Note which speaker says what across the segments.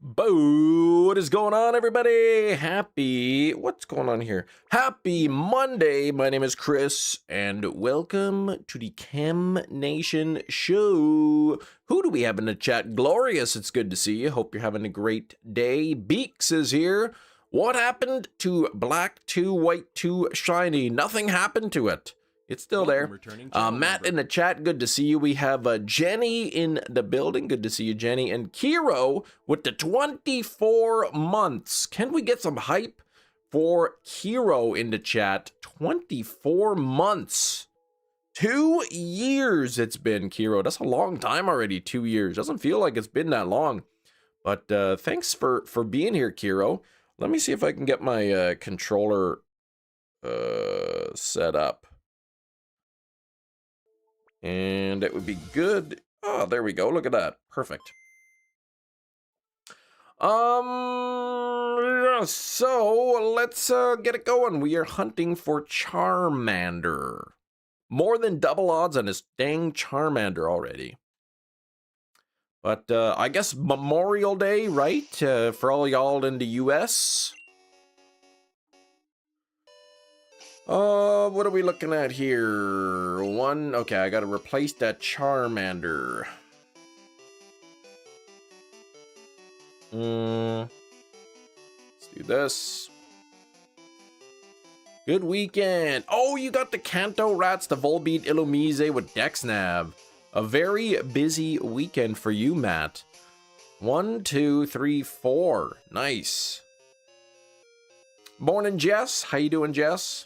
Speaker 1: Boo! What is going on, everybody? What's going on here? Happy Monday. My name is Chris, and welcome to the Chem Nation Show. Who do we have in the chat? Glorious, it's good to see you. Hope you're having a great day. Beaks is here. What happened to Black 2, White 2, Shiny? Nothing happened to it. It's still there. Matt in the chat, good to see you. We have Jenny in the building. Good to see you, Jenny. And Kiro with the 24 months. Can we get some hype for Kiro in the chat? 24 months. 2 years it's been, Kiro. That's a long time already, 2 years. Doesn't feel like it's been that long. But thanks for being here, Kiro. Let me see if I can get my controller set up. And it would be good. Oh, there we go. Look at that. Perfect. So let's get it going. We are hunting for Charmander. More than double odds on this dang Charmander already. But I guess Memorial Day, right? For all y'all in the US. What are we looking at here? Okay, I gotta replace that Charmander. Let's do this. Good weekend. Oh, you got the Kanto Rats, the Volbeat, Illumise with Dexnav. A very busy weekend for you, Matt. 1, 2, 3, 4. Nice. Morning, Jess. How you doing, Jess?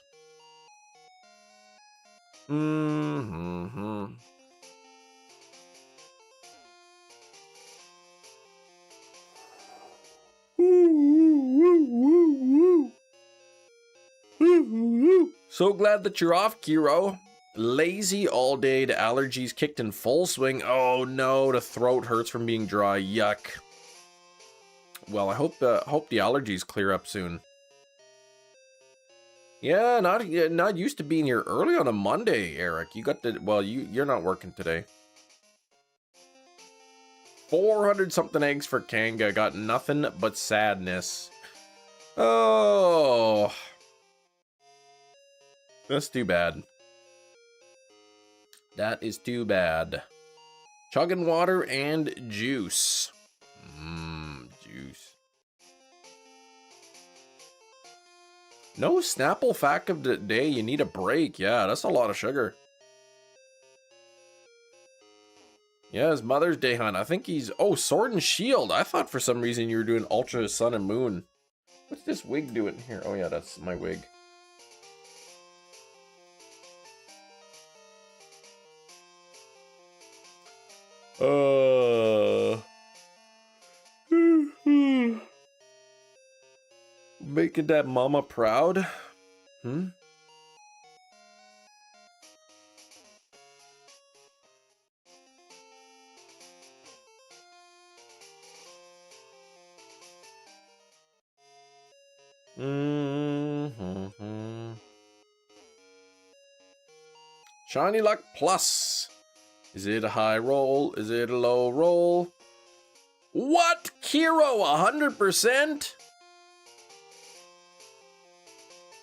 Speaker 1: So glad that you're off, Kiro. Lazy all day, the allergies kicked in full swing. Oh no, the throat hurts from being dry. Yuck. Well, I hope the allergies clear up soon. Yeah, not used to being here early on a Monday, Eric. You got the you're not working today. 400 something eggs for Kanga. Got nothing but sadness. Oh, that's too bad. That is too bad. Chugging water and juice. Juice. No Snapple fact of the day. You need a break. Yeah, that's a lot of sugar. Yeah, his Mother's Day hunt. I think he's... Oh, Sword and Shield. I thought for some reason you were doing Ultra Sun and Moon. What's this wig doing here? Oh, yeah, that's my wig. Making that mama proud? Shiny Luck Plus. Is it a high roll? Is it a low roll? What? Kiro, 100%?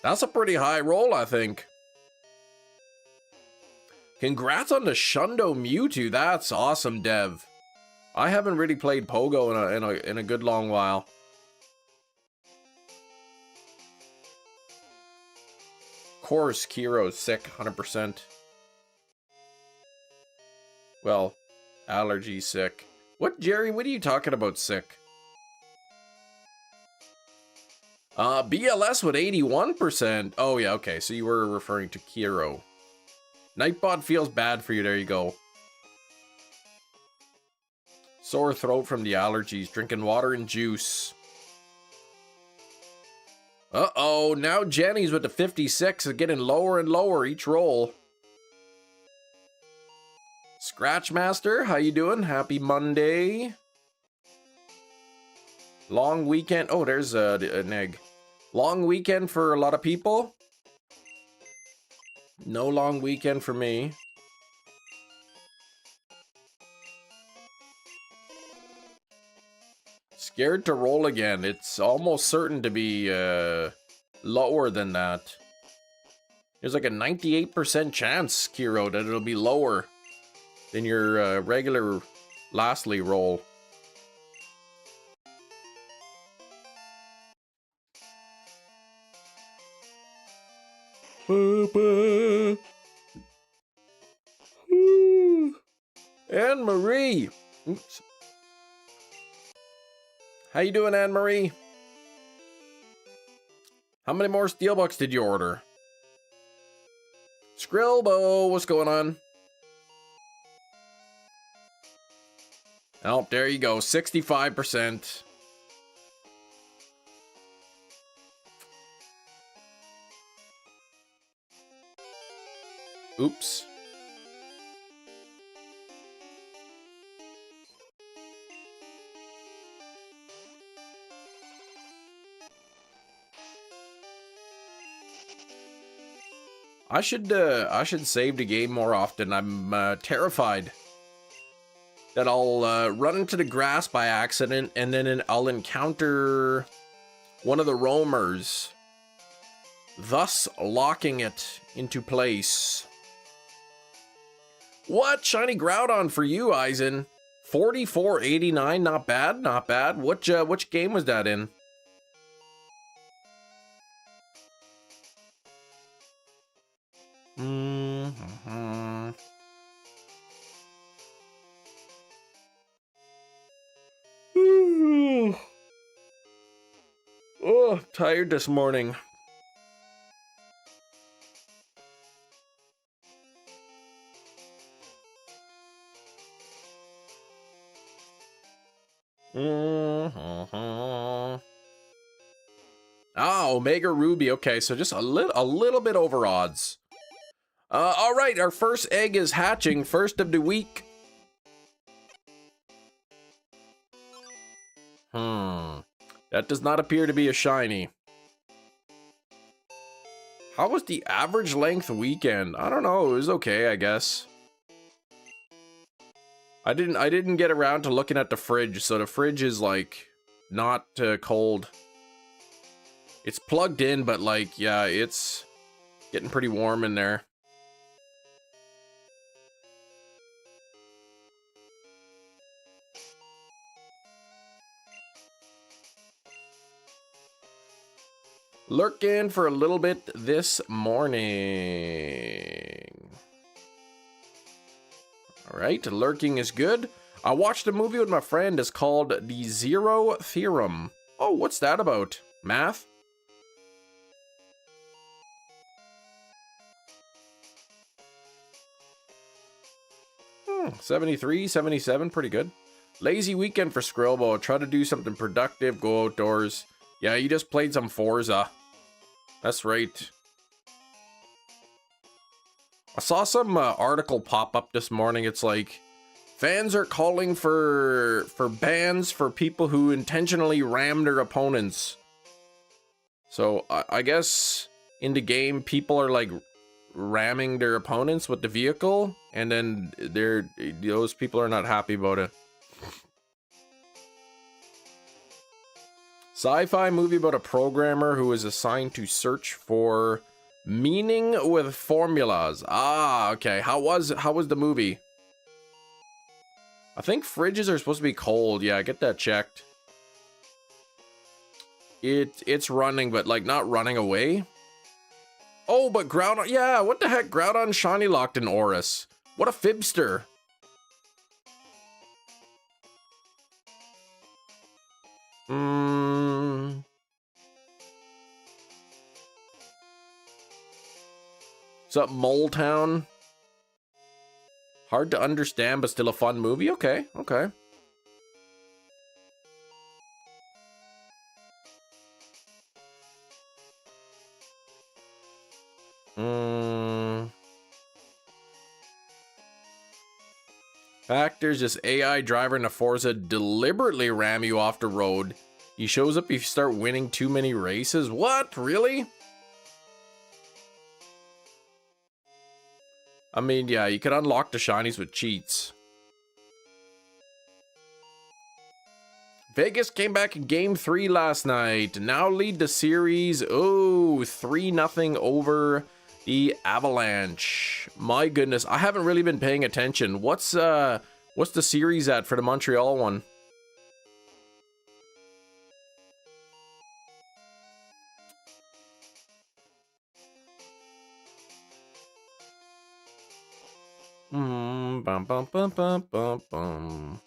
Speaker 1: That's a pretty high roll, I think. Congrats on the Shundo Mewtwo. That's awesome, Dev. I haven't really played Pogo in a good long while. Of course, Kiro's sick, 100%. Well, allergy sick. What, Jerry? What are you talking about sick? BLS with 81%. Oh, yeah, okay. So you were referring to Kiro. Nightbot feels bad for you. There you go. Sore throat from the allergies. Drinking water and juice. Uh-oh. Now Jenny's with the 56 is getting lower and lower each roll. Scratchmaster, how you doing? Happy Monday. Long weekend. Oh, there's an egg. Long weekend for a lot of people. No long weekend for me. Scared to roll again. It's almost certain to be lower than that. There's like a 98% chance, Kiro, that it'll be lower than your regular lastly roll. Anne-Marie! Oops. How you doing, Anne-Marie? How many more steelbooks did you order? Skrillbo, what's going on? Oh, there you go, 65%. Oops. I should save the game more often. I'm terrified that I'll run into the grass by accident and then I'll encounter one of the roamers, thus locking it into place. What? Shiny Groudon for you, Eisen. 44.89, not bad, not bad. Which game was that in? Oh, tired this morning. Ah, Omega Ruby. Okay, so just a little bit over odds. All right, our first egg is hatching, first of the week. That does not appear to be a shiny. How was the average length weekend? I don't know, it was okay, I guess. I didn't get around to looking at the fridge, so the fridge is like not cold. It's plugged in, but like, yeah, it's getting pretty warm in there. Lurking for a little bit this morning. All right, lurking is good. I watched a movie with my friend. It's called The Zero Theorem. Oh, what's that about? Math? Hmm, 73, 77, pretty good. Lazy weekend for Skrillbo. Try to do something productive, go outdoors. Yeah, you just played some Forza. That's right. I saw some article pop up this morning. It's like, fans are calling for bans for people who intentionally ram their opponents. So I guess in the game, people are like ramming their opponents with the vehicle, and then those people are not happy about it. Sci-fi movie about a programmer who is assigned to search for meaning with formulas. Ah, okay. How was the movie? I think fridges are supposed to be cold. Yeah, get that checked. It's running, but like not running away. Oh, but Groudon, yeah, what the heck? Groudon shiny locked in Oris. What a fibster. What's up, Mole Town? Hard to understand, but still a fun movie? Okay, okay. Factors, this AI driver in a Forza deliberately ram you off the road. He shows up if you start winning too many races. What? Really? I mean, yeah, you could unlock the shinies with cheats. Vegas came back in game 3 last night. Now lead the series. Oh, 3-0 over the Avalanche. My goodness, I haven't really been paying attention. What's the series at for the Montreal one? Bum bum bum bum bum bum.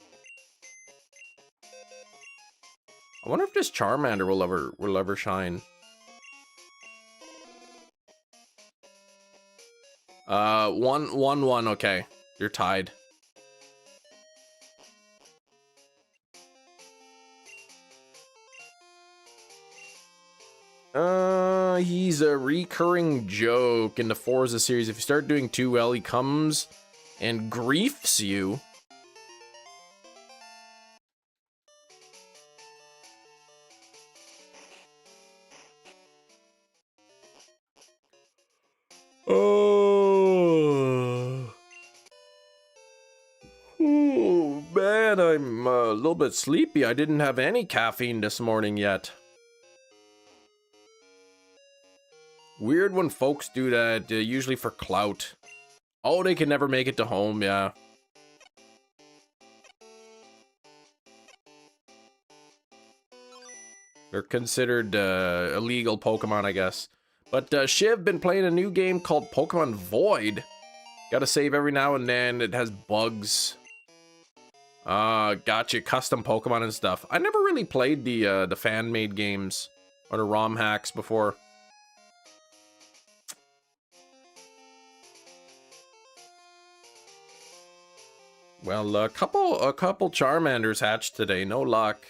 Speaker 1: I wonder if this Charmander will ever shine. 1-1. Okay, you're tied. He's a recurring joke in the Forza series. If you start doing too well, he comes and griefs you. Oh man, I'm a little bit sleepy. I didn't have any caffeine this morning yet. Weird when folks do that, usually for clout. Oh, they can never make it to home, yeah. They're considered illegal Pokemon, I guess. But Shiv been playing a new game called Pokemon Void. Gotta save every now and then. It has bugs. Gotcha. Custom Pokemon and stuff. I never really played the fan-made games or the ROM hacks before. Well, a couple Charmanders hatched today. No luck.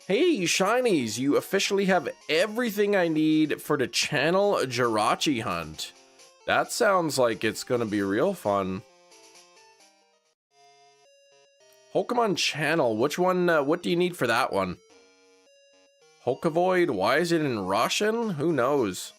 Speaker 1: Hey, Shinies, you officially have everything I need for the channel Jirachi hunt. That sounds like it's gonna be real fun. Pokemon channel, which one, what do you need for that one? Pokavoid, why is it in Russian? Who knows?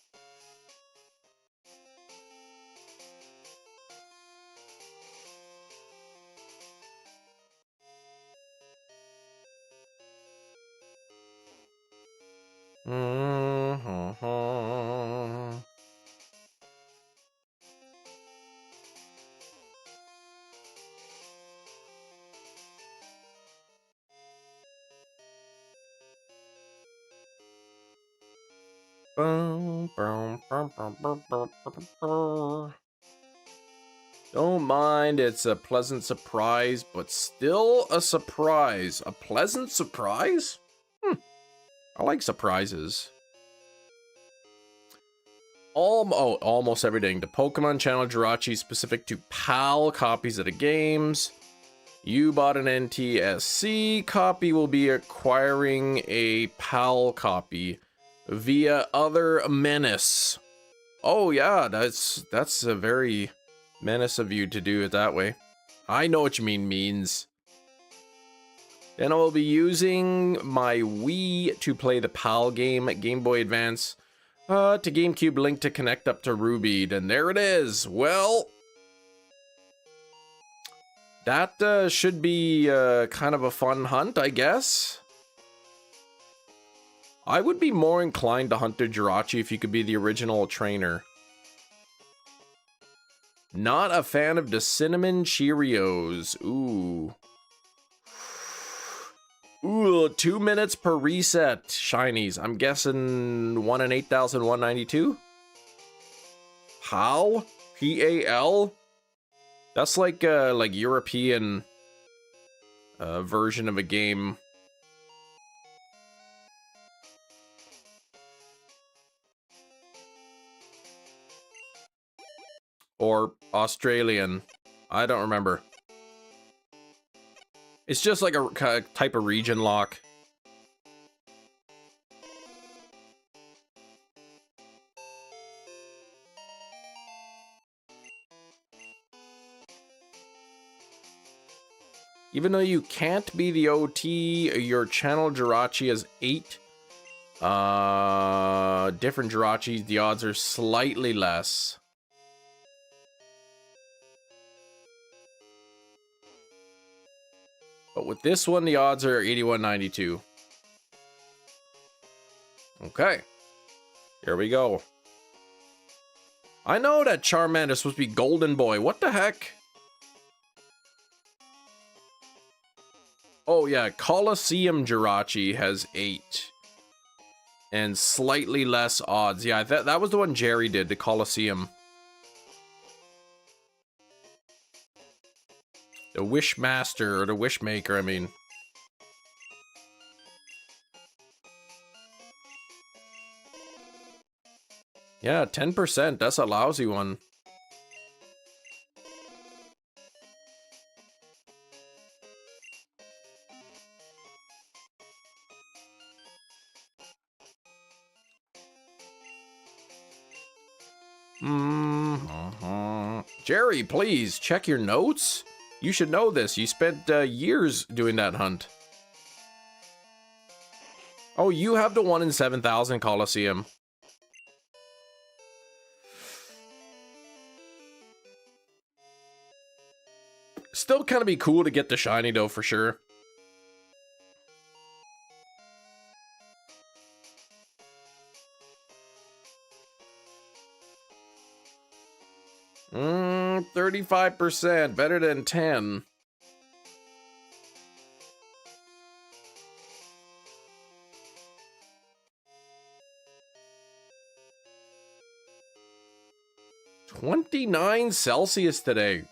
Speaker 1: Don't mind, it's a pleasant surprise, but still a surprise. A pleasant surprise? I like surprises. Almost everything. The Pokemon channel Jirachi specific to PAL copies of the games. You bought an NTSC copy, will be acquiring a PAL copy via other menace. Oh yeah, that's a very menace of you to do it that way. I know what you means. Then I will be using my Wii to play the PAL game at Game Boy Advance to GameCube Link to connect up to Ruby. And there it is. Well, that should be kind of a fun hunt, I guess. I would be more inclined to hunt the Jirachi if you could be the original trainer. Not a fan of the cinnamon Cheerios. Ooh. Ooh, 2 minutes per reset, Shinies. I'm guessing 1 in 8,192? How? PAL? That's like European version of a game. Or Australian. I don't remember. It's just like a type of region lock. Even though you can't be the OT, your channel Jirachi has 8 different Jirachis. The odds are slightly less. But with this one, the odds are 81-92. Okay. Here we go. I know that Charmander's supposed to be Golden Boy. What the heck? Oh, yeah. Coliseum Jirachi has 8. And slightly less odds. Yeah, that was the one Jerry did, the Coliseum. The Wishmaster, or the Wishmaker, I mean. Yeah, 10%. That's a lousy one. Jerry, please, check your notes. You should know this. You spent years doing that hunt. Oh, you have the 1 in 7,000 Coliseum. Still kind of be cool to get the shiny, though, for sure. Mm, 35%, better than 10. -29 Celsius today.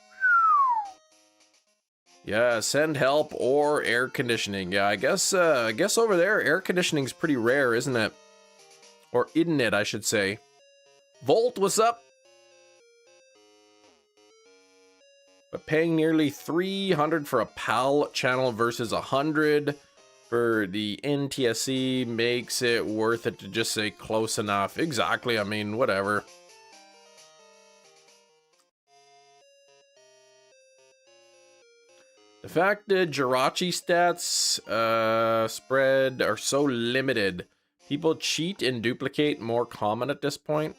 Speaker 1: Yeah, send help or air conditioning. Yeah, I guess over there air conditioning's pretty rare, isn't it? Or isn't it, I should say. Volt, what's up? But paying nearly 300 for a PAL channel versus 100 for the NTSC makes it worth it to just say close enough. Exactly, I mean, whatever. The fact that Jirachi stats spread are so limited. People cheat and duplicate more common at this point.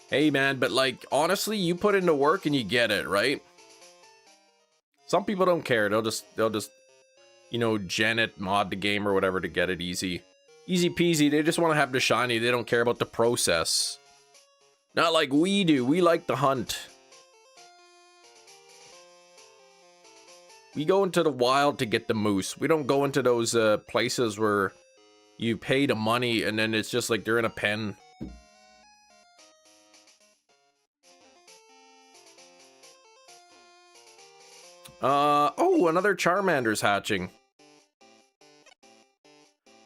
Speaker 1: Hey man, but like, honestly, you put into work and you get it, right? Some people don't care. They'll just, you know, gen it, mod the game or whatever to get it easy. Easy peasy. They just want to have the shiny. They don't care about the process. Not like we do. We like the hunt. We go into the wild to get the moose. We don't go into those places where you pay the money and then it's just like they're in a pen. Oh, another Charmander's hatching.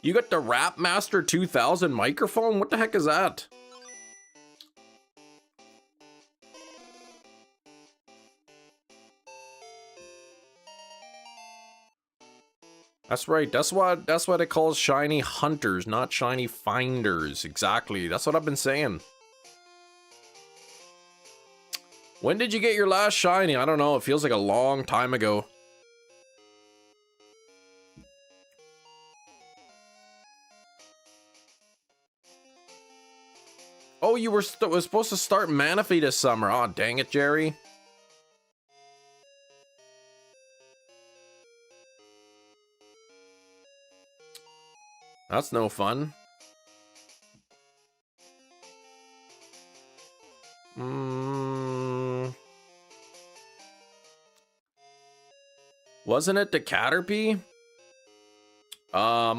Speaker 1: You got the Rapmaster 2000 microphone? What the heck is that? That's right. That's why they call shiny hunters, not shiny finders. Exactly. That's what I've been saying. When did you get your last shiny? I don't know. It feels like a long time ago. Oh, you were supposed to start Manaphy this summer. Oh, dang it, Jerry. That's no fun. Wasn't it the Caterpie? I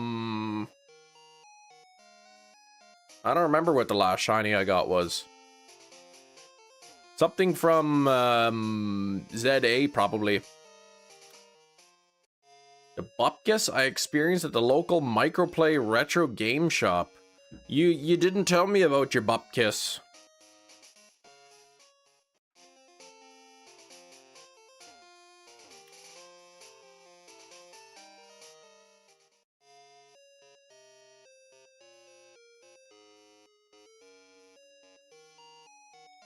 Speaker 1: don't remember what the last shiny I got was. Something from ZA, probably. The Bupkis I experienced at the local Microplay Retro Game Shop. You didn't tell me about your Bupkis.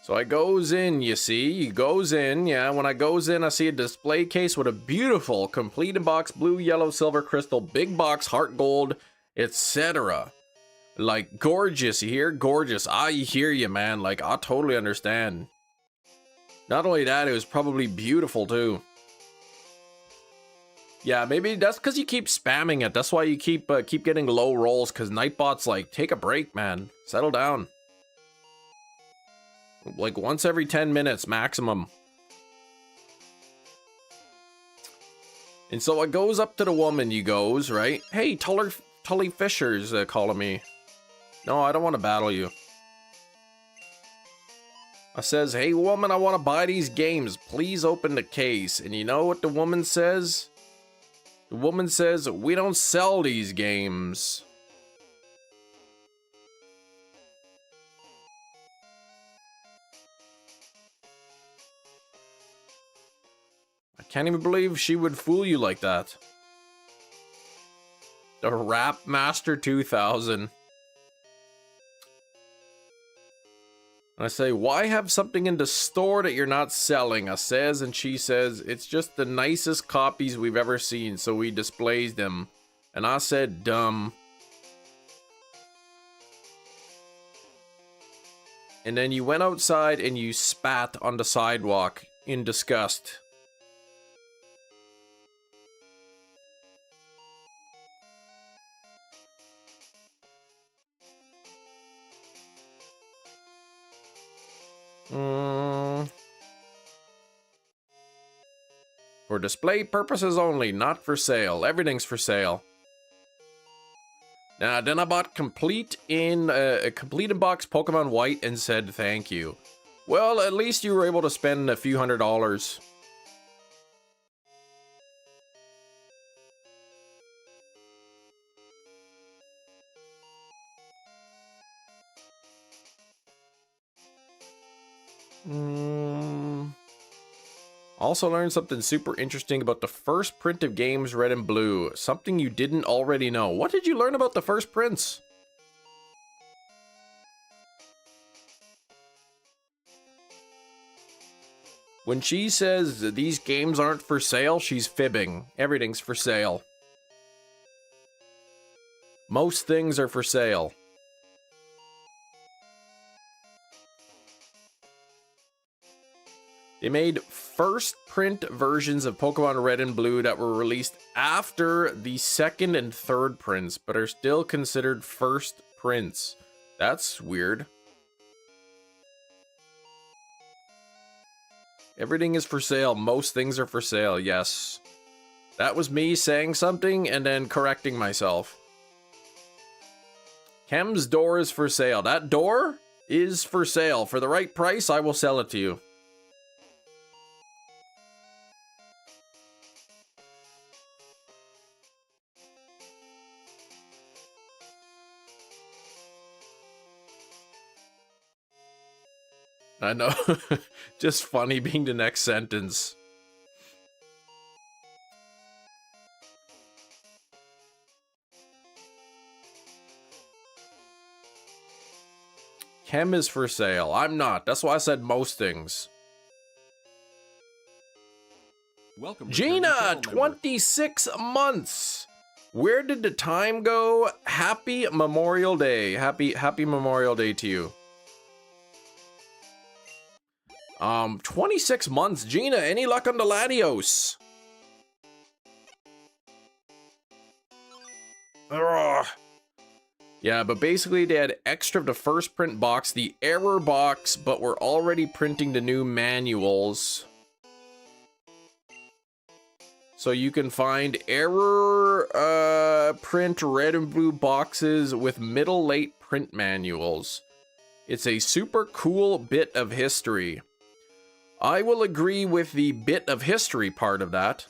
Speaker 1: So I goes in, you see, he goes in, yeah, when I goes in, I see a display case with a beautiful, complete in box, blue, yellow, silver, crystal, big box, heart gold, etc. Like, gorgeous, you hear? Gorgeous. I hear you, man, like, I totally understand. Not only that, it was probably beautiful, too. Yeah, maybe that's because you keep spamming it, that's why you keep getting low rolls, because Nightbot's like, take a break, man, settle down. Like once every 10 minutes maximum. And so it goes up to the woman, you goes, right? Hey, Tully Fisher's calling me. No, I don't want to battle you. I says, hey woman, I want to buy these games. Please open the case. And you know what the woman says? The woman says, we don't sell these games. I can't even believe she would fool you like that. The Rap Master 2000. I say, why have something in the store that you're not selling? I says, and she says, it's just the nicest copies we've ever seen, so we displays them. And I said, dumb. And then you went outside and you spat on the sidewalk in disgust. For display purposes only, not for sale. Everything's for sale. Now, then I bought complete in box Pokemon White and said thank you. Well, at least you were able to spend a few $100s. Also learned something super interesting about the first print of games Red and Blue. Something you didn't already know. What did you learn about the first prints? When she says these games aren't for sale, she's fibbing. Everything's for sale. Most things are for sale. They made first print versions of Pokemon Red and Blue that were released after the second and third prints, but are still considered first prints. That's weird. Everything is for sale. Most things are for sale, yes. That was me saying something and then correcting myself. Chem's door is for sale. That door is for sale. For the right price, I will sell it to you. I know. Just funny being the next sentence. Chem is for sale. I'm not. That's why I said most things. Welcome, Gina, 26 months. Where did the time go? Happy Memorial Day. Happy Memorial Day to you. 26 months. Gina, any luck on the Latios? Ugh. Yeah, but basically they had extra of the first print box, the error box, but we're already printing the new manuals. So you can find error print red and blue boxes with middle late print manuals. It's a super cool bit of history. I will agree with the bit of history part of that.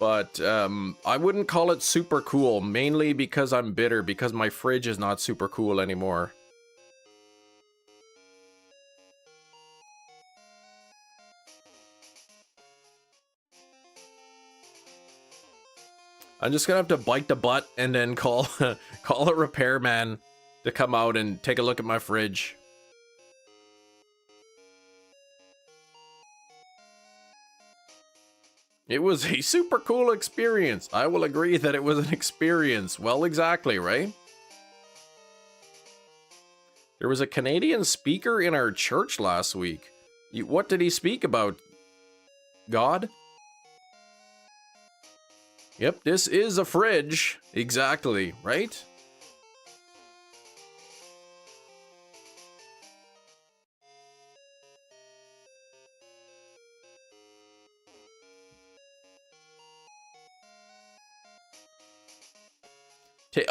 Speaker 1: But I wouldn't call it super cool, mainly because I'm bitter, because my fridge is not super cool anymore. I'm just gonna have to bite the butt and then call call a repairman to come out and take a look at my fridge. It was a super cool experience. I will agree that it was an experience. Well, exactly, right? There was a Canadian speaker in our church last week. What did he speak about? God? Yep, this is a fridge. Exactly, right?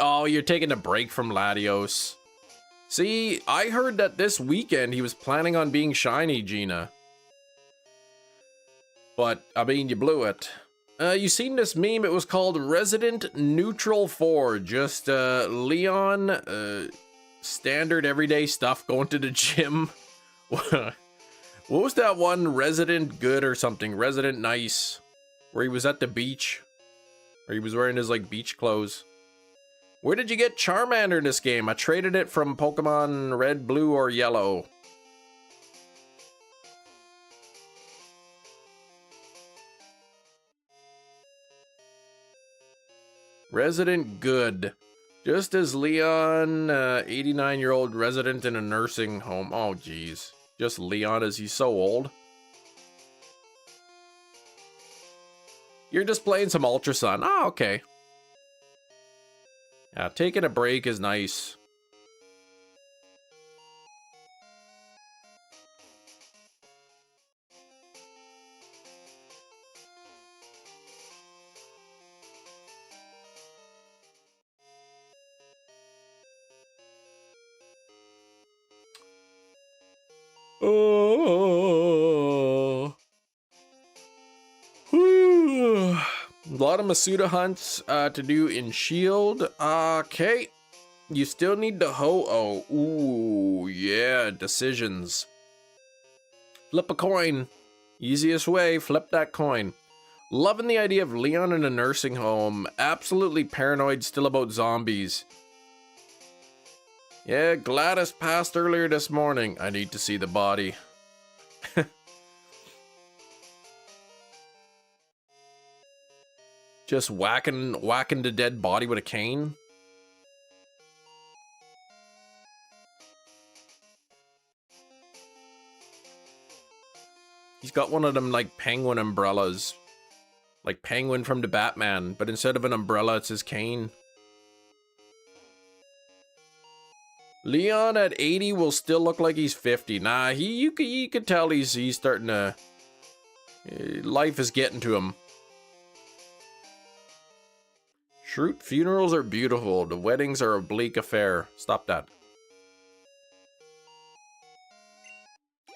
Speaker 1: Oh, you're taking a break from Latios. See, I heard that this weekend he was planning on being shiny, Gina. But, I mean, you blew it. You seen this meme? It was called Resident Neutral 4. Just, Leon, standard everyday stuff, going to the gym. What was that one? Resident Good or something? Resident Nice. Where he was at the beach. Or he was wearing his, like, beach clothes. Where did you get Charmander in this game? I traded it from Pokemon Red, Blue, or Yellow. Resident Good. Just as Leon, 89-year-old resident in a nursing home. Oh, geez. Just Leon, as he's so old. You're just playing some Ultra Sun. Oh, okay. Yeah, taking a break is nice. Oh. Whew. A lot of Masuda hunts to do in Shield. Okay. You still need the Ho-Oh. Ooh, yeah, decisions. Flip a coin. Easiest way, flip that coin. Loving the idea of Leon in a nursing home. Absolutely paranoid still about zombies. Yeah, Gladys passed earlier this morning. I need to see the body. Just whacking the dead body with a cane. He's got one of them like penguin umbrellas. Like Penguin from the Batman, but instead of an umbrella, it's his cane. Leon at 80 will still look like he's 50. Nah, you could tell he's starting to... life is getting to him. Shroot funerals are beautiful. The weddings are a bleak affair. Stop that.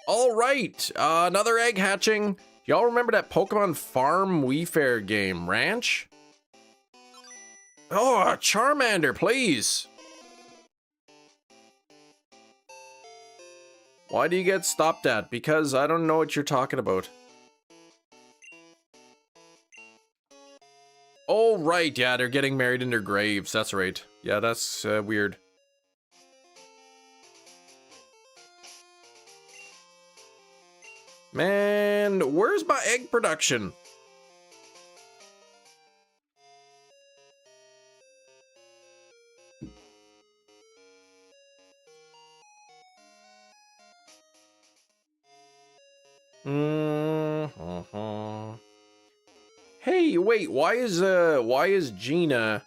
Speaker 1: All right, another egg hatching. Y'all remember that Pokemon Farm Wii Fair game, Ranch? Oh, a Charmander, please. Why do you get stopped at? Because I don't know what you're talking about. Oh, right, yeah, they're getting married in their graves. That's right. Yeah, that's weird. Man, where's my egg production? Hey, wait, why is Gina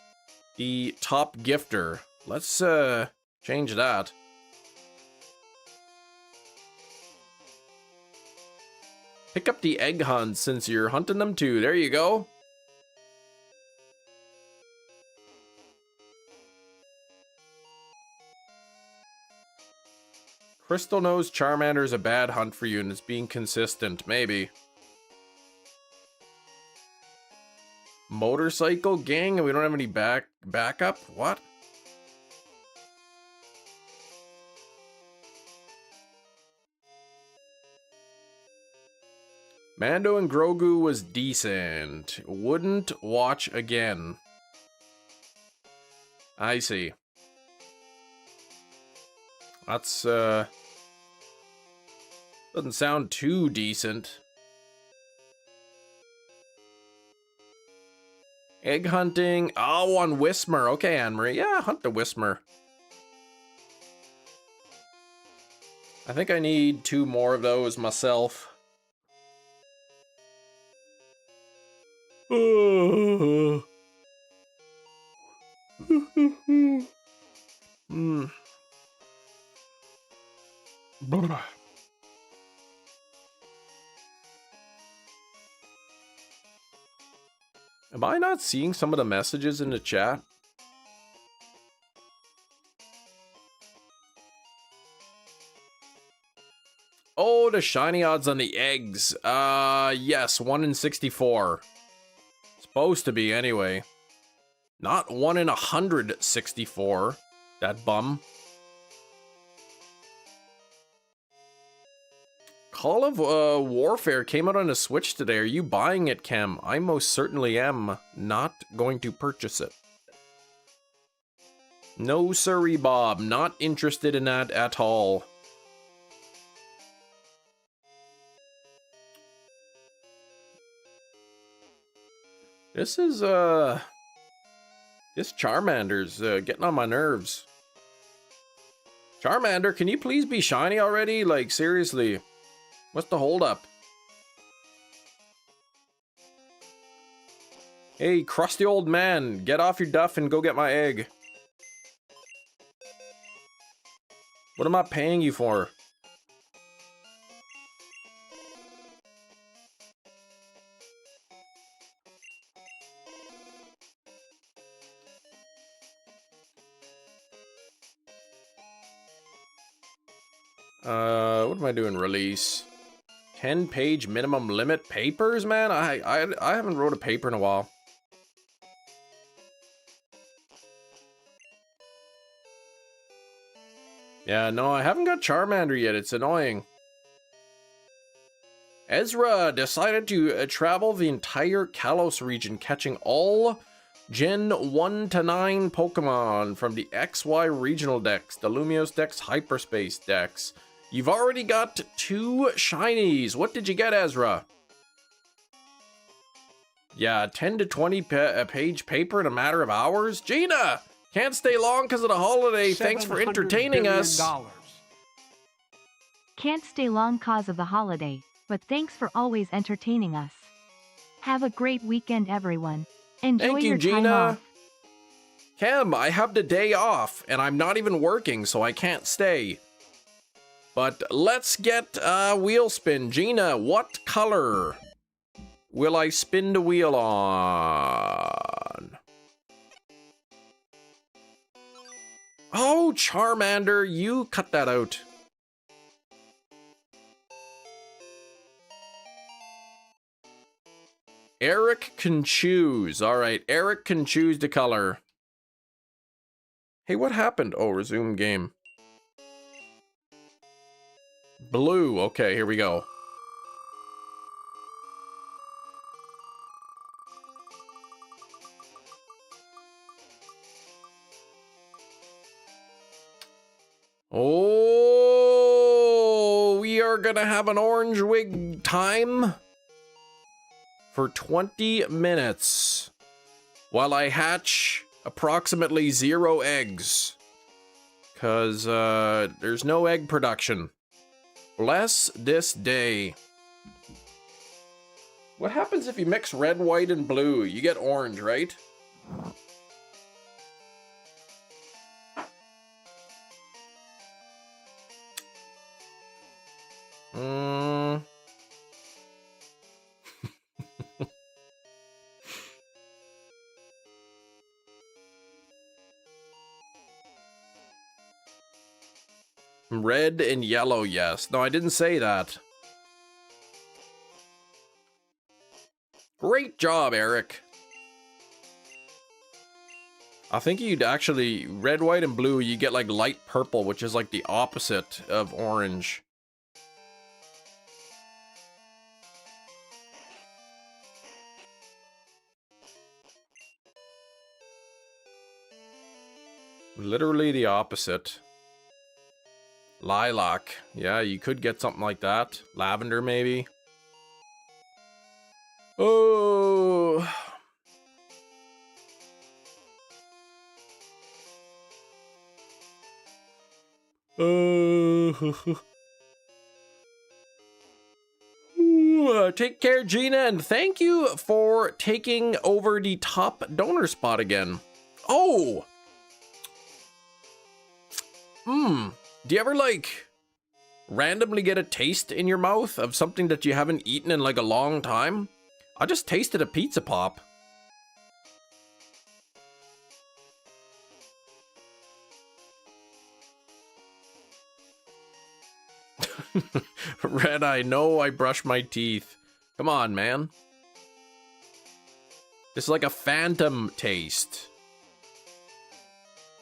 Speaker 1: the top gifter? Let's change that. Pick up the egg hunt since you're hunting them too. There you go. Crystal knows Charmander's a bad hunt for you and is being consistent. Maybe. Motorcycle gang and we don't have any backup? What? Mando and Grogu was decent. Wouldn't watch again. I see. That's, doesn't sound too decent. Egg hunting. Oh, on Whismer. Okay, Anne-Marie. Yeah, hunt the Whismer. I think I need 2 more of those myself. Mm. Am I not seeing some of the messages in the chat? Oh, the shiny odds on the eggs. Yes, 1 in 64. Supposed to be anyway. Not 1 in 164. That bum. Call of Warfare came out on a Switch today. Are you buying it, Cam? I most certainly am not going to purchase it. No siree, Bob. Not interested in that at all. This is, this Charmander's getting on my nerves. Charmander, can you please be shiny already? Like, seriously. What's the holdup? Hey, crusty old man, get off your duff and go get my egg. What am I paying you for? What am I doing? Release. 10-page minimum limit papers, man? I haven't wrote a paper in a while. Yeah, no, I haven't got Charmander yet. It's annoying. Ezra decided to travel the entire Kalos region, catching all Gen 1 to 9 Pokemon from the XY regional decks, the Lumiose decks, Hyperspace decks. You've already got 2 shinies. What did you get, Ezra? Yeah, 10 to 20 page paper in a matter of hours? Gina! Can't stay long because of the holiday. Thanks for entertaining us.
Speaker 2: Can't stay long cause of the holiday, but thanks for always entertaining us. Have a great weekend, everyone. Enjoy
Speaker 1: Thank you,
Speaker 2: your
Speaker 1: Gina.
Speaker 2: time off.
Speaker 1: Cam, I have the day off, and I'm not even working, so I can't stay. But let's get wheel spin. Gina, what color will I spin the wheel on? Oh, Charmander, you cut that out. Eric can choose. All right, Eric can choose the color. Hey, what happened? Oh, resume game. Blue. Okay, here we go. Oh, we are gonna have an orange wig time for 20 minutes while I hatch approximately 0 eggs. Because there's no egg production. Bless this day. What happens if you mix red, white, and blue? You get orange, right? Red and yellow, yes. No, I didn't say that. Great job, Eric. I think you'd actually, red, white, and blue, you get like light purple, which is like the opposite of orange. Literally the opposite. Lilac. Yeah, you could get something like that. Lavender, maybe. Oh. Take care, Gina, and thank you for taking over the top donor spot again. Oh! Do you ever, like, randomly get a taste in your mouth of something that you haven't eaten in, like, a long time? I just tasted a pizza pop. Red, I know I brush my teeth. Come on, man. It's like a phantom taste.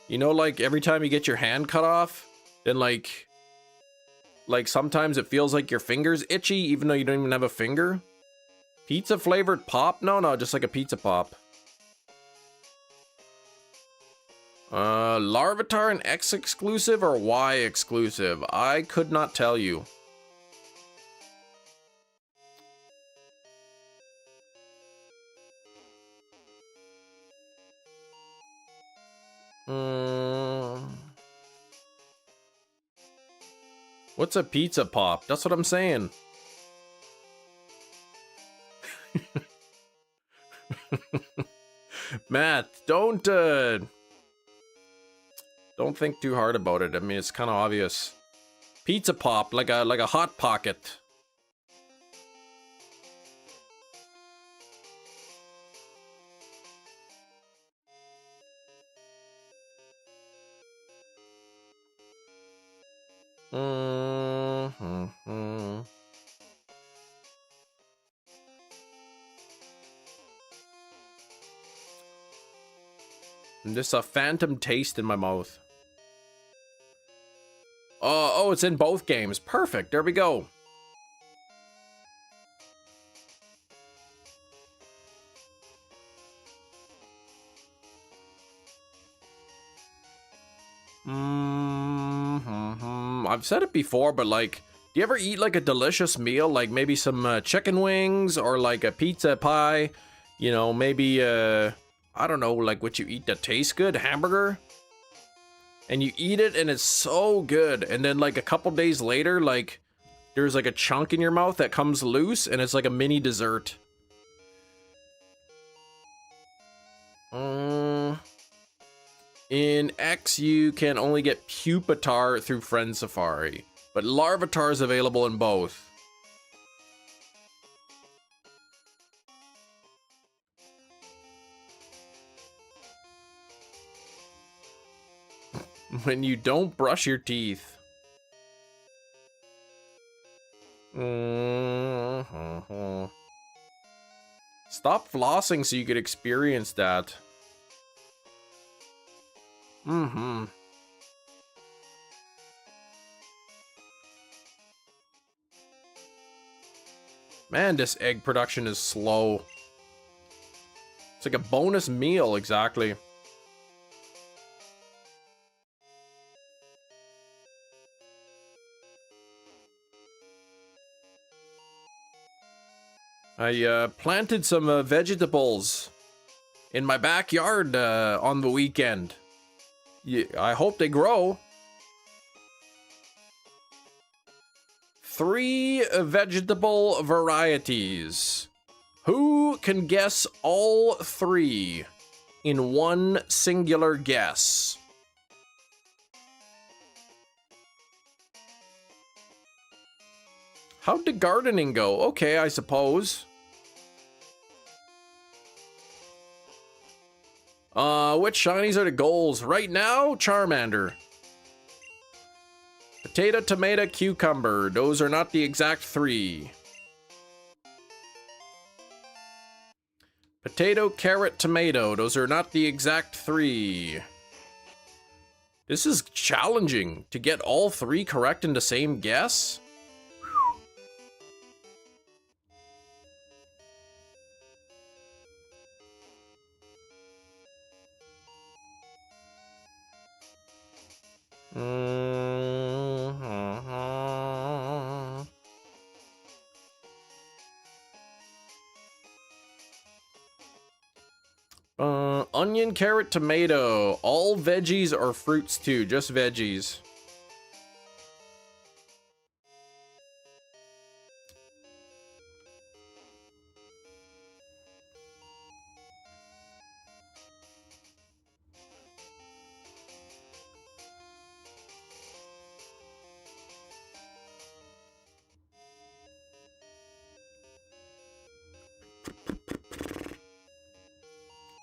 Speaker 1: You know, like every time you get your hand cut off, then like sometimes it feels like your finger's itchy even though you don't even have a finger. Pizza flavored pop? No, just like a pizza pop. Larvitar an X exclusive or Y exclusive? I could not tell you. What's a pizza pop? That's what I'm saying. Matt, don't think too hard about it. I mean, it's kind of obvious. Pizza pop, like a hot pocket. Just a phantom taste in my mouth. Oh, it's in both games. Perfect. There we go. I've said it before, but like, do you ever eat like a delicious meal, like maybe some chicken wings or like a pizza pie? You know, maybe I don't know, like what you eat that tastes good, hamburger. And you eat it and it's so good. And then like a couple days later, like there's like a chunk in your mouth that comes loose and it's like a mini dessert. In X, you can only get Pupitar through Friend Safari, but Larvitar is available in both. When you don't brush your teeth. Stop flossing so you could experience that. Man, this egg production is slow. It's like a bonus meal, exactly. I planted some vegetables in my backyard on the weekend. Yeah, I hope they grow. 3 vegetable varieties. Who can guess all 3 in one singular guess? How'd the gardening go? Okay, I suppose. Which shinies are the goals? Right now, Charmander. Potato, tomato, cucumber. Those are not the exact 3. Potato, carrot, tomato. Those are not the exact 3. This is challenging to get all 3 correct in the same guess. Mm-hmm. Onion, carrot, tomato. All veggies or fruits too? Just veggies.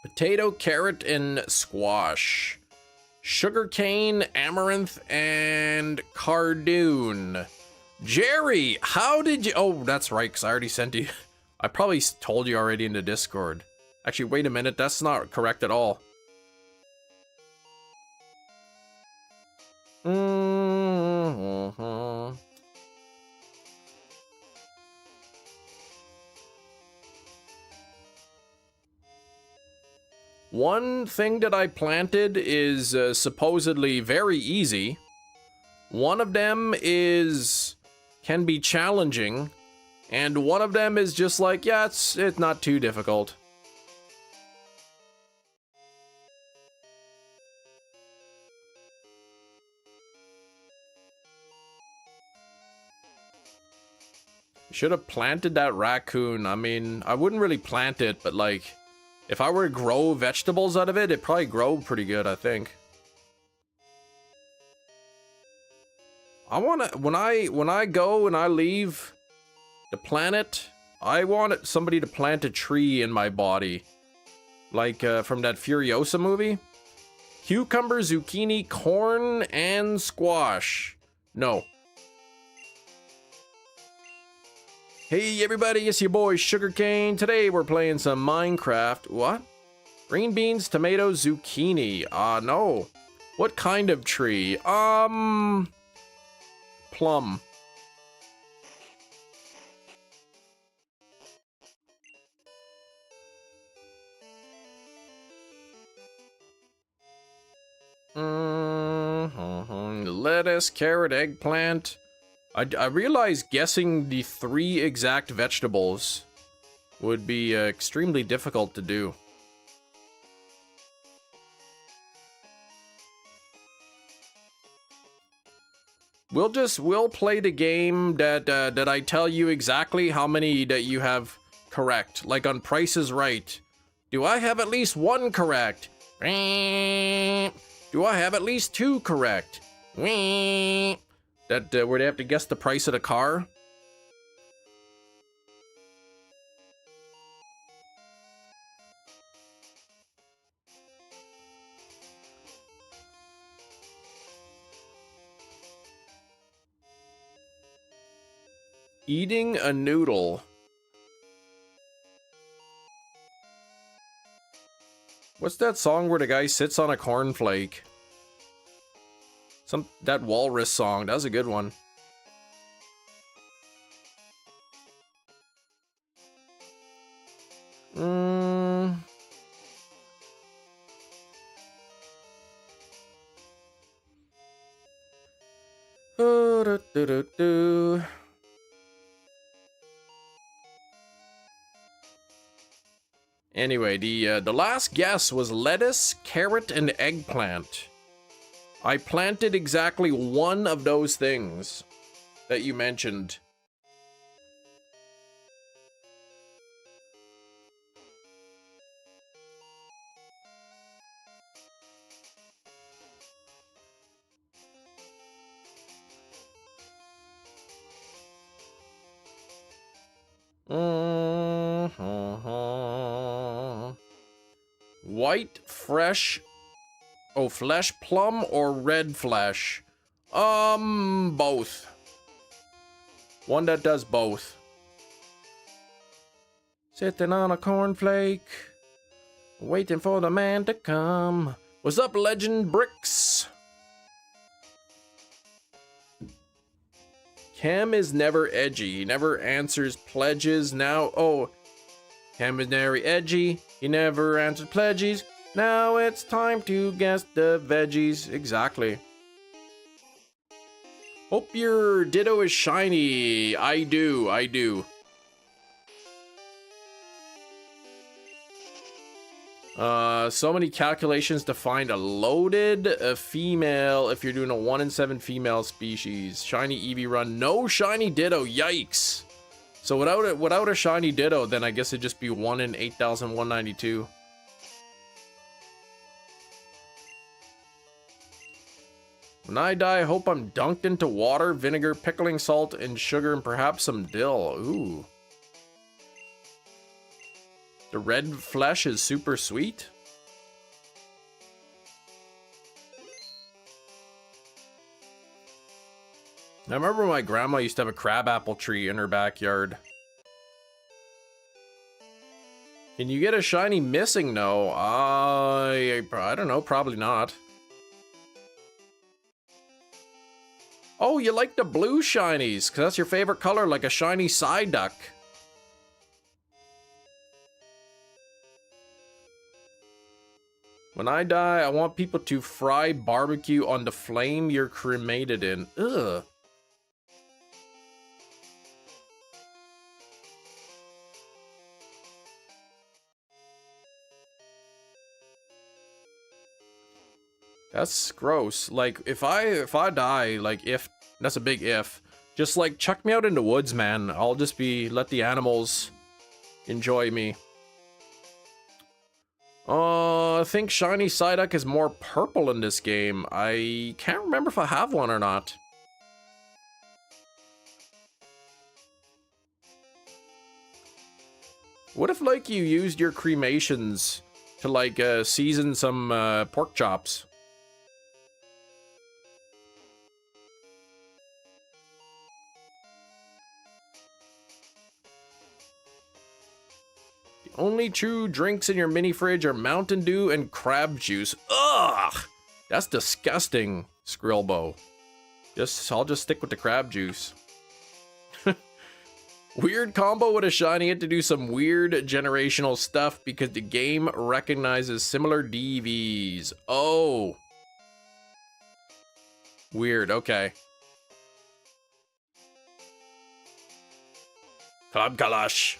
Speaker 1: Potato, carrot, and squash. Sugarcane, amaranth, and cardoon. Jerry, how did you... Oh, that's right, because I already sent you... I probably told you already in the Discord. Actually, wait a minute, that's not correct at all. Mm-hmm. One thing that I planted is supposedly very easy. One of them can be challenging, and one of them is just like, yeah, it's not too difficult. Should have planted that raccoon. I mean, I wouldn't really plant it, but like, if I were to grow vegetables out of it, it'd probably grow pretty good, I think. I wanna, when I go and I leave the planet, I want somebody to plant a tree in my body. Like from that Furiosa movie. Cucumber, zucchini, corn, and squash. No. Hey everybody, it's your boy Sugarcane. Today we're playing some Minecraft. What? Green beans, tomatoes, zucchini. No. What kind of tree? Plum. Lettuce, carrot, eggplant. I realized guessing the 3 exact vegetables would be extremely difficult to do. We'll play the game that I tell you exactly how many that you have correct. Like on Price is Right. Do I have at least 1 correct? Do I have at least 2 correct? That where they have to guess the price of the car. Eating a noodle. What's that song where the guy sits on a cornflake? That walrus song, that was a good one. Anyway, the last guess was lettuce, carrot, and eggplant. I planted exactly 1 of those things that you mentioned. White, fresh, flesh plum or red flesh? Both. One that does both. Sitting on a cornflake, waiting for the man to come. What's up, Legend Bricks? Cam is never edgy. He never answers pledges. Now, Cam is never edgy. He never answers pledges. Now it's time to guess the veggies. Exactly. Hope your Ditto is shiny. I do. So many calculations to find a loaded female if you're doing a 1 in 7 female species. Shiny Eevee run, no shiny Ditto, yikes. So without a shiny Ditto, then I guess it'd just be 1 in 8,192. When I die, I hope I'm dunked into water, vinegar, pickling salt, and sugar, and perhaps some dill. Ooh. The red flesh is super sweet. I remember my grandma used to have a crabapple tree in her backyard. Can you get a shiny missing? No. I don't know. Probably not. Oh, you like the blue shinies, because that's your favorite color, like a shiny Psyduck. When I die, I want people to fry barbecue on the flame you're cremated in. Ugh. That's gross. Like, if I die, like, if, that's a big if, just, like, chuck me out in the woods, man. I'll just let the animals enjoy me. I think shiny Psyduck is more purple in this game. I can't remember if I have one or not. What if, like, you used your cremations to, like, season some pork chops? Only true drinks in your mini fridge are Mountain Dew and crab juice. Ugh! That's disgusting, Skrillbo. I'll just stick with the crab juice. Weird combo with a shiny hit to do some weird generational stuff because the game recognizes similar DVs. Oh. Weird, okay. Club Kalash.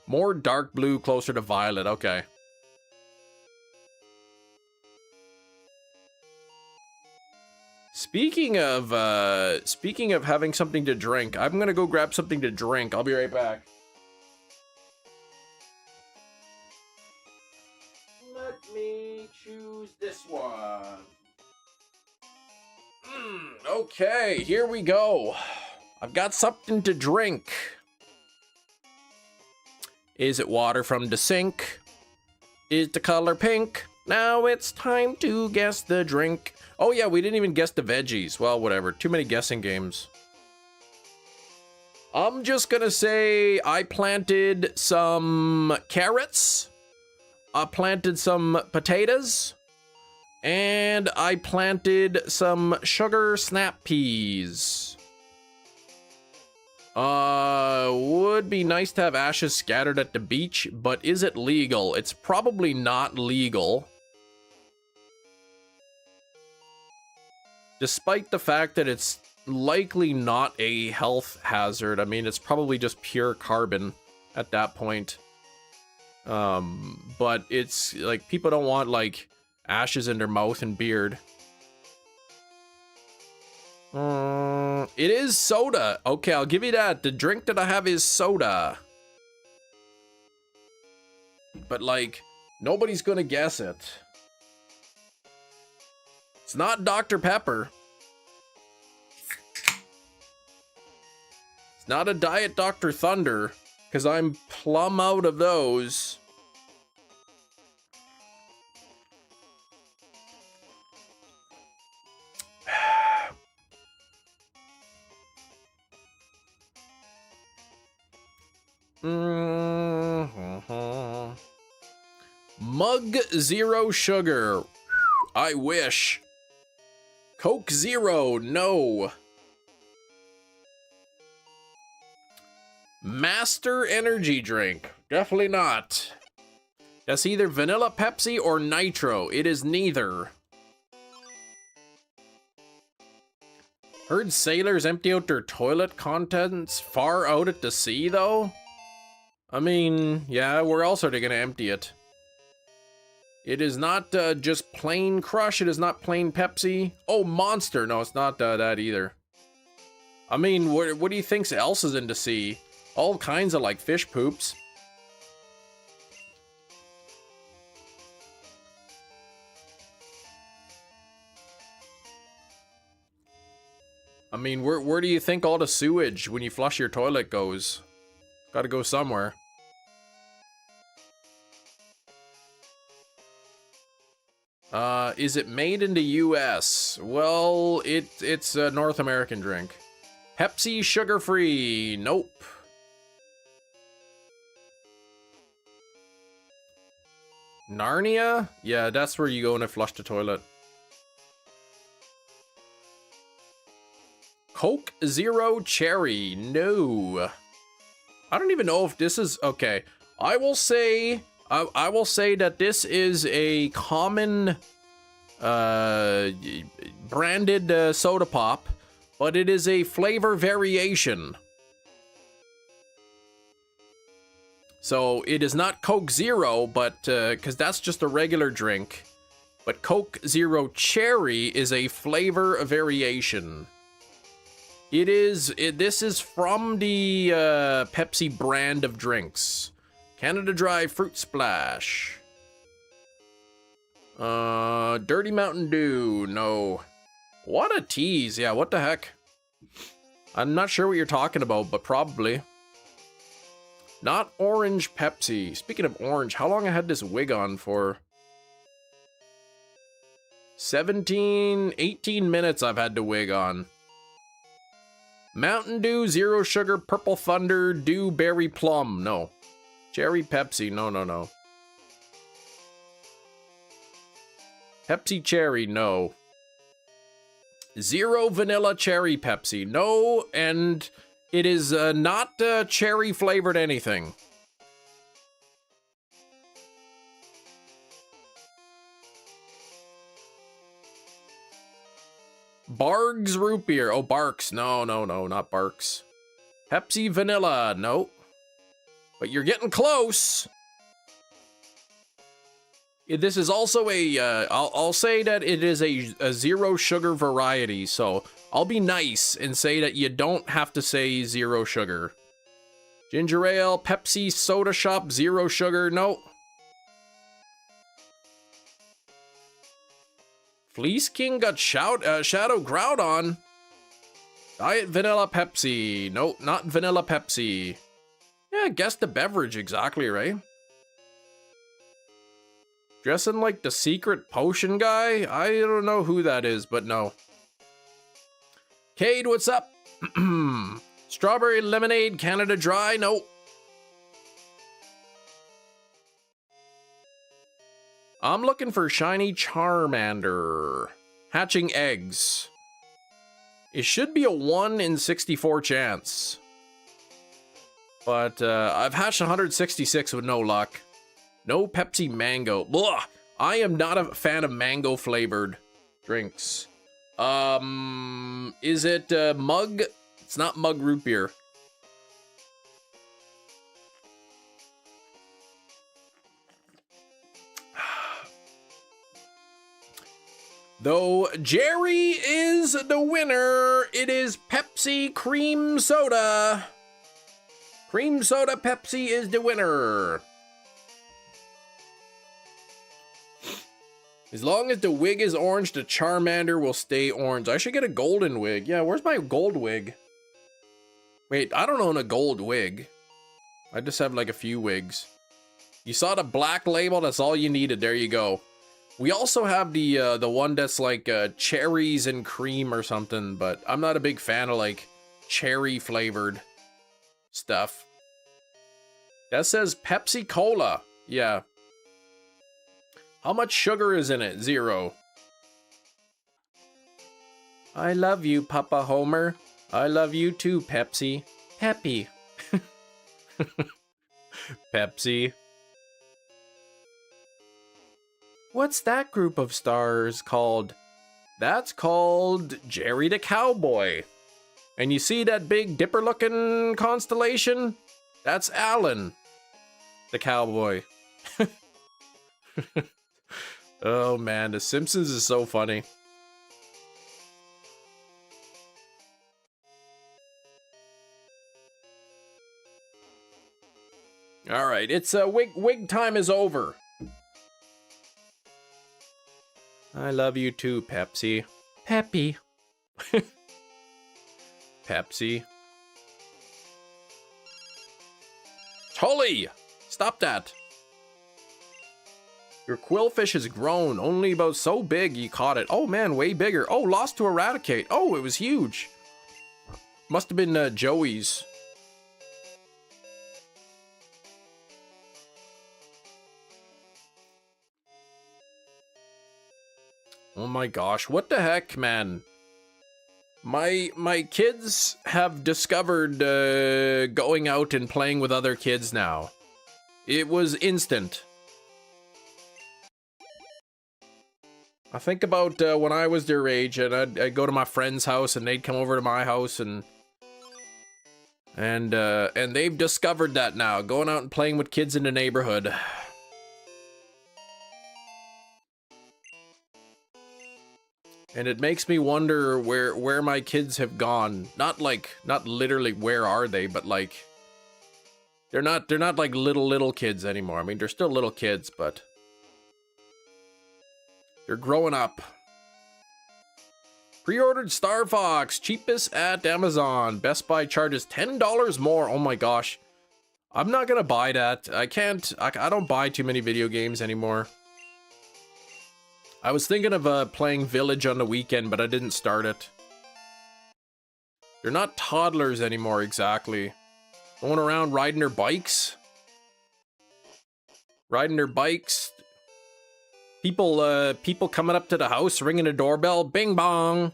Speaker 1: More dark blue, closer to violet. Okay. Speaking of having something to drink, I'm gonna go grab something to drink. I'll be right back. Let me choose this one. Okay, here we go. I've got something to drink. Is it water from the sink? Is the color pink? Now it's time to guess the drink. Oh yeah, we didn't even guess the veggies. Well, whatever. Too many guessing games. I'm just gonna say I planted some carrots. I planted some potatoes. And I planted some sugar snap peas. Would be nice to have ashes scattered at the beach, but is it legal? It's probably not legal. Despite the fact that it's likely not a health hazard. I mean, it's probably just pure carbon at that point. But it's like people don't want like ashes in their mouth and beard. It is soda. Okay, I'll give you that. The drink that I have is soda. But like, nobody's gonna guess it. It's not Dr. Pepper. It's not a Diet Dr. Thunder, because I'm plumb out of those. Mug Zero Sugar. I wish. Coke Zero. No. Master Energy Drink. Definitely not. That's either Vanilla Pepsi or Nitro. It is neither. Heard sailors empty out their toilet contents far out at the sea, though? I mean, yeah, where else are they gonna empty it? It is not just plain Crush, it is not plain Pepsi. Oh, Monster, no, it's not that either. I mean, what do you think else is in the sea? All kinds of, like, fish poops. I mean, where do you think all the sewage when you flush your toilet goes? Gotta go somewhere. Is it made in the US? Well, it's a North American drink. Pepsi sugar-free. Nope. Narnia? Yeah, that's where you go and flush the toilet. Coke Zero Cherry. No. I don't even know if this is... Okay. I will say that this is a common branded soda pop, but it is a flavor variation. So it is not Coke Zero, but because that's just a regular drink. But Coke Zero Cherry is a flavor variation. This is from the Pepsi brand of drinks. Canada Dry Fruit Splash. Dirty Mountain Dew, no. What a tease, yeah, what the heck? I'm not sure what you're talking about, but probably. Not Orange Pepsi. Speaking of orange, how long I had this wig on for? 18 minutes I've had the wig on. Mountain Dew, Zero Sugar, Purple Thunder, Dew, Berry Plum, no. Cherry Pepsi, no. Pepsi Cherry, no. Zero Vanilla Cherry Pepsi, no, and it is not cherry flavored anything. Bargs Root Beer, oh, Barks, no, not Barks. Pepsi Vanilla, no. But you're getting close. This is also a, I'll say that it is a zero sugar variety, so I'll be nice and say that you don't have to say zero sugar. Ginger Ale, Pepsi, Soda Shop, zero sugar, no. Fleece King got Shadow Groudon. Diet Vanilla Pepsi, no, not Vanilla Pepsi. Yeah, guess the beverage exactly, right? Dressing like the secret potion guy? I don't know who that is, but no. Cade, what's up? Strawberry Lemonade, Canada Dry? No. I'm looking for Shiny Charmander. Hatching eggs. It should be a 1 in 64 chance. But I've hatched 166 with no luck. No Pepsi Mango. Blah! I am not a fan of mango flavored drinks. Is it Mug? It's not Mug Root Beer. Though Jerry is the winner, it is Pepsi Cream Soda. Cream Soda Pepsi is the winner. As long as the wig is orange, the Charmander will stay orange. I should get a golden wig. Yeah, where's my gold wig? Wait, I don't own a gold wig. I just have like a few wigs. You saw the black label, that's all you needed. There you go. We also have the one that's like cherries and cream or something, but I'm not a big fan of like cherry flavored stuff. That says Pepsi Cola. Yeah. How much sugar is in it? 0. I love you, Papa Homer. I love you too, Pepsi. Peppy. Pepsi. What's that group of stars called? That's called Jerry the Cowboy. And you see that big dipper looking constellation? That's Alan the Cowboy. Oh man, The Simpsons is so funny. All right, it's wig time is over. I love you too, Pepsi. Peppy. Pepsi. Tully! Stop that. Your quillfish has grown, only about so big you caught it. Oh man, way bigger. Oh, lost to eradicate. Oh, it was huge. Must have been Joey's. Oh my gosh, what the heck, man? My kids have discovered going out and playing with other kids now. It was instant. I think about when I was their age, and I'd go to my friend's house, and they'd come over to my house, and they've discovered that now, going out and playing with kids in the neighborhood. And it makes me wonder where my kids have gone. Not literally where are they, but like they're not like little kids anymore. I mean, they're still little kids, but they're growing up. Pre-ordered Star Fox, cheapest at Amazon. Best Buy charges $10 more. Oh my gosh. I'm not gonna buy that. I don't buy too many video games anymore. I was thinking of playing Village on the weekend, but I didn't start it. They're not toddlers anymore, exactly. Going around riding their bikes. Riding their bikes. People coming up to the house, ringing the doorbell, bing bong.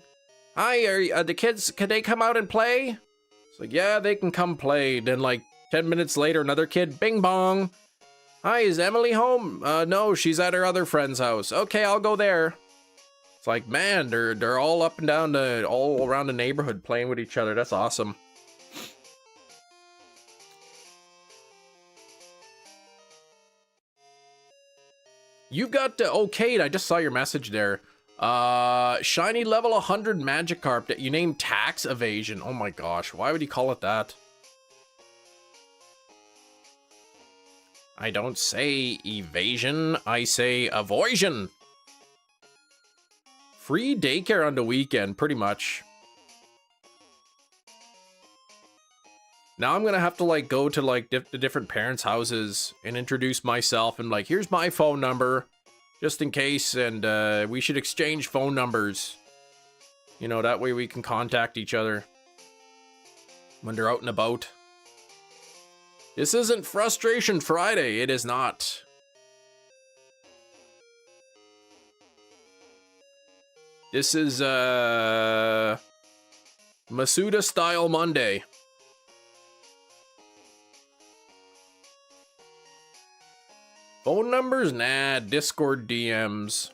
Speaker 1: Hi, are the kids, can they come out and play? It's like, yeah, they can come play. Then like 10 minutes later, another kid, bing bong. Hi, is Emily home? No, she's at her other friend's house. Okay, I'll go there. It's like, man, they're all up and down all around the neighborhood playing with each other. That's awesome. You've got oh, Kate, I just saw your message there. Shiny level 100 Magikarp that you named Tax Evasion. Oh my gosh, why would you call it that? I don't say evasion, I say avoision. Free daycare on the weekend, pretty much. Now I'm gonna have to like go to like the different parents' houses and introduce myself and like, here's my phone number, just in case, and we should exchange phone numbers. You know, that way we can contact each other when they're out and about. This isn't Frustration Friday, it is not. This is Masuda Style Monday. Phone numbers? Nah, Discord DMs.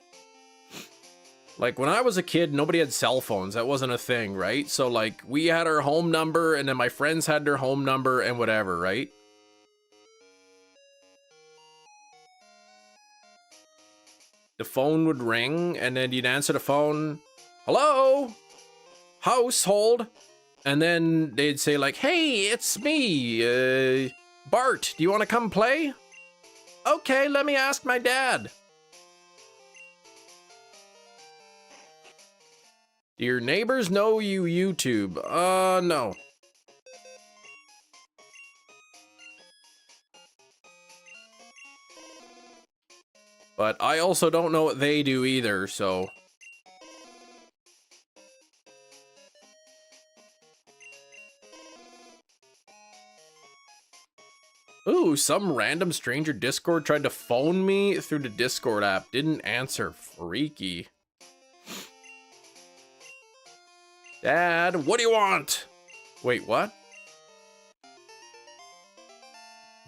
Speaker 1: Like, when I was a kid, nobody had cell phones. That wasn't a thing, right? So, like, we had our home number, and then my friends had their home number, and whatever, right? The phone would ring, and then you'd answer the phone. Hello? Household? And then they'd say, like, hey, it's me, Bart, do you want to come play? Okay, let me ask my dad. Do your neighbors know you YouTube? No. But I also don't know what they do either, so. Ooh, some random stranger Discord tried to phone me through the Discord app. Didn't answer. Freaky. Dad, what do you want? Wait, what?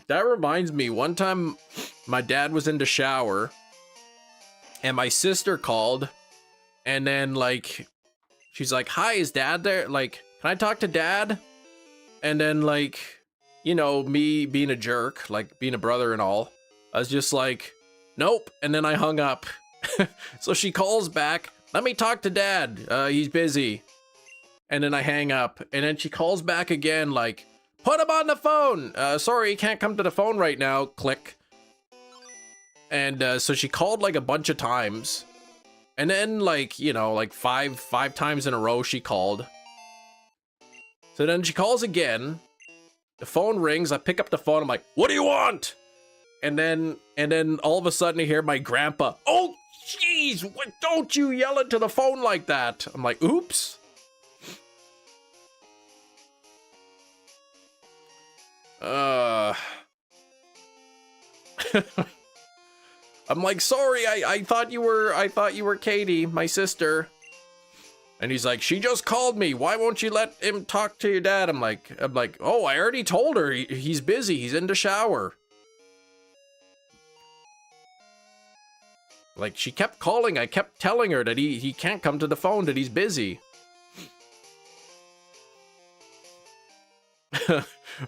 Speaker 1: That reminds me, one time my dad was in the shower and my sister called And then like, she's like, hi, is dad there? Like, can I talk to dad? And then like, you know, me being a jerk, like being a brother and all, I was just like, nope. And then I hung up. So she calls back, let me talk to dad. He's busy. And then I hang up. And then she calls back again, like, put him on the phone. Sorry, he can't come to the phone right now. Click. And so she called like a bunch of times. And then like, you know, like five times in a row she called. So then she calls again. The phone rings. I pick up the phone. I'm like, what do you want? And then all of a sudden I hear my grandpa, oh, jeez, what, don't you yell into the phone like that. I'm like, oops. I'm like, sorry, I thought you were Katie, my sister. And he's like, she just called me. Why won't you let him talk to your dad? I'm like, oh, I already told her. He's busy. He's in the shower. Like, she kept calling. I kept telling her that he can't come to the phone, that he's busy.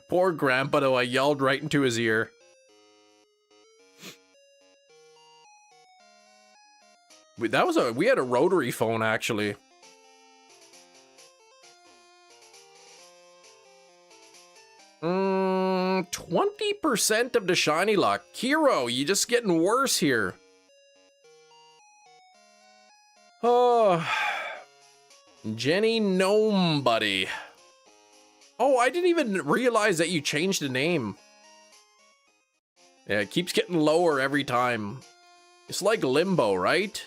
Speaker 1: Poor grandpa, though, I yelled right into his ear. We had a rotary phone, actually. Mm, 20% of the shiny luck. Kiro, you just getting worse here. Oh, Jenny Gnome Buddy. Oh, I didn't even realize that you changed the name. Yeah, it keeps getting lower every time. It's like Limbo, right?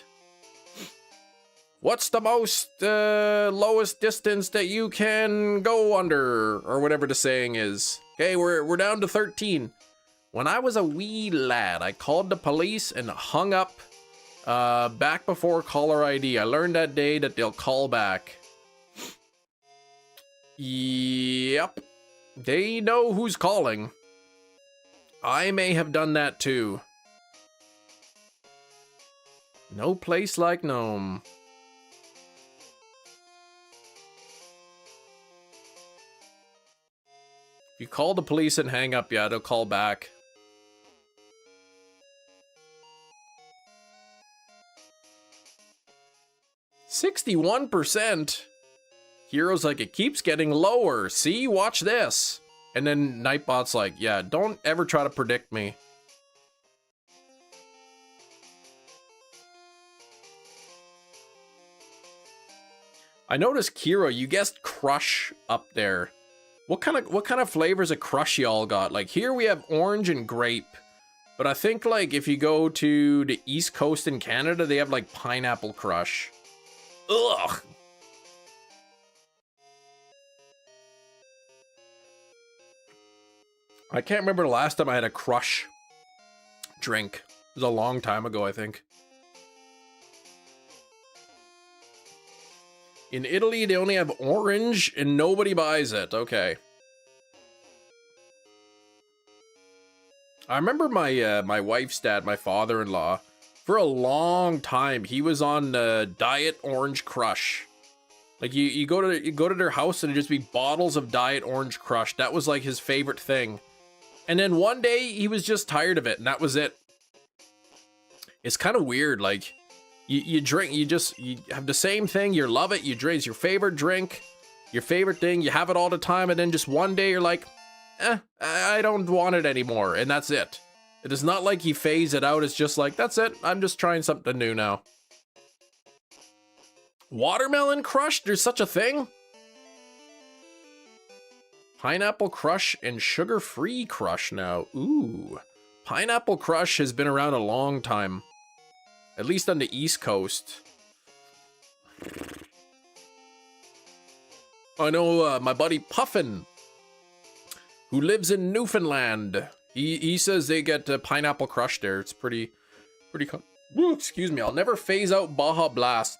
Speaker 1: What's the most lowest distance that you can go under, or whatever the saying is? Okay, we're down to 13. When I was a wee lad, I called the police and hung up back before caller ID. I learned that day that they'll call back. Yep. They know who's calling. I may have done that too. No place like Gnome. If you call the police and hang up, yeah, they'll call back. %61%. Hero's like, it keeps getting lower. See, watch this. And then Nightbot's like, yeah, don't ever try to predict me. I noticed, Kira, you guessed Crush up there. What kind of flavors of Crush y'all got? Like, here we have orange and grape. But I think, like, if you go to the East Coast in Canada, they have, like, pineapple Crush. Ugh. I can't remember the last time I had a Crush drink. It was a long time ago, I think. In Italy, they only have orange and nobody buys it. Okay. I remember my my wife's dad, my father-in-law, for a long time, he was on Diet Orange Crush. Like you go to their house and it'd just be bottles of Diet Orange Crush. That was like his favorite thing. And then one day he was just tired of it and that was it. It's kind of weird, like you drink, you have the same thing, you love it, you drink, it's your favorite drink, your favorite thing, you have it all the time, and then just one day you're like, I don't want it anymore, and that's it. It is not like you phase it out, it's just like, that's it, I'm just trying something new now. Watermelon Crush? There's such a thing? Pineapple Crush and sugar-free Crush now. Ooh. Pineapple Crush has been around a long time. At least on the East Coast. I know my buddy Puffin, who lives in Newfoundland. He says they get Pineapple Crush there. It's pretty Ooh, excuse me, I'll never phase out Baja Blast.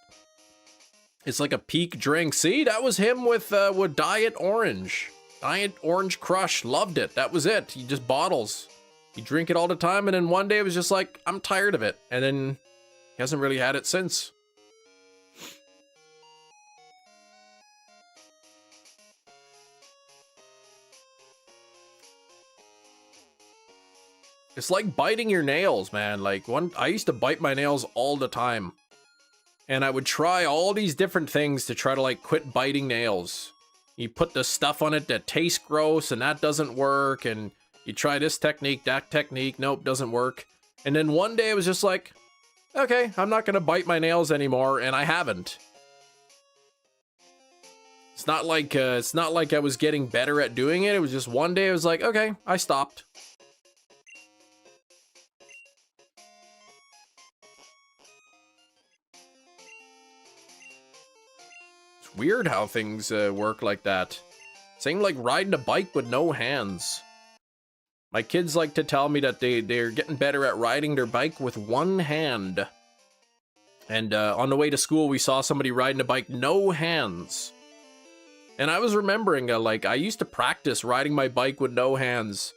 Speaker 1: It's like a peak drink. See, that was him with Diet Orange. Diet Orange Crush. Loved it. That was it. He just bottles. You drink it all the time, and then one day it was just like, I'm tired of it. And then he hasn't really had it since. It's like biting your nails, man. Like I used to bite my nails all the time. And I would try all these different things to try to like quit biting nails. You put the stuff on it that tastes gross and that doesn't work. And you try this technique, that technique. Nope, doesn't work. And then one day it was just like, okay, I'm not going to bite my nails anymore. And I haven't. It's not like I was getting better at doing it. It was just one day I was like, okay, I stopped. It's weird how things work like that. Same like riding a bike with no hands. My kids like to tell me that they're getting better at riding their bike with one hand. And on the way to school, we saw somebody riding a bike, no hands. And I was remembering, like, I used to practice riding my bike with no hands.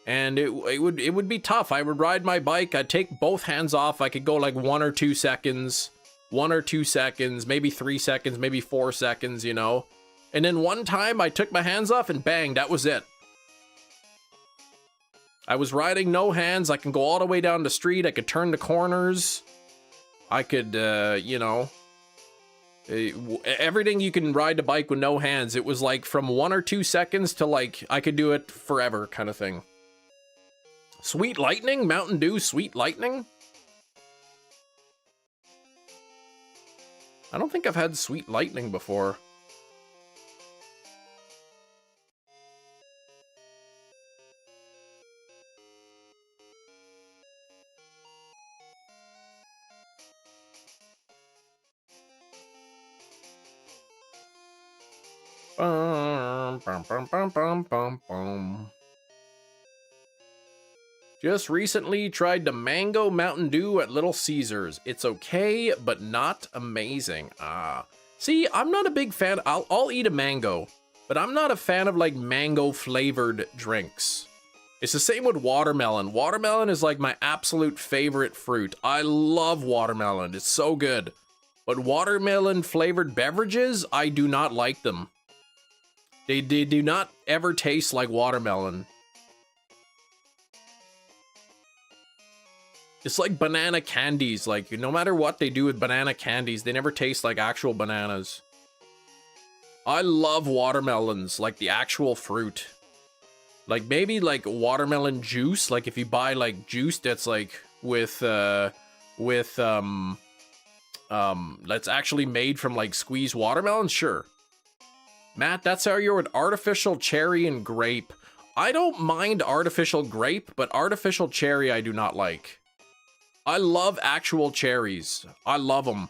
Speaker 1: And it would be tough. I would ride my bike, I'd take both hands off, I could go like 1 or 2 seconds. 1 or 2 seconds, maybe 3 seconds, maybe 4 seconds, you know? And then one time, I took my hands off and bang, that was it. I was riding no hands, I can go all the way down the street, I could turn the corners. I could, you know... everything you can ride a bike with no hands, it was like from 1 or 2 seconds to like I could do it forever kind of thing. Sweet Lightning? Mountain Dew Sweet Lightning? I don't think I've had Sweet Lightning before. Just recently tried the Mango Mountain Dew at Little Caesars. It's okay, but not amazing. See, I'm not a big fan. I'll eat a mango, but I'm not a fan of like mango flavored drinks. It's the same with watermelon. Watermelon is like my absolute favorite fruit. I love watermelon. It's so good. But watermelon flavored beverages, I do not like them. They do not ever taste like watermelon. It's like banana candies. Like, no matter what they do with banana candies, they never taste like actual bananas. I love watermelons, like the actual fruit. Like, maybe like watermelon juice. Like, if you buy like juice that's like that's actually made from like squeezed watermelon, sure. Matt, that's how you're with artificial cherry and grape. I don't mind artificial grape, but artificial cherry I do not like. I love actual cherries. I love them.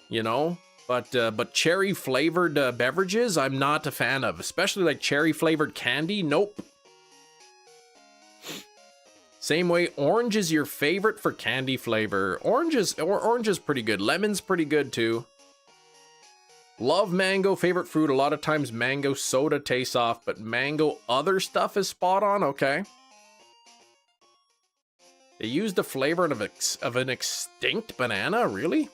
Speaker 1: You know? But cherry flavored beverages, I'm not a fan of. Especially like cherry flavored candy, nope. Same way, orange is your favorite for candy flavor. Orange is pretty good. Lemon's pretty good too. Love mango, favorite fruit. A lot of times mango soda tastes off, but mango other stuff is spot on, okay. They used the flavor of an extinct banana, really?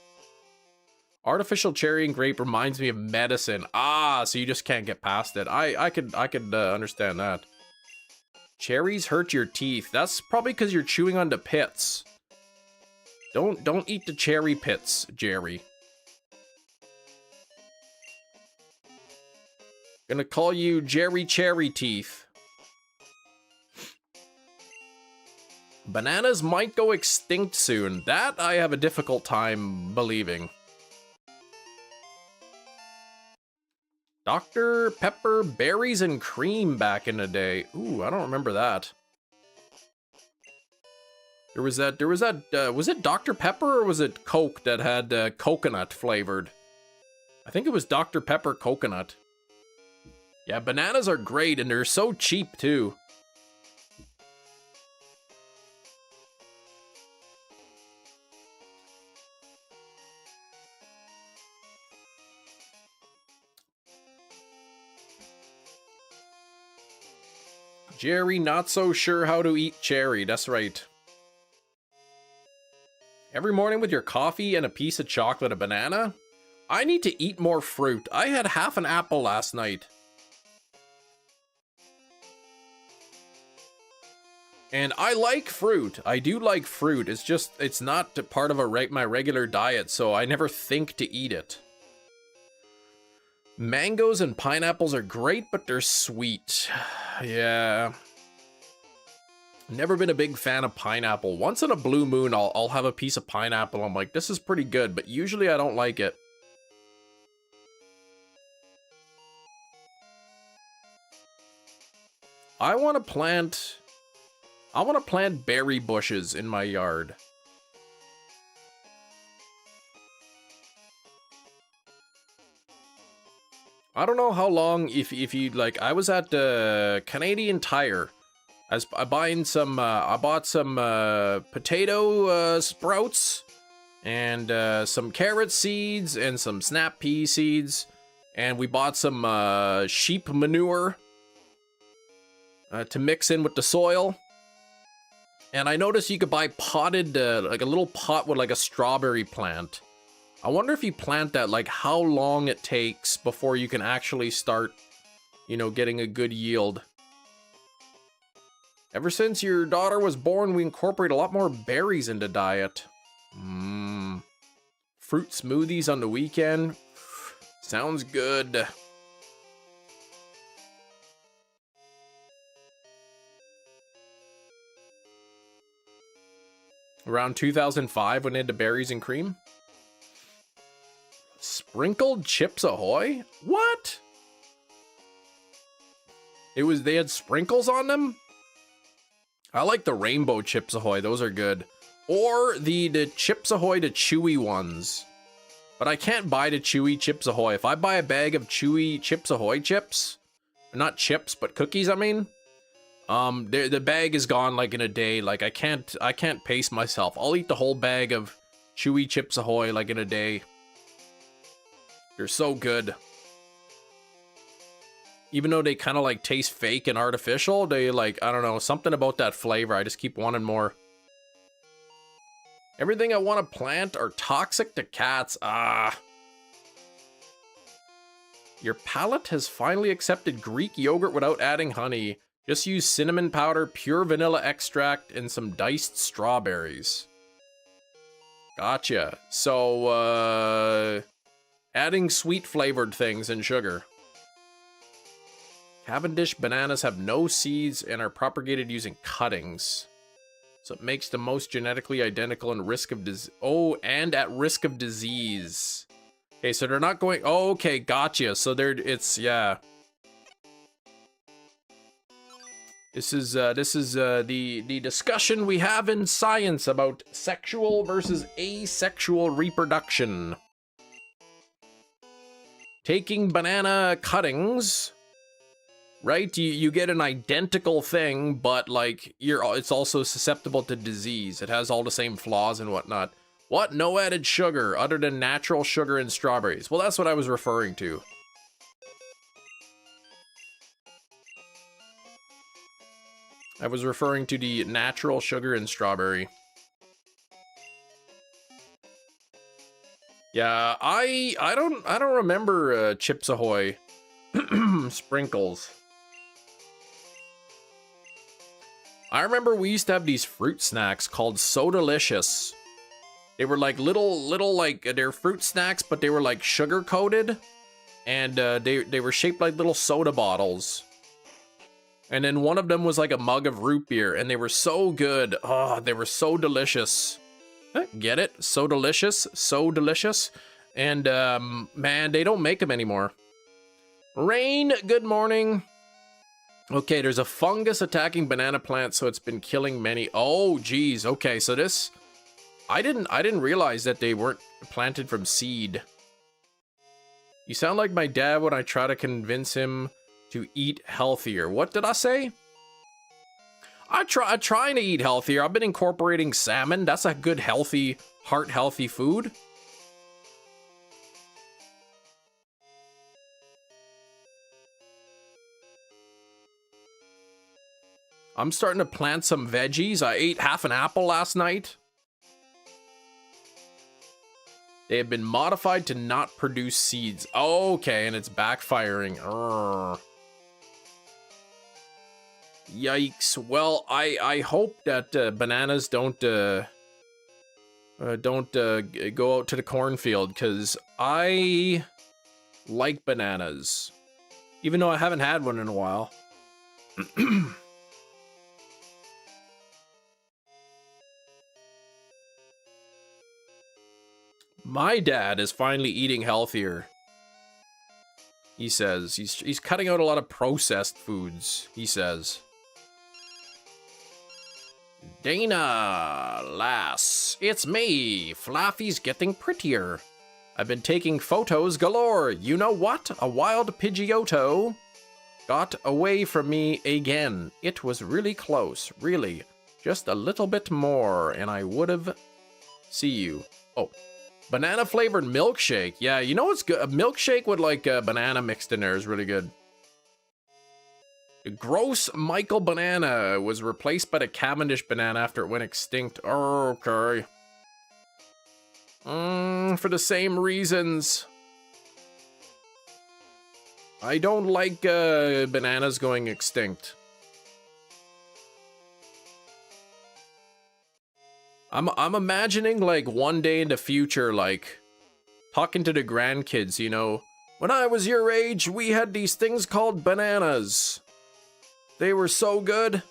Speaker 1: Artificial cherry and grape reminds me of medicine. Ah, so you just can't get past it. I could understand that. Cherries hurt your teeth. That's probably because you're chewing on the pits. Don't eat the cherry pits, Jerry. Gonna call you Jerry Cherry Teeth. Bananas might go extinct soon. That I have a difficult time believing. Dr. Pepper berries and cream back in the day. Ooh, I don't remember that. Was it Dr. Pepper or was it Coke that had coconut flavored? I think it was Dr. Pepper coconut. Yeah, bananas are great and they're so cheap too. Jerry, not so sure how to eat cherry. That's right. Every morning with your coffee and a piece of chocolate, a banana? I need to eat more fruit. I had half an apple last night. And I like fruit. I do like fruit. It's just, it's not part of my regular diet, so I never think to eat it. Mangoes and pineapples are great, but they're sweet. Yeah. Never been a big fan of pineapple. Once in a blue moon, I'll have a piece of pineapple. I'm like, this is pretty good, but usually I don't like it. I want to plant berry bushes in my yard. I don't know how long, if you like, I was at Canadian Tire. I bought some potato sprouts and some carrot seeds and some snap pea seeds, and we bought some sheep manure to mix in with the soil. And I noticed you could buy potted, like a little pot with like a strawberry plant. I wonder if you plant that, like how long it takes before you can actually start, you know, getting a good yield. Ever since your daughter was born, we incorporate a lot more berries into diet. Fruit smoothies on the weekend. Sounds good. Around 2005 when they had the berries and cream. Sprinkled Chips Ahoy? What? They had sprinkles on them? I like the rainbow Chips Ahoy, those are good. Or the Chips Ahoy, the chewy ones. But I can't buy the chewy Chips Ahoy. If I buy a bag of chewy Chips Ahoy chips, not chips, but cookies, I mean, the bag is gone like in a day. Like I can't pace myself. I'll eat the whole bag of chewy Chips Ahoy like in a day. They're so good. Even though they kind of like taste fake and artificial, they like, I don't know, something about that flavor. I just keep wanting more. Everything I want to plant are toxic to cats. Your palate has finally accepted Greek yogurt without adding honey. Just use cinnamon powder, pure vanilla extract, and some diced strawberries. Gotcha. So, adding sweet flavored things and sugar. Cavendish bananas have no seeds and are propagated using cuttings. So it makes the most genetically identical and risk of and at risk of disease. Okay, so they're not going, oh, okay, gotcha. So yeah. This is the discussion we have in science about sexual versus asexual reproduction. Taking banana cuttings, right? You get an identical thing, but like it's also susceptible to disease. It has all the same flaws and whatnot. What? No added sugar other than natural sugar and strawberries. Well, that's what I was referring to. I was referring to the natural sugar and strawberry. Yeah, I don't remember Chips Ahoy sprinkles. I remember we used to have these fruit snacks called So Delicious. They were like little like they're fruit snacks, but they were like sugar coated, and they were shaped like little soda bottles. And then one of them was like a mug of root beer, and they were so good. Oh, they were so delicious. Get it? So delicious, so delicious. And man, they don't make them anymore. Rain, good morning. Okay, there's a fungus attacking banana plants, so it's been killing many. Oh, geez. Okay, so this, I didn't realize that they weren't planted from seed. You sound like my dad when I try to convince him to eat healthier. What did I say? I'm trying to eat healthier. I've been incorporating salmon. That's a good, healthy, heart-healthy food. I'm starting to plant some veggies. I ate half an apple last night. They have been modified to not produce seeds. Okay, and it's backfiring. Yikes. Well, I hope that bananas don't go out to the cornfield, because I like bananas, even though I haven't had one in a while. My dad is finally eating healthier. He says he's cutting out a lot of processed foods, he says. Dana, lass, it's me. Fluffy's getting prettier. I've been taking photos galore. You know what? A wild Pidgeotto got away from me again. It was really close, really. Just a little bit more, and I would have... See you. Oh, banana flavored milkshake. Yeah, you know what's good? A milkshake with like a banana mixed in there is really good. The gross Michael banana was replaced by the Cavendish banana after it went extinct. Okay. For the same reasons. I don't like bananas going extinct. I'm imagining like one day in the future, like talking to the grandkids, you know, when I was your age, we had these things called bananas. They were so good.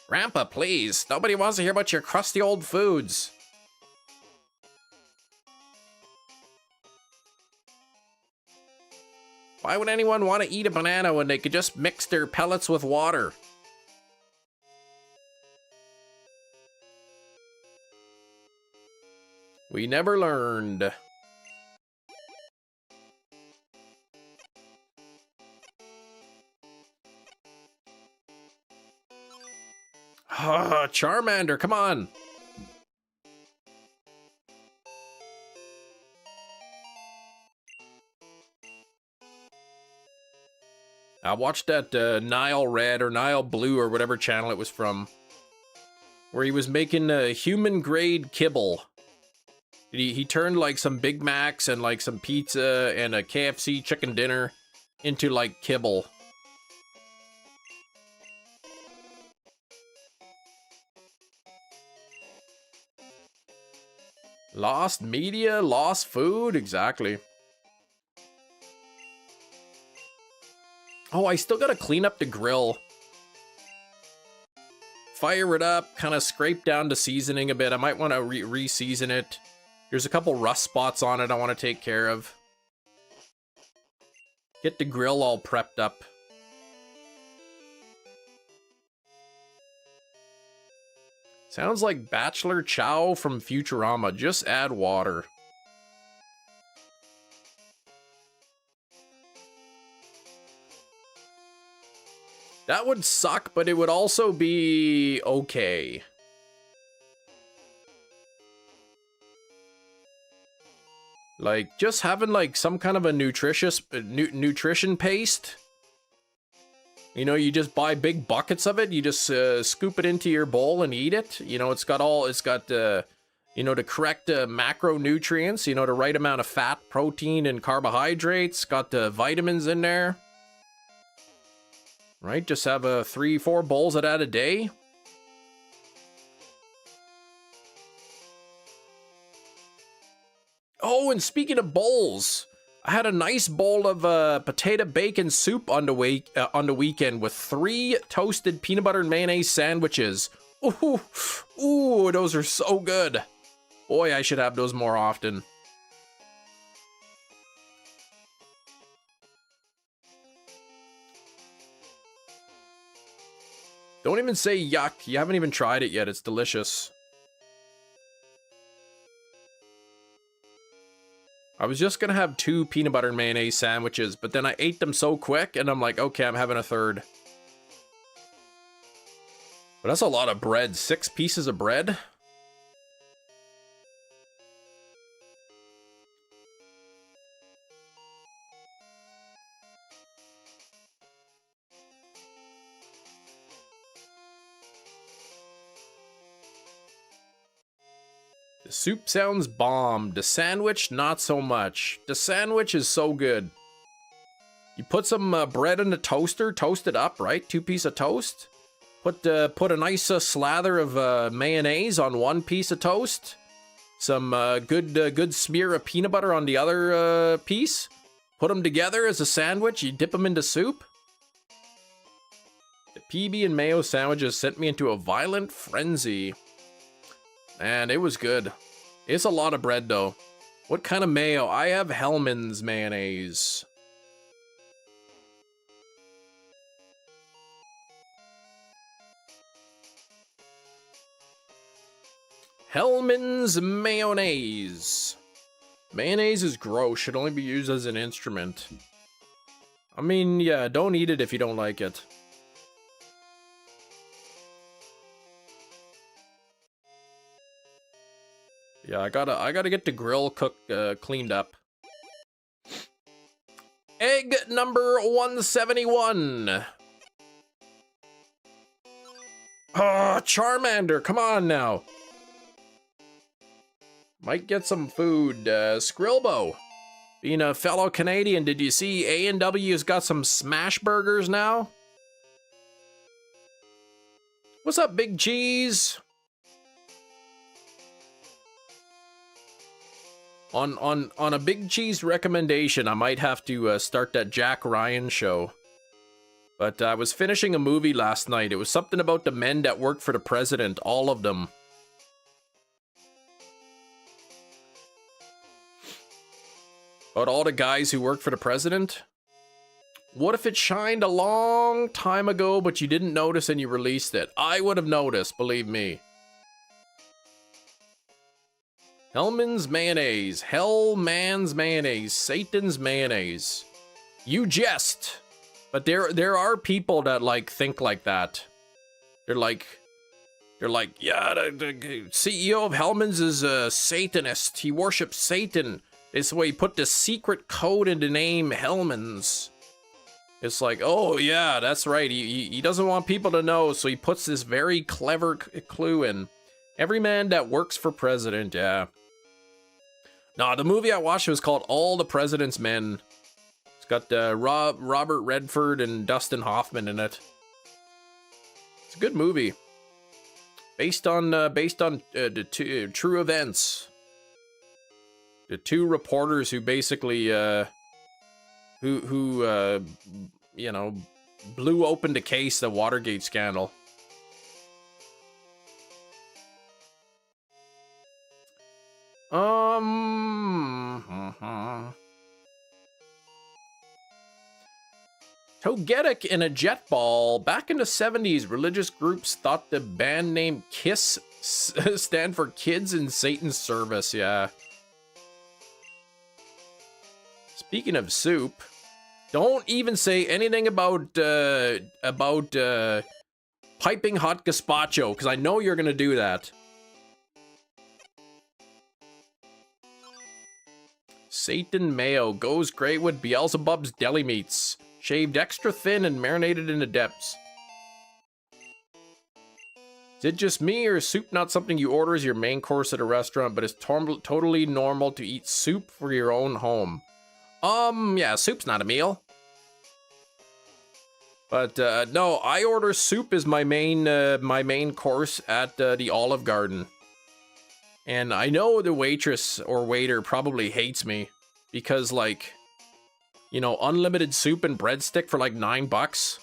Speaker 1: Grandpa, please. Nobody wants to hear about your crusty old foods. Why would anyone want to eat a banana when they could just mix their pellets with water? We never learned. Charmander, come on. I watched that Nile Red or Nile Blue or whatever channel it was from, where he was making a human grade kibble. He turned like some Big Macs and like some pizza and a KFC chicken dinner into like kibble. Lost media, lost food, exactly. Oh, I still gotta clean up the grill. Fire it up, kind of scrape down the seasoning a bit. I might want to re-season it. There's a couple rust spots on it I want to take care of. Get the grill all prepped up. Sounds like Bachelor Chow from Futurama. Just add water. That would suck, but it would also be okay. Like, just having like some kind of a nutritious nutrition paste. You know, you just buy big buckets of it. You just scoop it into your bowl and eat it. You know, it's got you know, the correct macronutrients. You know, the right amount of fat, protein, and carbohydrates. Got the vitamins in there. Right, just have 3-4 bowls of that a day. Oh, and speaking of bowls, I had a nice bowl of potato bacon soup on the weekend with 3 toasted peanut butter and mayonnaise sandwiches. Ooh, those are so good. Boy, I should have those more often. Don't even say yuck. You haven't even tried it yet. It's delicious. I was just gonna have 2 peanut butter and mayonnaise sandwiches, but then I ate them so quick, and I'm like, okay, I'm having a third. But that's a lot of bread. 6 pieces of bread? The soup sounds bomb. The sandwich, not so much. The sandwich is so good. You put some bread in the toaster, toast it up, right? 2 pieces of toast. Put a nice slather of mayonnaise on 1 piece of toast. Some good smear of peanut butter on the other piece. Put them together as a sandwich. You dip them into soup. The PB and mayo sandwiches sent me into a violent frenzy. Man, it was good. It's a lot of bread though. What kind of mayo? I have Hellmann's mayonnaise. Hellmann's mayonnaise. Mayonnaise is gross, should only be used as an instrument. I mean, yeah, don't eat it if you don't like it. Yeah, I gotta get the grill cleaned up. Egg number 171. Oh, Charmander, come on now. Might get some food. Skrilbo, being a fellow Canadian, did you see A&W's got some smash burgers now? What's up, Big Cheese? On a Big Cheese recommendation, I might have to start that Jack Ryan show. But I was finishing a movie last night. It was something about the men that worked for the president, all of them. About all the guys who work for the president? What if it shined a long time ago, but you didn't notice and you released it? I would have noticed, believe me. Hellmann's mayonnaise. Hellman's mayonnaise. Satan's mayonnaise. You jest. But there are people that like think like that. They're like, yeah, the CEO of Hellmann's is a Satanist. He worships Satan. It's the way he put the secret code in the name Hellmann's. It's like, oh yeah, that's right. He doesn't want people to know, so he puts this very clever clue in. Every man that works for president, yeah. No, the movie I watched was called All the President's Men. It's got Robert Redford and Dustin Hoffman in it. It's a good movie. Based on the true events. The 2 reporters who basically, you know, blew open the case, the Watergate scandal. Togetic in a jet ball. Back in the 70s, religious groups thought the band name KISS stand for Kids in Satan's Service, yeah. Speaking of soup, don't even say anything about piping hot gazpacho, because I know you're gonna do that. Satan mayo goes great with Beelzebub's deli meats, shaved extra thin and marinated in the depths. Is it just me, or is soup not something you order as your main course at a restaurant, but it's totally normal to eat soup for your own home? Yeah, soup's not a meal. But, no, I order soup as my main course at the Olive Garden. And I know the waitress or waiter probably hates me because, like, you know, unlimited soup and breadstick for like $9.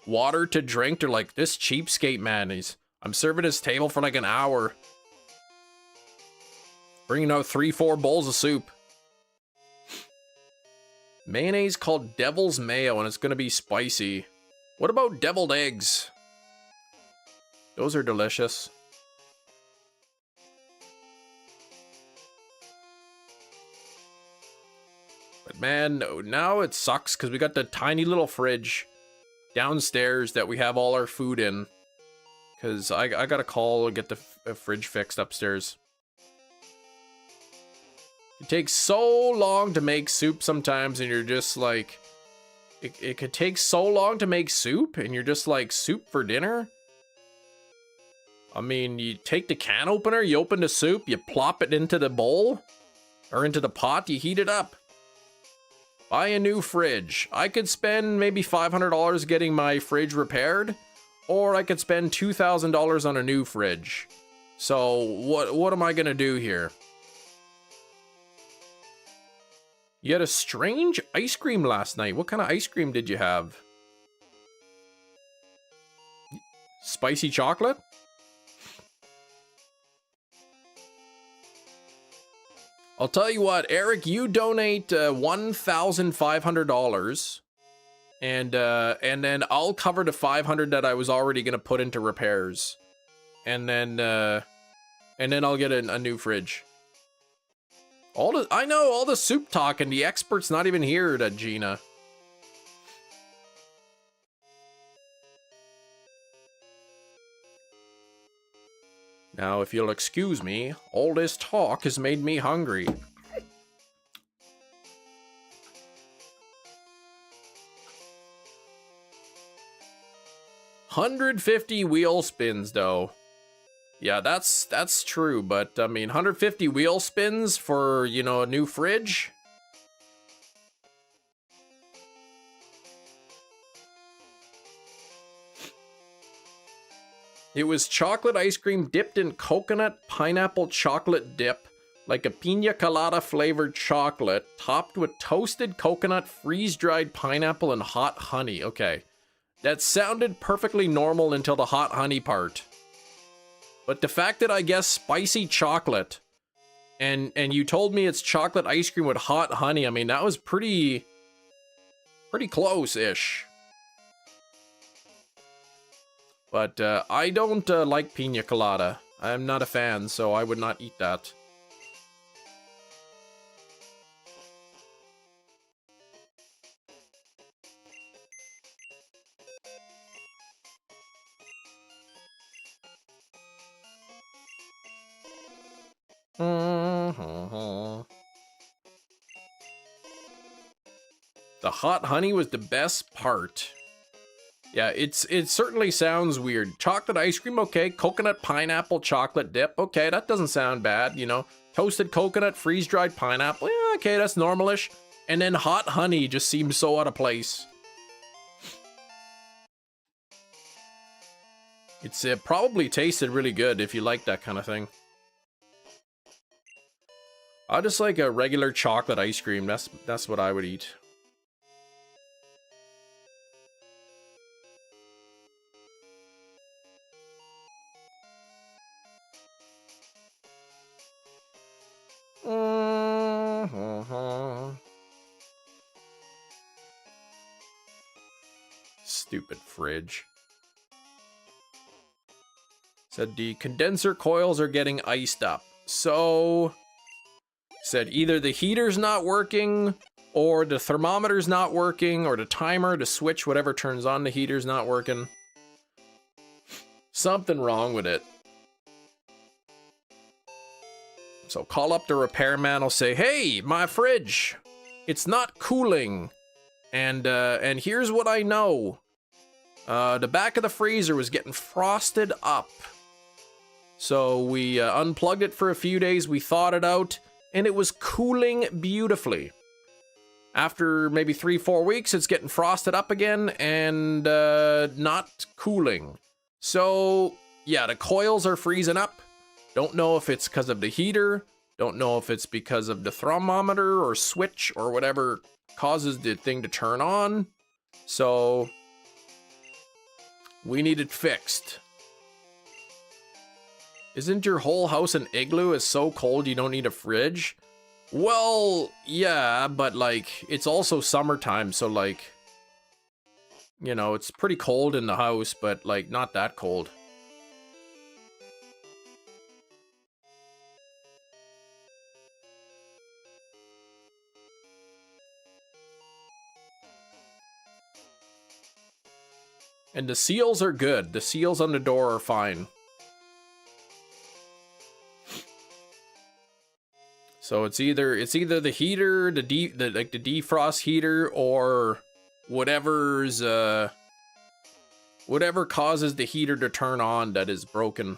Speaker 1: Water to drink, they're like, this cheapskate, man. I'm serving his table for like an hour. Bringing out 3-4 bowls of soup. Mayonnaise called Devil's Mayo, and it's gonna be spicy. What about deviled eggs? Those are delicious. But man, now it sucks because we got the tiny little fridge downstairs that we have all our food in. Because I got to call and get the fridge fixed upstairs. It takes so long to make soup sometimes, and you're just like, it could take so long to make soup, and you're just like, soup for dinner? I mean, you take the can opener, you open the soup, you plop it into the bowl, or into the pot, you heat it up. Buy a new fridge. I could spend maybe $500 getting my fridge repaired, or I could spend $2,000 on a new fridge. So what am I gonna do here? You had a strange ice cream last night. What kind of ice cream did you have? Spicy chocolate? I'll tell you what, Eric, you donate $1,500, and then I'll cover the $500 that I was already gonna put into repairs, and then I'll get a new fridge. I know all the soup talk, and the expert's not even here, that Gina. Now, if you'll excuse me, all this talk has made me hungry. $150 wheel spins, though. Yeah, that's true, but I mean, 150 wheel spins for, you know, a new fridge? It was chocolate ice cream dipped in coconut pineapple chocolate dip, like a pina colada flavored chocolate, topped with toasted coconut, freeze-dried pineapple, and hot honey. Okay, that sounded perfectly normal until the hot honey part. But the fact that I guess spicy chocolate, and you told me it's chocolate ice cream with hot honey, I mean, that was pretty close-ish. But I don't like pina colada. I'm not a fan, so I would not eat that. The hot honey was the best part. Yeah, it certainly sounds weird. Chocolate ice cream, okay. Coconut pineapple chocolate dip, okay, that doesn't sound bad, you know. Toasted coconut, freeze-dried pineapple, yeah, okay, that's normalish. And then hot honey just seems so out of place. It's probably tasted really good if you like that kind of thing. I just like a regular chocolate ice cream. That's what I would eat. Stupid fridge. Said the condenser coils are getting iced up. So, said either the heater's not working, or the thermometer's not working, or the timer, the switch, whatever turns on the heater's not working. Something wrong with it. So call up the repairman, will say, hey, my fridge, it's not cooling. And here's what I know. The back of the freezer was getting frosted up. So we unplugged it for a few days, we thawed it out, and it was cooling beautifully. After maybe 3-4 weeks, it's getting frosted up again and not cooling. So, yeah, the coils are freezing up. Don't know if it's because of the heater. Don't know if it's because of the thermometer or switch or whatever causes the thing to turn on. So, we need it fixed. Isn't your whole house an igloo? It's so cold you don't need a fridge? Well, yeah, but like, it's also summertime, so like, you know, it's pretty cold in the house, but like, not that cold. And the seals are good. The seals on the door are fine. So it's either the heater, the defrost heater, or whatever causes the heater to turn on that is broken.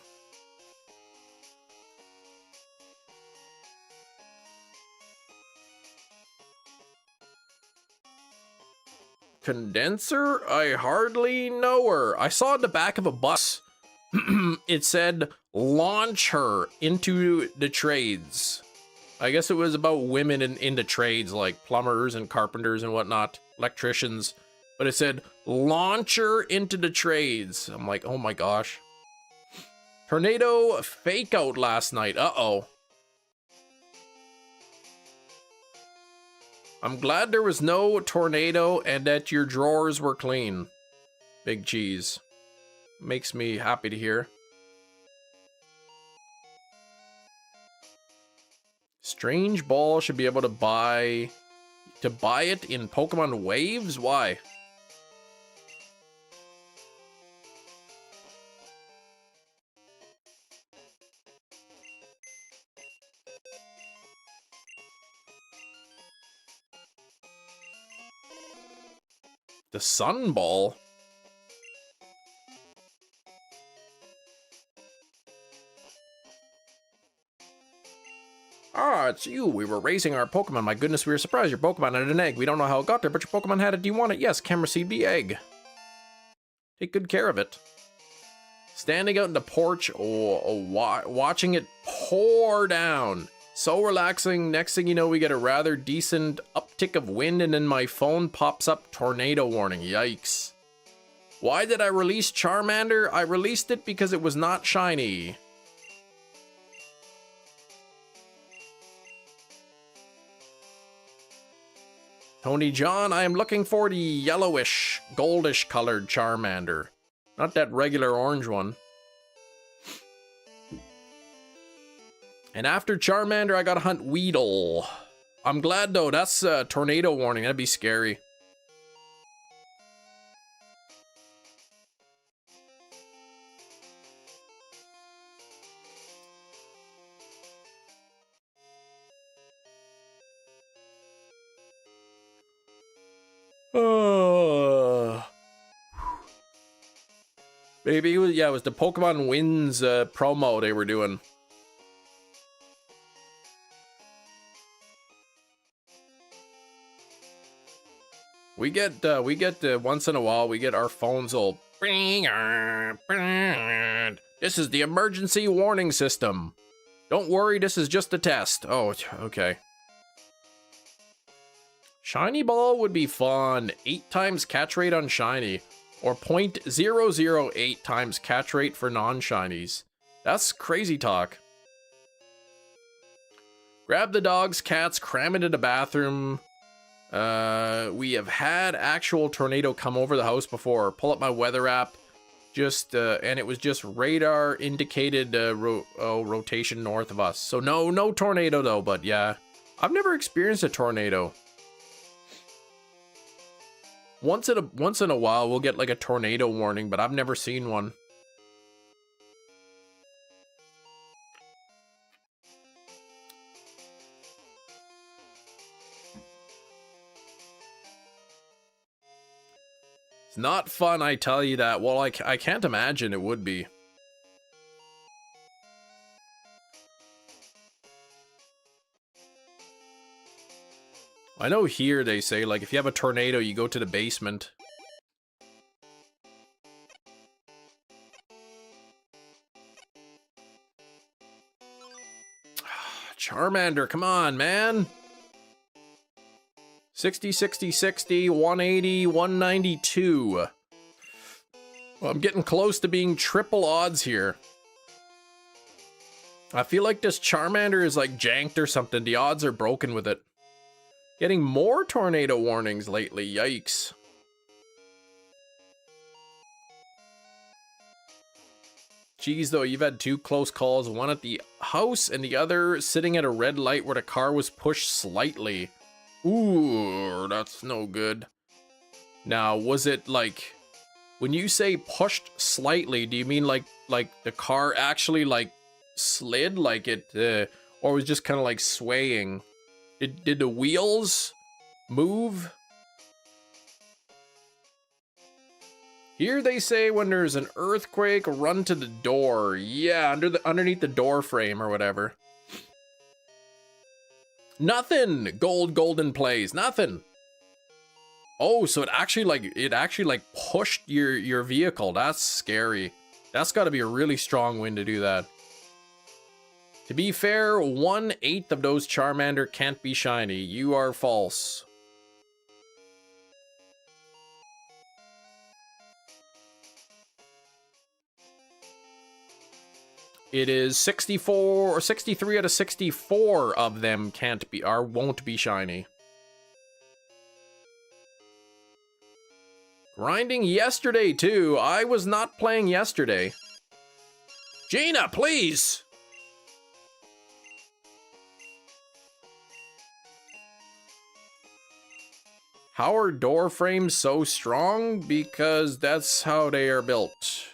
Speaker 1: condenser? I hardly know her. I saw in the back of a bus. It said, launch her into the trades. I guess it was about women in the trades, like plumbers and carpenters and whatnot, electricians. But it said, launch her into the trades. I'm like, oh my gosh. Tornado fake out last night. Uh-oh. I'm glad there was no tornado and that your drawers were clean. Big cheese. Makes me happy to hear. Strange Ball should be able to buy it in Pokemon Waves? Why? The Sun Ball? Ah, it's you. We were raising our Pokemon. My goodness, we were surprised. Your Pokemon had an egg. We don't know how it got there, but your Pokemon had it. Do you want it? Yes, can receive the egg. Take good care of it. Standing out in the porch or watching it pour down. So relaxing. Next thing you know, we get a rather decent uptick of wind, and then my phone pops up tornado warning. Yikes. Why did I release Charmander? I released it because it was not shiny. Tony John, I am looking for the yellowish, goldish colored Charmander. Not that regular orange one. And after Charmander, I gotta hunt Weedle. I'm glad though, that's a tornado warning. That'd be scary. Maybe it was, yeah, it was the Pokemon Wins promo they were doing. We get once in a while, we get our phones all. This is the emergency warning system. Don't worry, this is just a test. Oh, okay. Shiny Ball would be fun. 8 times catch rate on Shiny. Or 0.008 times catch rate for non-shinies. That's crazy talk. Grab the dogs, cats, cram it in the bathroom. We have had actual tornado come over the house before. Pull up my weather app. And it was just radar indicated rotation north of us. So no tornado though, but yeah. I've never experienced a tornado. Once in a while, we'll get like a tornado warning, but I've never seen one. It's not fun, I tell you that. Well, I can't imagine it would be. I know here they say, like, if you have a tornado, you go to the basement. Charmander, come on, man. 60, 60, 60, 180, 192. Well, I'm getting close to being triple odds here. I feel like this Charmander is like janked or something. The odds are broken with it. Getting more tornado warnings lately, yikes. Geez, though, you've had 2 close calls, one at the house and the other sitting at a red light where the car was pushed slightly. Ooh, that's no good. Now, was it like, when you say pushed slightly, do you mean like the car actually like slid, like it, or was just kind of like swaying? Did the wheels move? Here they say when there's an earthquake, run to the door. Yeah, underneath the door frame or whatever. Nothing. Golden plays. Nothing. Oh, so it actually like pushed your vehicle. That's scary. That's got to be a really strong wind to do that. To be fair, 1/8 of those Charmander can't be shiny. You are false. It is 64 or 63 out of 64 of them can't be or won't be shiny. Grinding yesterday too. I was not playing yesterday. Gina, please. How are door frames so strong? Because that's how they are built.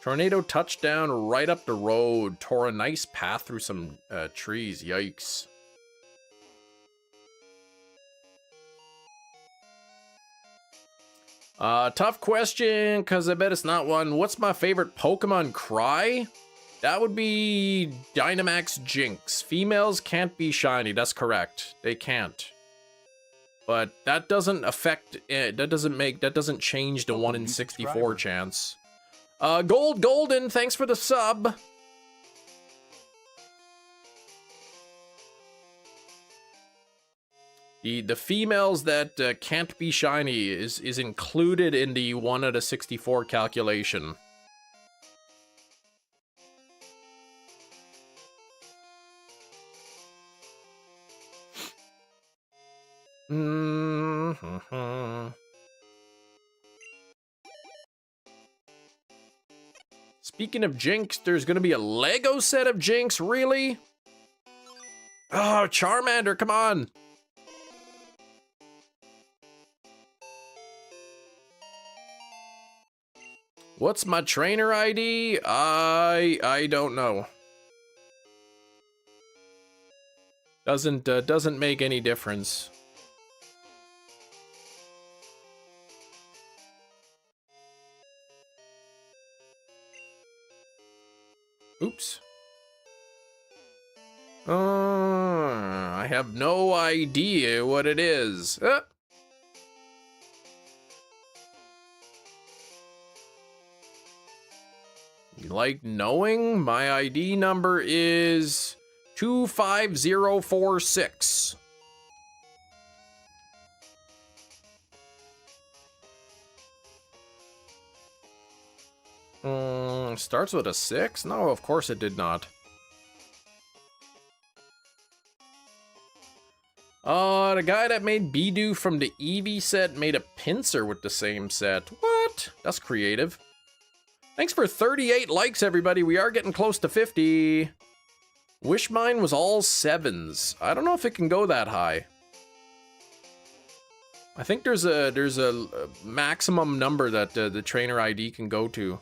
Speaker 1: Tornado touchdown right up the road. Tore a nice path through some trees. Yikes. Tough question, because I bet it's not one. What's my favorite Pokemon cry? That would be Dynamax Jinx. Females can't be shiny. That's correct. They can't. But that doesn't affect it. That doesn't change the 1 in 64 chance. Golden, thanks for the sub. The females that can't be shiny is included in the 1 out of 64 calculation. Speaking of Jinx, there's gonna be a Lego set of Jinx, really? Oh, Charmander, come on! What's my trainer ID? I don't know. Doesn't make any difference. Oops. I have no idea what it is. You like knowing? My ID number is 25046. Starts with a 6? No, of course it did not. The guy that made Bidoof from the Eevee set made a pincer with the same set. What? That's creative. Thanks for 38 likes, everybody. We are getting close to 50. Wish mine was all 7s. I don't know if it can go that high. I think there's a maximum number that the trainer ID can go to.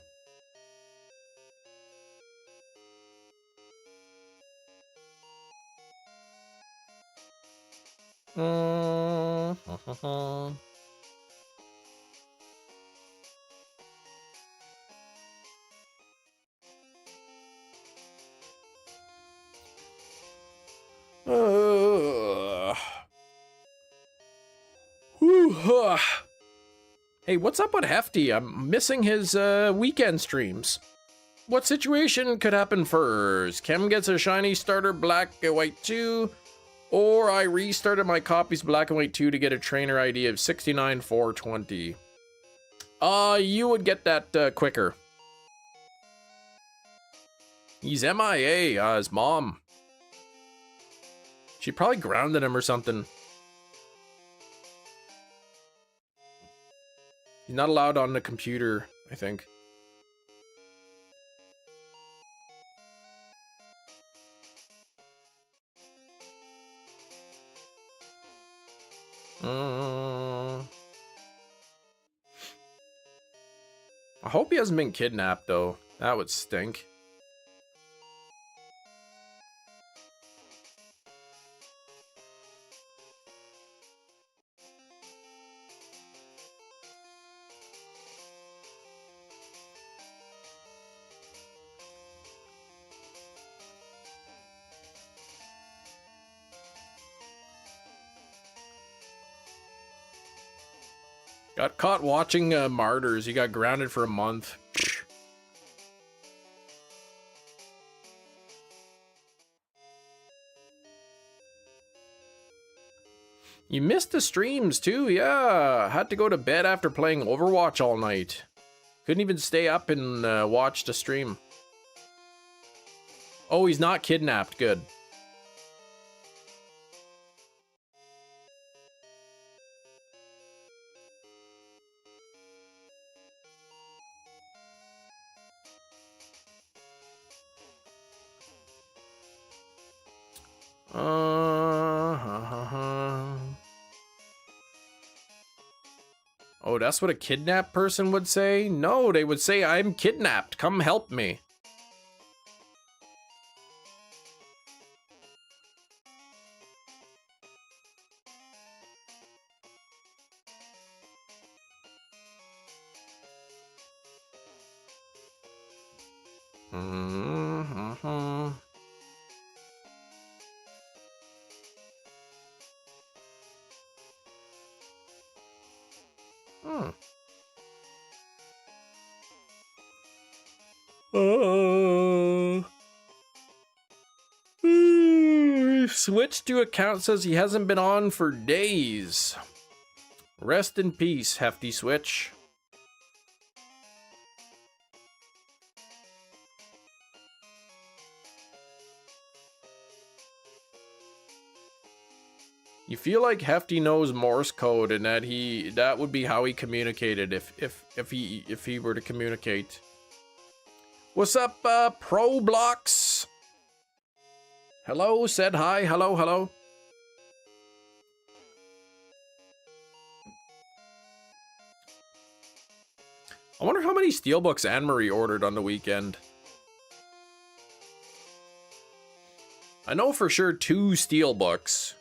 Speaker 1: Hey, what's up with Hefty? I'm missing his weekend streams. What situation could happen first? Chem gets a shiny starter black and white 2, or I restarted my copies black and white 2 to get a trainer ID of 69420. You would get that quicker. He's MIA, his mom. She probably grounded him or something. He's not allowed on the computer, I think. I hope he hasn't been kidnapped, though. That would stink. Got caught watching Martyrs. He got grounded for a month. You missed the streams too, yeah. Had to go to bed after playing Overwatch all night. Couldn't even stay up and watch the stream. Oh, he's not kidnapped. Good. Oh, that's what a kidnapped person would say? No, they would say, I'm kidnapped. Come help me. Switched to account, says he hasn't been on for days. Rest in peace, Hefty Switch. You feel like Hefty knows Morse code and that would be how he communicated if he were to communicate. What's up, Pro Blocks? Hello, said hi. Hello, hello. I wonder how many steelbooks Anne-Marie ordered on the weekend. I know for sure 2 steelbooks.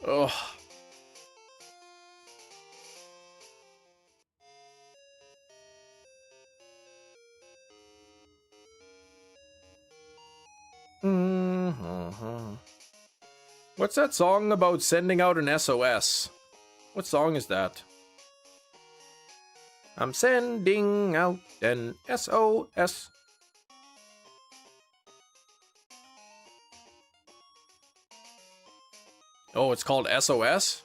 Speaker 1: Ugh. What's that song about sending out an SOS? What song is that? I'm sending out an SOS. Oh, it's called SOS?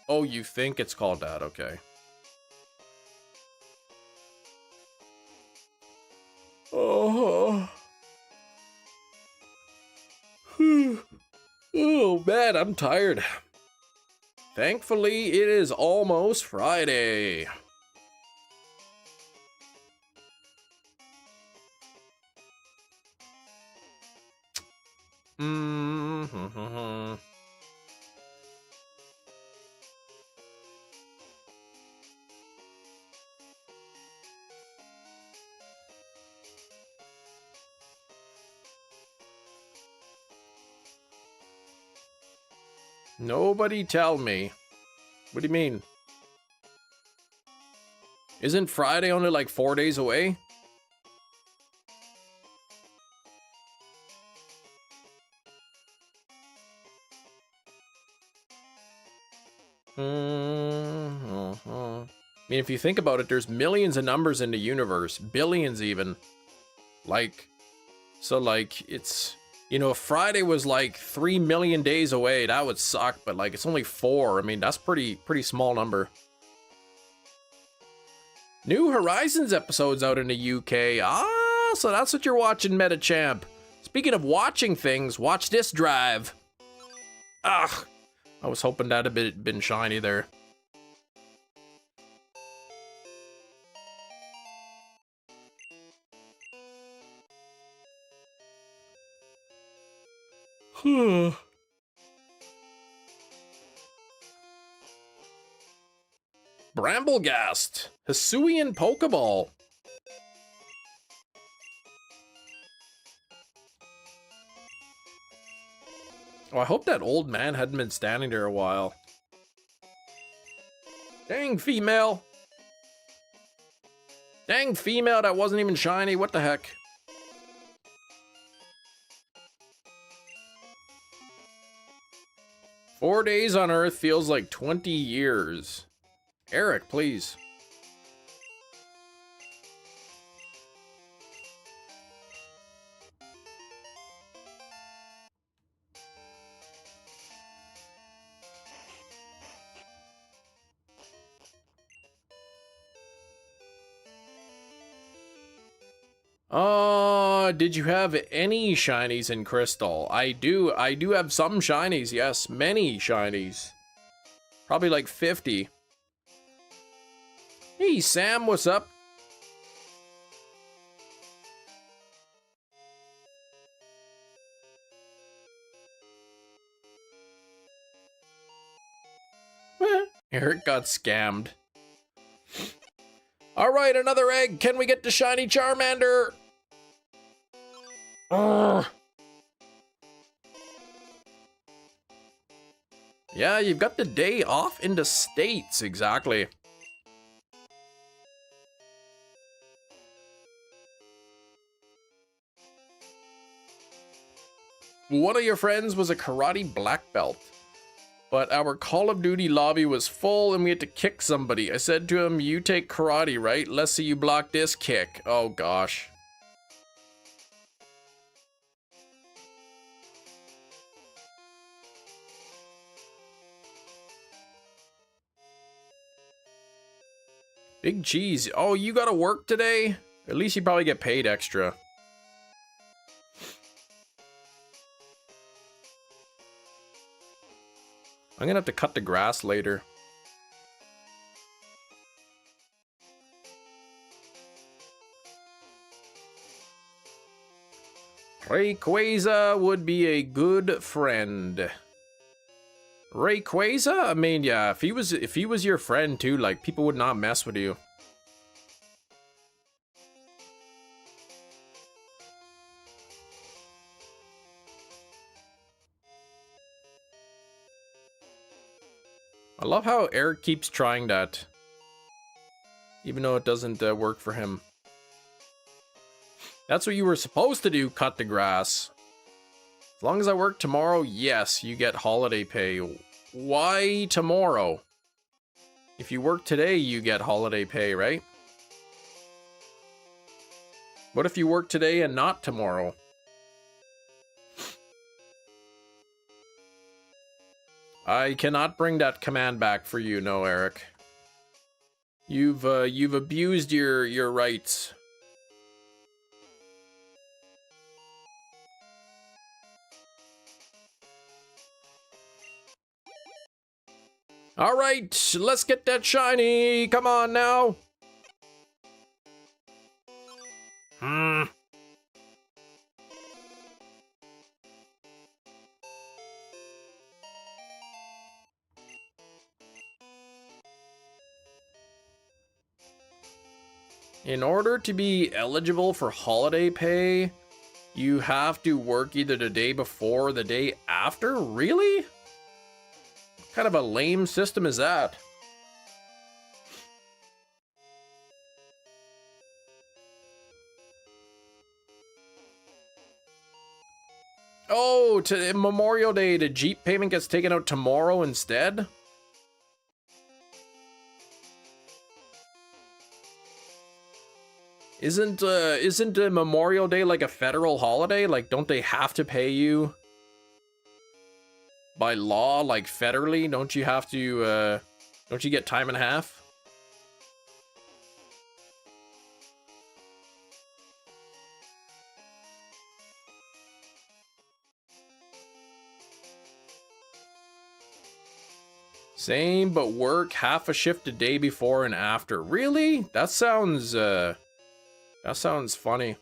Speaker 1: Oh, you think it's called that? Okay. Oh. Oh, man, I'm tired. Thankfully, it is almost Friday. Nobody tell me. What do you mean? Isn't Friday only like 4 days away? I mean, if you think about it, there's millions of numbers in the universe, billions even. Like, so like, it's, you know, if Friday was like 3 million days away, that would suck, but like, it's only 4. I mean, that's pretty small number. New Horizons episodes out in the UK. Ah, so that's what you're watching, Metachamp. Speaking of watching things, watch this drive. Ugh, I was hoping that'd have been shiny there. Bramblegast. Hisuian Pokeball. Oh, I hope that old man hadn't been standing there a while. Dang, female. Dang, female, that wasn't even shiny. What the heck? "4 days on Earth feels like 20 years. Eric, please. Did you have any shinies in Crystal? I do have some shinies, yes, many shinies. Probably like 50. Hey, Sam, what's up? Eric got scammed. All right, another egg. Can we get the shiny Charmander? Ugh. Yeah, you've got the day off in the States, exactly. One of your friends was a karate black belt, but our Call of Duty lobby was full and we had to kick somebody. I said to him, "You take karate, right? Let's see you block this kick." Oh gosh. Big cheese. Oh, you gotta work today? At least you probably get paid extra. I'm gonna have to cut the grass later. Rayquaza would be a good friend. Rayquaza? I mean, yeah, if he was your friend too, like, people would not mess with you. I love how Eric keeps trying that, even though it doesn't work for him. That's what you were supposed to do, cut the grass. As long as I work tomorrow, yes, you get holiday pay. Why tomorrow? If you work today, you get holiday pay, right? What if you work today and not tomorrow? I cannot bring that command back for you, no, Eric. You've abused your rights. All right, let's get that shiny. Come on now. In order to be eligible for holiday pay, you have to work either the day before or the day after? Really? What kind of a lame system is that? Oh, to Memorial Day, the Jeep payment gets taken out tomorrow instead? Isn't Memorial Day like a federal holiday? Like, don't they have to pay you by law, like federally? Don't you have to, don't you get time and a half? Same, but work half a shift a day before and after. Really? That sounds funny.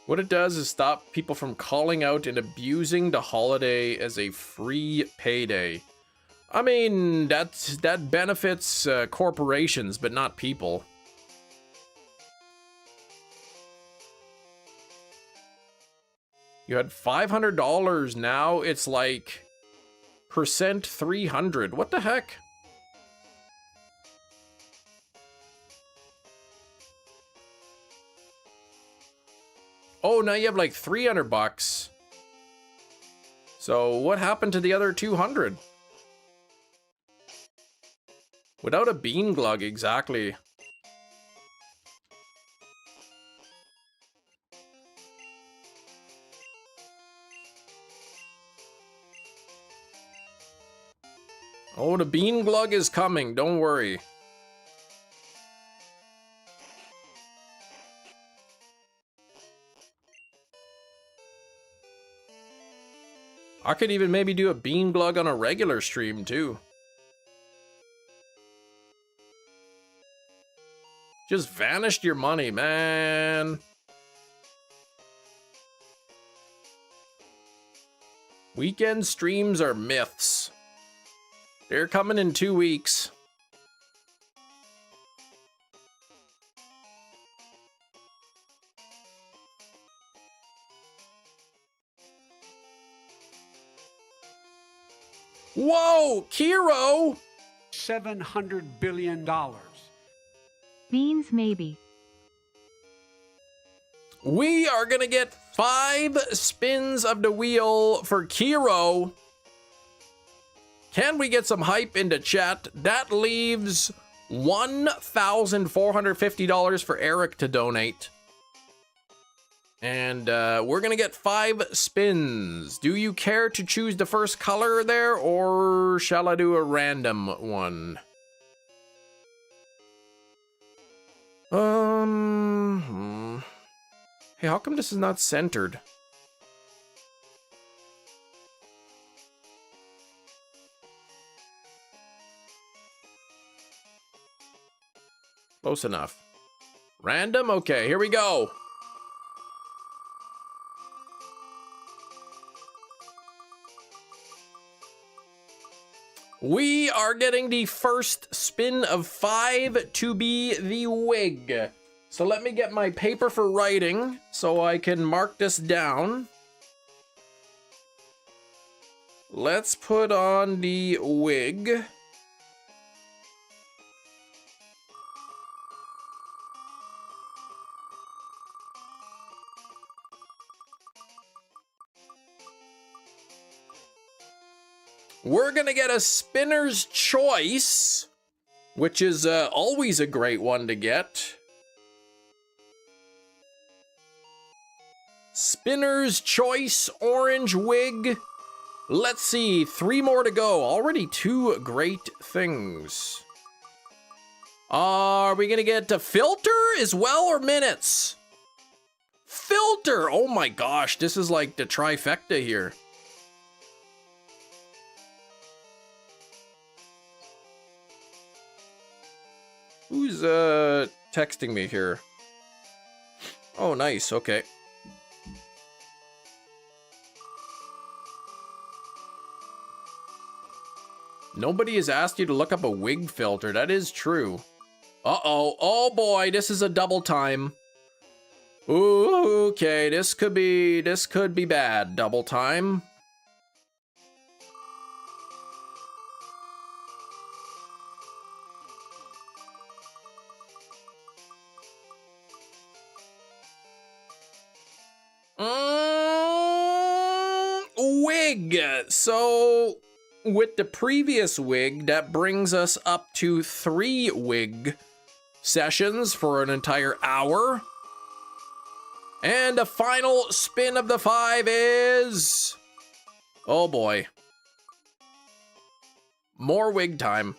Speaker 1: What it does is stop people from calling out and abusing the holiday as a free payday. I mean, that benefits corporations, but not people. You had $500, now it's like percent 300. What the heck? Oh, now you have like 300 bucks. So what happened to the other 200? Without a bean glug, exactly. Oh, the bean glug is coming, don't worry. I could even maybe do a bean glug on a regular stream too. Just vanished your money, man. Weekend streams are myths. They're coming in 2 weeks. Whoa, Kiro!
Speaker 3: $700 billion.
Speaker 2: Beans maybe.
Speaker 1: We are gonna get 5 spins of the wheel for Kiro. Can we get some hype into chat? That leaves $1,450 for Eric to donate. And we're gonna get 5 spins. Do you care to choose the first color there, or shall I do a random one? Hey, how come this is not centered? Close enough. Random? Okay, here we go. We are getting the first spin of 5 to be the wig. So let me get my paper for writing so I can mark this down. Let's put on the wig. We're gonna get a spinner's choice, which is always a great one to get. Spinner's choice orange wig. Let's see, 3 more to go. Already 2 great things. Are we gonna get a filter as well, or minutes? Filter! Oh my gosh, this is like the trifecta here. Who's texting me here? Oh, nice, okay. Nobody has asked you to look up a wig filter. That is true. Uh-oh. Oh boy, this is a double time. Ooh, okay, this could be bad. Double time. Wig. So with the previous wig, that brings us up to 3 wig sessions for an entire hour. And the final spin of the 5 is... oh boy. More wig time.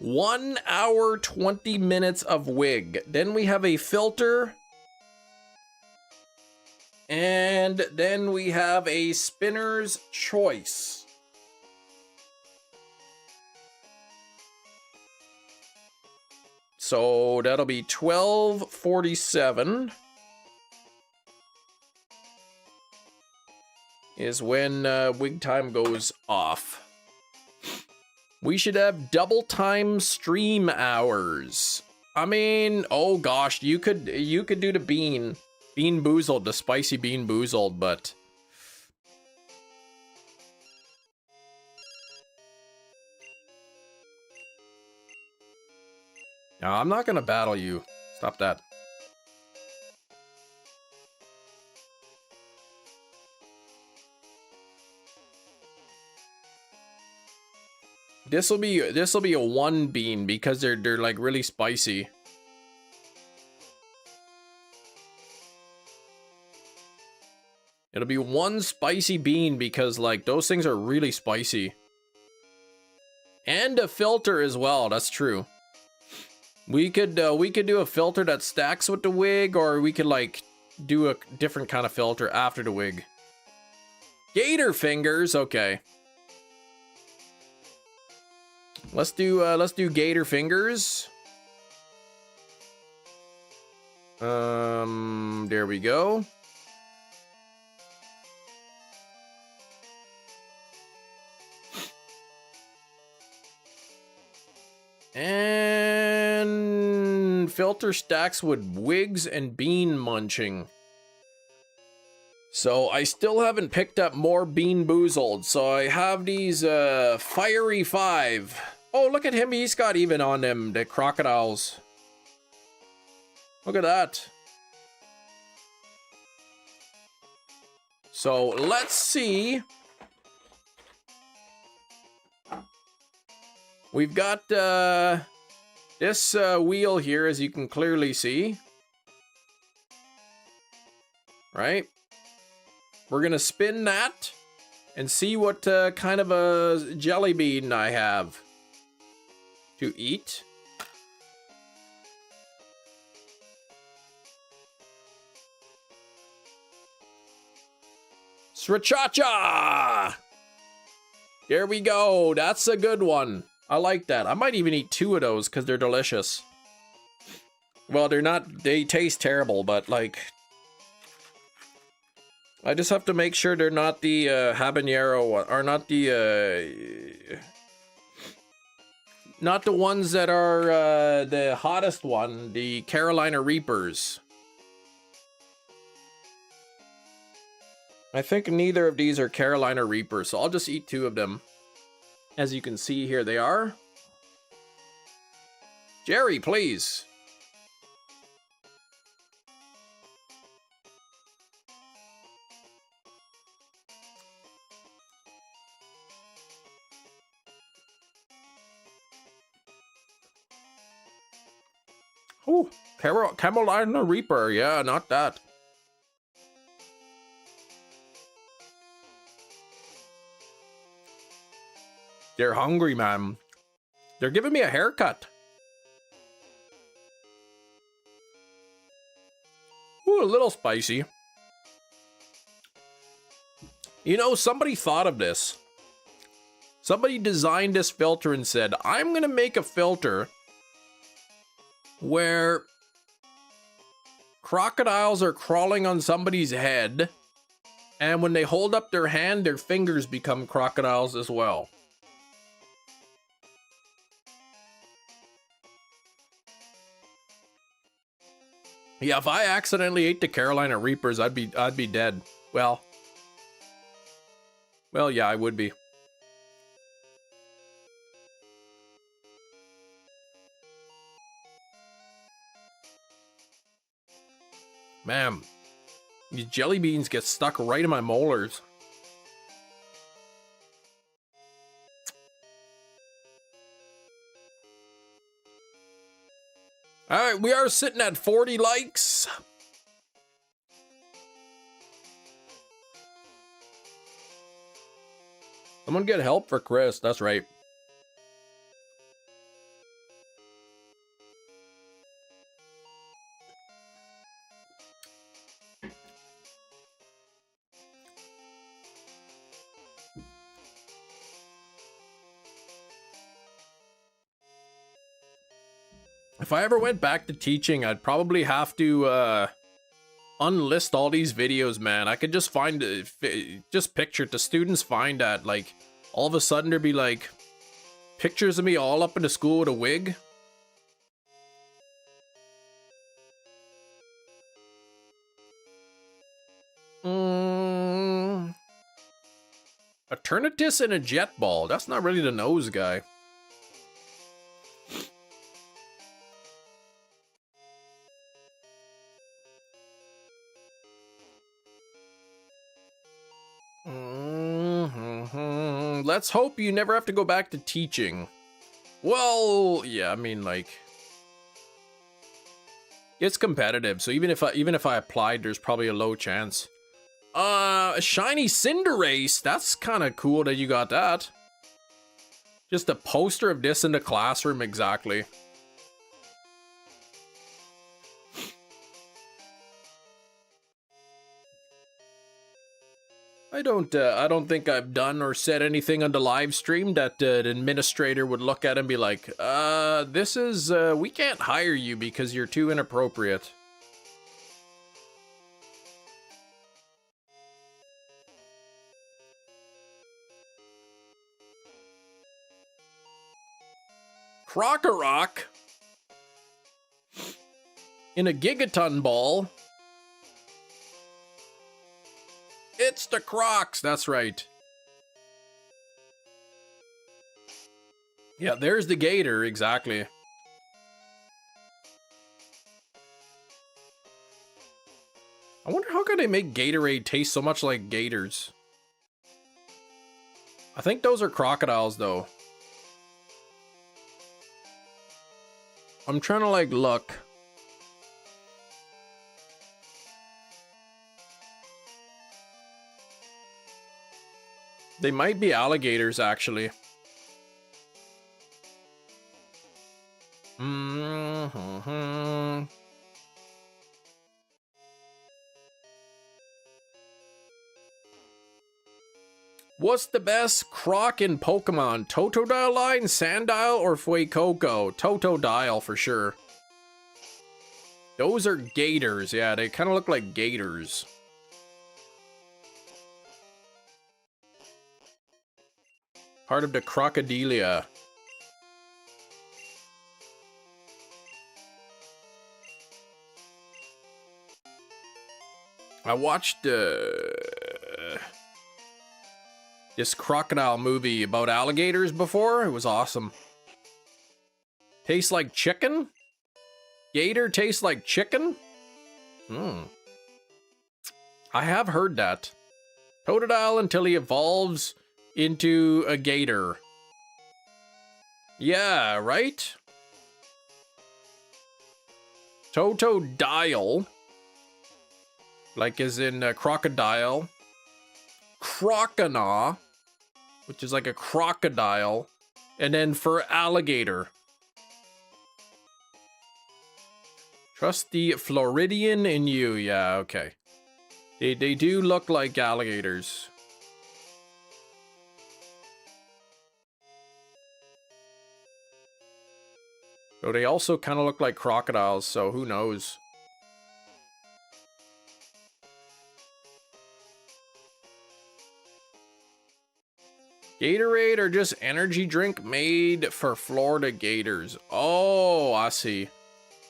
Speaker 1: One hour, 20 minutes of wig. Then we have a filter. And then we have a spinner's choice. So that'll be 12:47 is when wig time goes off. We should have double time stream hours. I mean, oh gosh, you could do the bean boozled, the spicy bean boozled, but no, I'm not gonna battle you. Stop that. This will be a 1 bean because they're like really spicy. It'll be 1 spicy bean because like those things are really spicy. And a filter as well, that's true. We could do a filter that stacks with the wig, or we could like do a different kind of filter after the wig. Gator fingers, okay. Let's do gator fingers. There we go. And filter stacks with wigs and bean munching. So I still haven't picked up more bean boozled. So I have these fiery 5. Oh, look at him. He's got even on them, the crocodiles. Look at that. So let's see. We've got this wheel here, as you can clearly see. Right? We're gonna spin that and see what kind of a jelly bean I have to eat. Sriracha! There we go. That's a good one. I like that. I might even eat 2 of those because they're delicious. Well, they're not, they taste terrible, but like, I just have to make sure they're not the habanero, or not the ones that are the hottest one, the Carolina Reapers. I think neither of these are Carolina Reapers, so I'll just eat 2 of them. As you can see here, they are. Jerry, please. Oh, Carolina Reaper. Yeah, not that. They're hungry, man. They're giving me a haircut. Ooh, a little spicy. You know, somebody thought of this. Somebody designed this filter and said, I'm gonna make a filter where crocodiles are crawling on somebody's head, and when they hold up their hand, their fingers become crocodiles as well. Yeah, if I accidentally ate the Carolina Reapers, I'd be dead. Well, yeah, I would be. Man, these jelly beans get stuck right in my molars. All right, we are sitting at 40 likes. Someone get help for Chris. That's right. If I ever went back to teaching, I'd probably have to unlist all these videos, man. I could just find just picture it. The students find that, like, all of a sudden there'd be like pictures of me all up in the school with a wig. Eternatus and a jet ball. That's not really the nose guy. Let's hope you never have to go back to teaching. Well, yeah, I mean, like, it's competitive, so even if I applied, there's probably a low chance. A shiny Cinderace. That's kind of cool that you got that. Just a poster of this in the classroom, exactly. I don't think I've done or said anything on the live stream that the administrator would look at and be like, this is, we can't hire you because you're too inappropriate. Crocorock in a Gigaton ball. It's the Crocs, that's right. Yeah, there's the gator, exactly. I wonder how could they make Gatorade taste so much like gators? I think those are crocodiles, though. I'm trying to, like, look. They might be alligators, actually. What's the best croc in Pokemon? Totodile line, Sandile, or Fuecoco? Totodile for sure. Those are gators. Yeah, they kind of look like gators. Part of the Crocodilia. I watched this crocodile movie about alligators before. It was awesome. Tastes like chicken? Gator tastes like chicken? I have heard that. Totodile until he evolves into a gator. Yeah, right? Totodile. Like as in crocodile. Crocodile, which is like a crocodile. And then for alligator. Trust the Floridian in you. Yeah, okay. They do look like alligators. Though they also kind of look like crocodiles, so who knows? Gatorade or just energy drink made for Florida Gators. Oh, I see.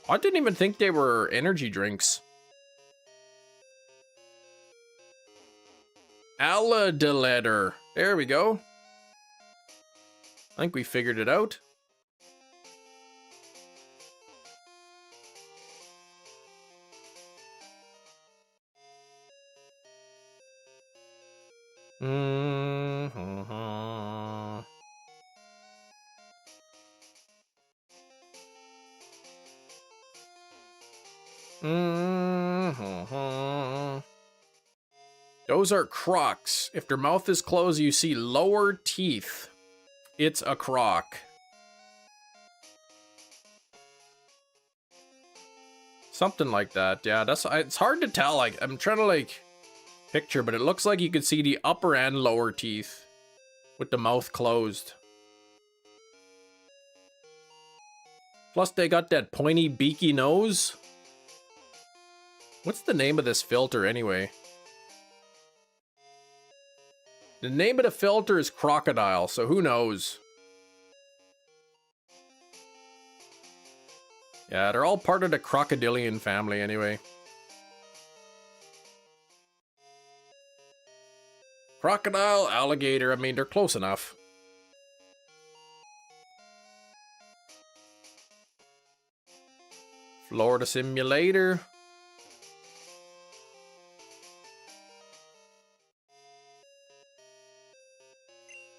Speaker 1: I didn't even think they were energy drinks. Alladeletter. There we go. I think we figured it out. Those are crocs. If their mouth is closed, you see lower teeth. It's a croc. Something like that. Yeah, it's hard to tell. Like, I'm trying to like picture, but it looks like you could see the upper and lower teeth with the mouth closed. Plus they got that pointy beaky nose. What's the name of this filter anyway? The name of the filter is crocodile, so who knows? Yeah, they're all part of the crocodilian family anyway. Crocodile, alligator, I mean, they're close enough. Florida Simulator.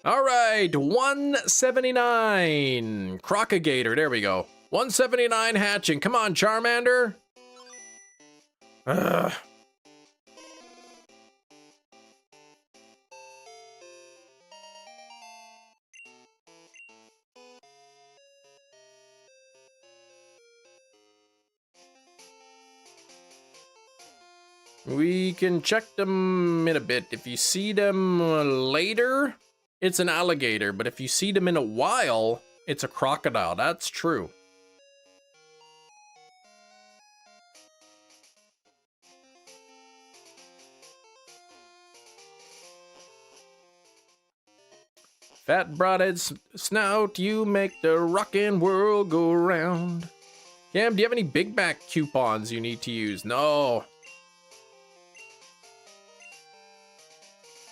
Speaker 1: All right, 179. Crocagator, there we go. 179 hatching. Come on, Charmander. Ugh. We can check them in a bit. If you see them later, it's an alligator. But if you see them in a while, it's a crocodile. That's true. Fat broadhead snout, you make the rockin' world go round. Cam, do you have any Big Mac coupons you need to use? No.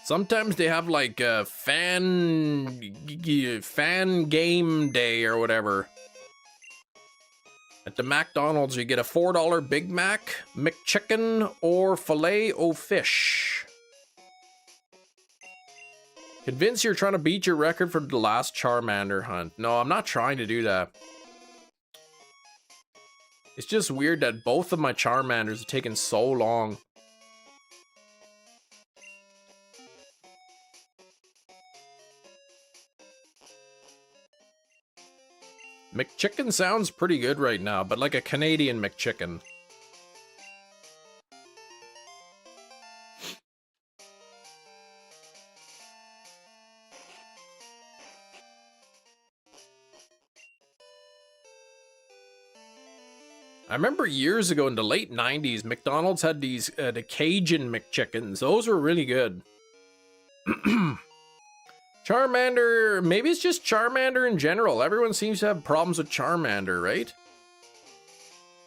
Speaker 1: Sometimes they have like a fan game day or whatever. At the McDonald's, you get a $4 Big Mac, McChicken, or Filet-O-Fish. Convinced you're trying to beat your record for the last Charmander hunt. No, I'm not trying to do that. It's just weird that both of my Charmanders have taken so long. McChicken sounds pretty good right now, but like a Canadian McChicken. I remember years ago in the late 90s, McDonald's had these the Cajun McChickens. Those were really good. Charmander, maybe it's just Charmander in general. Everyone seems to have problems with Charmander, right?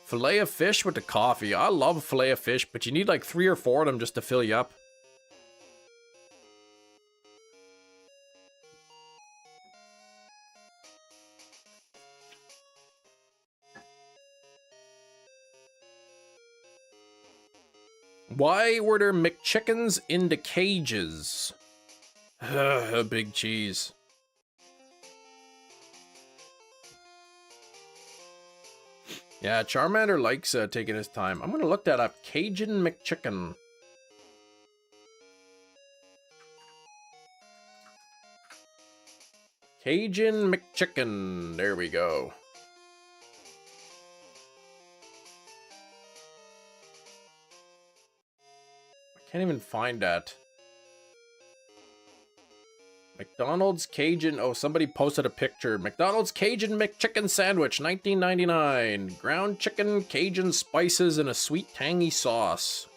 Speaker 1: Filet of fish with the coffee. I love filet of fish, but you need like 3 or 4 of them just to fill you up. Why were there McChickens in the cages? A big cheese. Yeah, Charmander likes taking his time. I'm gonna look that up. Cajun McChicken. Cajun McChicken. There we go. I can't even find that. McDonald's Cajun, oh, somebody posted a picture. McDonald's Cajun McChicken sandwich, 1999. Ground chicken, Cajun spices, and a sweet tangy sauce.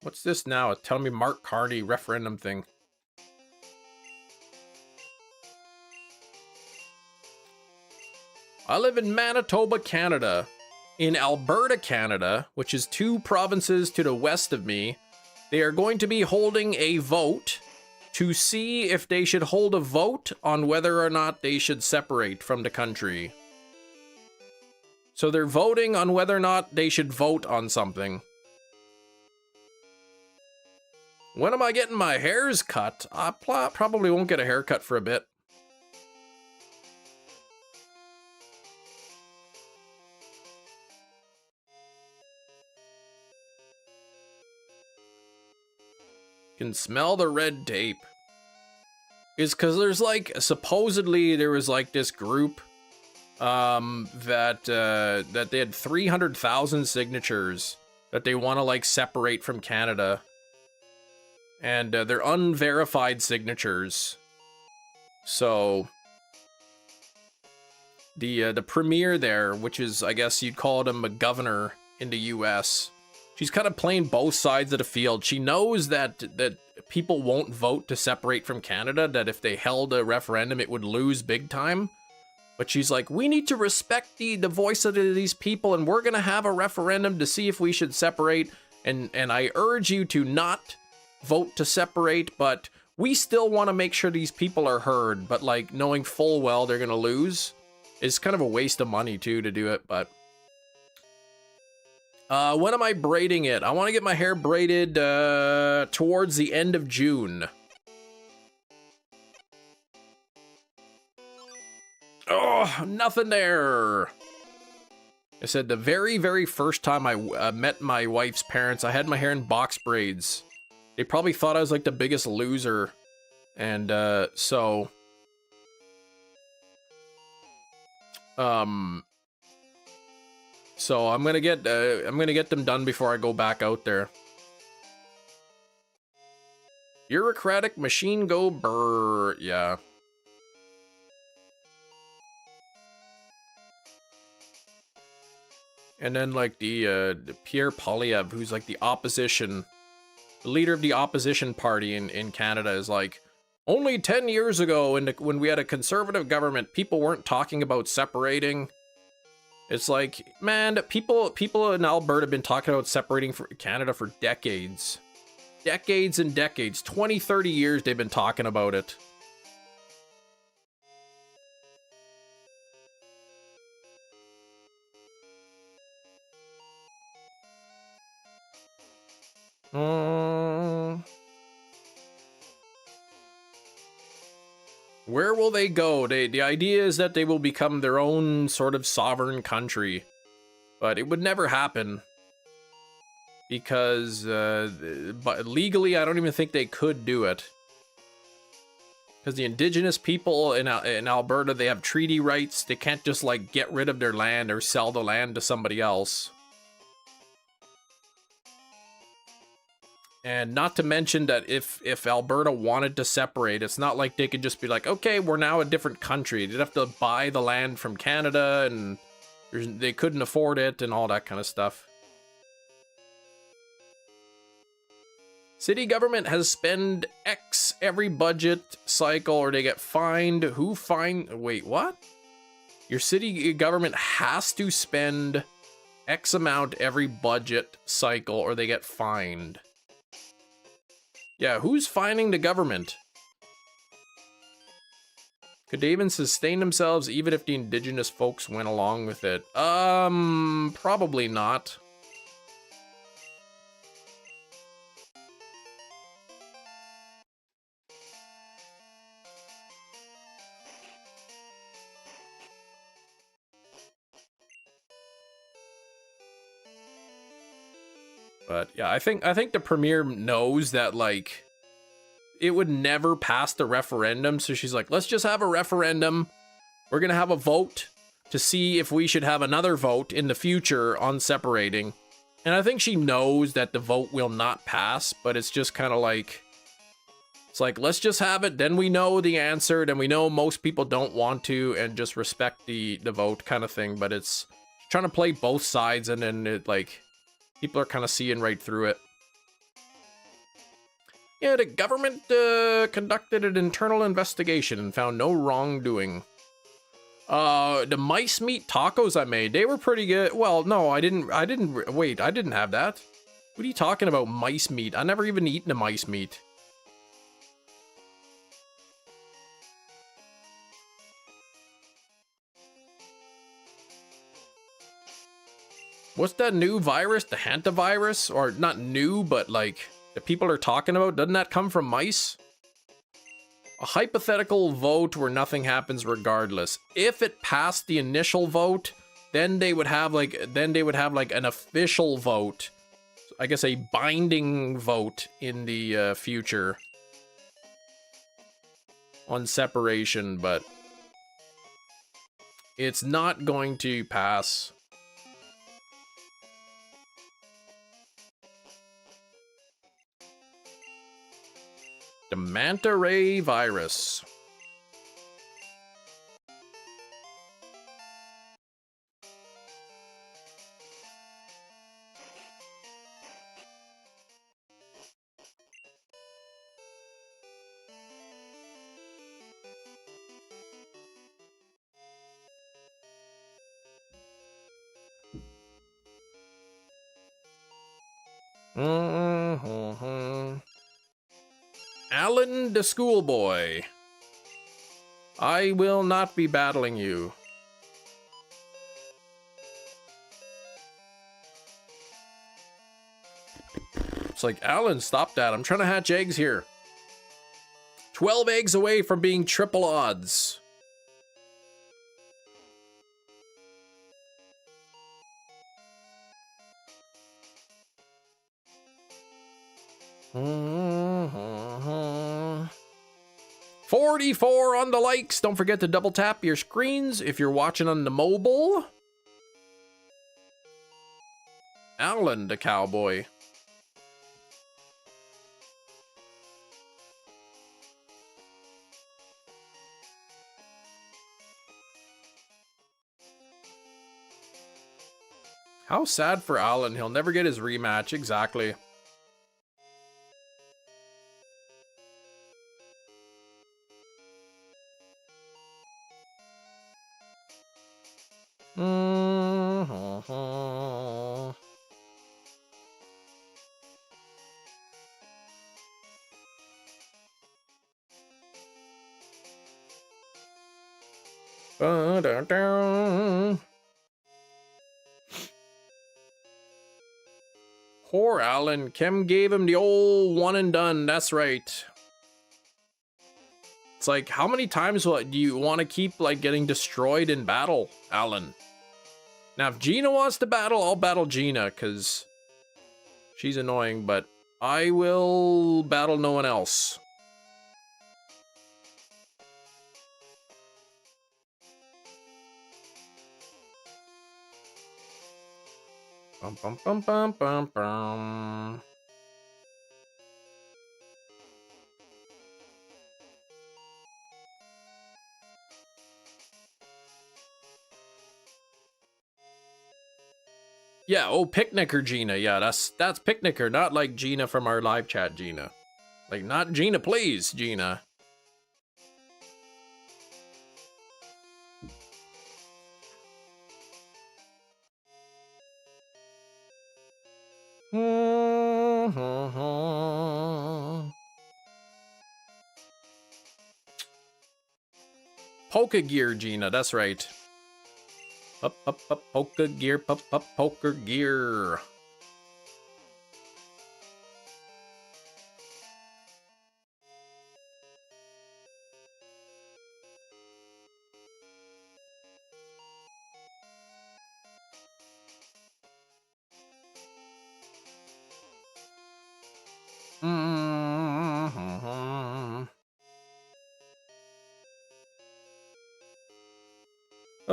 Speaker 1: What's this now? Tell me Mark Carney referendum thing. I live in Manitoba, Canada. In Alberta, Canada, which is 2 provinces to the west of me, they are going to be holding a vote to see if they should hold a vote on whether or not they should separate from the country. So they're voting on whether or not they should vote on something. When am I getting my hairs cut? I probably won't get a haircut for a bit. Can smell the red tape. Is because there's like, supposedly there was like this group that they had 300,000 signatures that they want to like separate from Canada, and they're unverified signatures. So the premier there, which is, I guess you'd call him a governor in the US, she's kind of playing both sides of the field. She knows that people won't vote to separate from Canada, that if they held a referendum, it would lose big time. But she's like, we need to respect the voice of these people, and we're going to have a referendum to see if we should separate. And I urge you to not vote to separate, but we still want to make sure these people are heard. But like knowing full well they're going to lose is kind of a waste of money too to do it. But when am I braiding it? I want to get my hair braided towards the end of June. Oh, nothing there. I said the very, very first time I met my wife's parents, I had my hair in box braids. They probably thought I was like the biggest loser. And so I'm gonna get them done before I go back out there. Bureaucratic machine go brr, yeah. And then like the Pierre Poilievre, who's like the opposition, the leader of the opposition party in Canada, is like, only 10 years ago when we had a conservative government, people weren't talking about separating. It's like, man, people in Alberta have been talking about separating from Canada for decades. Decades and decades. 20, 30 years they've been talking about it. Where will they go? The idea is that they will become their own sort of sovereign country, but it would never happen because but legally, I don't even think they could do it. Because the indigenous people in Alberta, they have treaty rights. They can't just like get rid of their land or sell the land to somebody else. And not to mention that if Alberta wanted to separate, it's not like they could just be like, okay, we're now a different country. They'd have to buy the land from Canada, and they couldn't afford it and all that kind of stuff. City government has spent X every budget cycle or they get fined. Who fined? Wait, what? Your city government has to spend X amount every budget cycle or they get fined. Yeah, who's fining the government? Could they even sustain themselves even if the indigenous folks went along with it? Probably not. But yeah, I think the premier knows that like it would never pass the referendum, so she's like, let's just have a referendum. We're gonna have a vote to see if we should have another vote in the future on separating. And I think she knows that the vote will not pass, but it's just kind of like, it's like, let's just have it, then we know the answer, then we know most people don't want to, and just respect the vote kind of thing. But it's trying to play both sides, and then it like, people are kind of seeing right through it. Yeah, the government conducted an internal investigation and found no wrongdoing. The mice meat tacos I made, they were pretty good. Well, no, I didn't, wait, I didn't have that. What are you talking about, mice meat? I never even eaten a mice meat. What's that new virus? The hantavirus? Or not new, but like the people are talking about? Doesn't that come from mice? A hypothetical vote where nothing happens regardless. If it passed the initial vote, then they would have like an official vote. I guess a binding vote in the future on separation, but it's not going to pass. The manta ray virus. Alan the schoolboy. I will not be battling you. It's like, Alan, stop that. I'm trying to hatch eggs here. 12 eggs away from being triple odds. Mm-hmm. 44 on the likes. Don't forget to double tap your screens if you're watching on the mobile. Alan the cowboy. How sad for Alan. He'll never get his rematch. Exactly. Mm-hmm. Ba-da-da. Poor Alan. Kim gave him the old one and done. That's right. It's like, how many times do you want to keep like getting destroyed in battle, Alan? Now, if Gina wants to battle, I'll battle Gina because she's annoying, but I will battle no one else. Bum, bum, bum, bum, bum, bum. Yeah, oh, Picnicker Gina. Yeah, that's Picnicker, not like Gina from our live chat Gina. Like, not Gina, please, Gina. Polka Gear Gina, that's right. Up, polka gear, poker gear.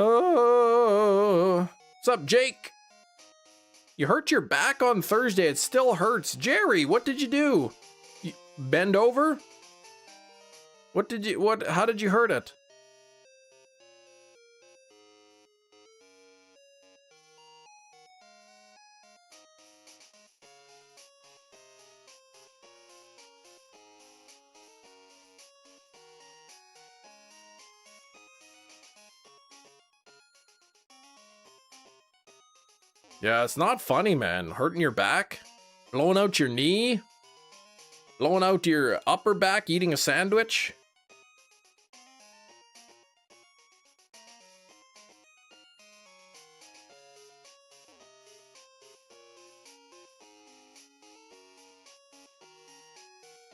Speaker 1: Oh, what's up, Jake? You hurt your back on Thursday. It still hurts. Jerry, what did you do? You bend over? How did you hurt it? Yeah, it's not funny, man. Hurting your back? Blowing out your knee? Blowing out your upper back eating a sandwich?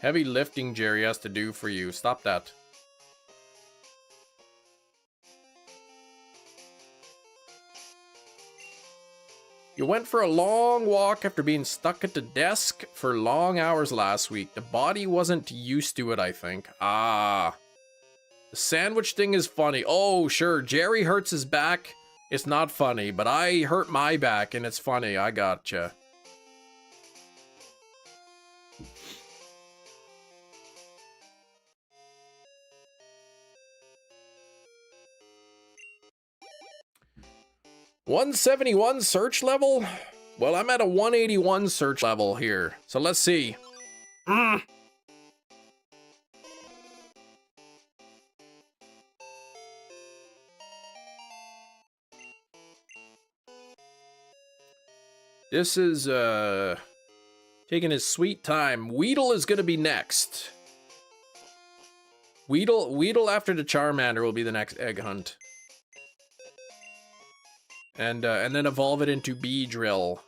Speaker 1: Heavy lifting Jerry has to do for you. Stop that. You went for a long walk after being stuck at the desk for long hours last week. The body wasn't used to it, I think. Ah. The sandwich thing is funny. Oh, sure. Jerry hurts his back. It's not funny, but I hurt my back and it's funny. I gotcha. $171 search level? Well, I'm at a 181 search level here. So let's see. This is, Taking his sweet time. Weedle is going to be next. Weedle after the Charmander will be the next egg hunt. And then evolve it into Beedrill.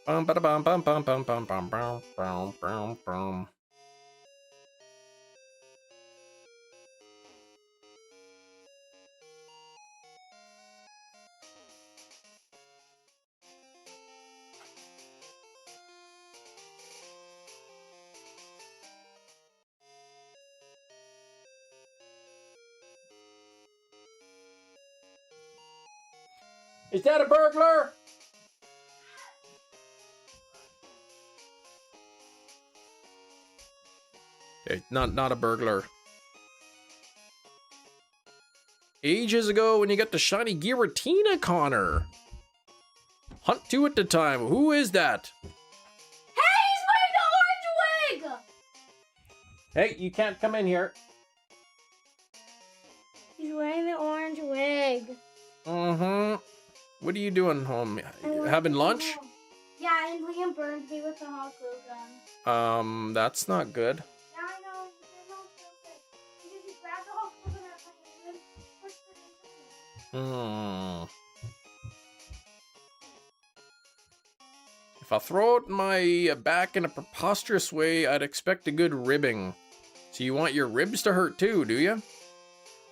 Speaker 1: Bum ba bum bum bum bum bum bum bum bum bum bum. Is that a burglar? Okay, not a burglar. Ages ago when you got the shiny Giratina, Connor. Hunt 2 at the time. Who is that?
Speaker 4: Hey, he's wearing the orange wig!
Speaker 1: Hey, you can't come in here.
Speaker 4: He's wearing the orange wig.
Speaker 1: Mm-hmm. What are you doing home? Having lunch?
Speaker 4: Yeah, and Liam burned me with the hot glue gun.
Speaker 1: That's not good.
Speaker 4: Yeah, I know. You're not stupid. Because he grabbed the hot glue gun out of my hand and pushed it into me.
Speaker 1: If I throw out my back in a preposterous way, I'd expect a good ribbing. So you want your ribs to hurt too, do you?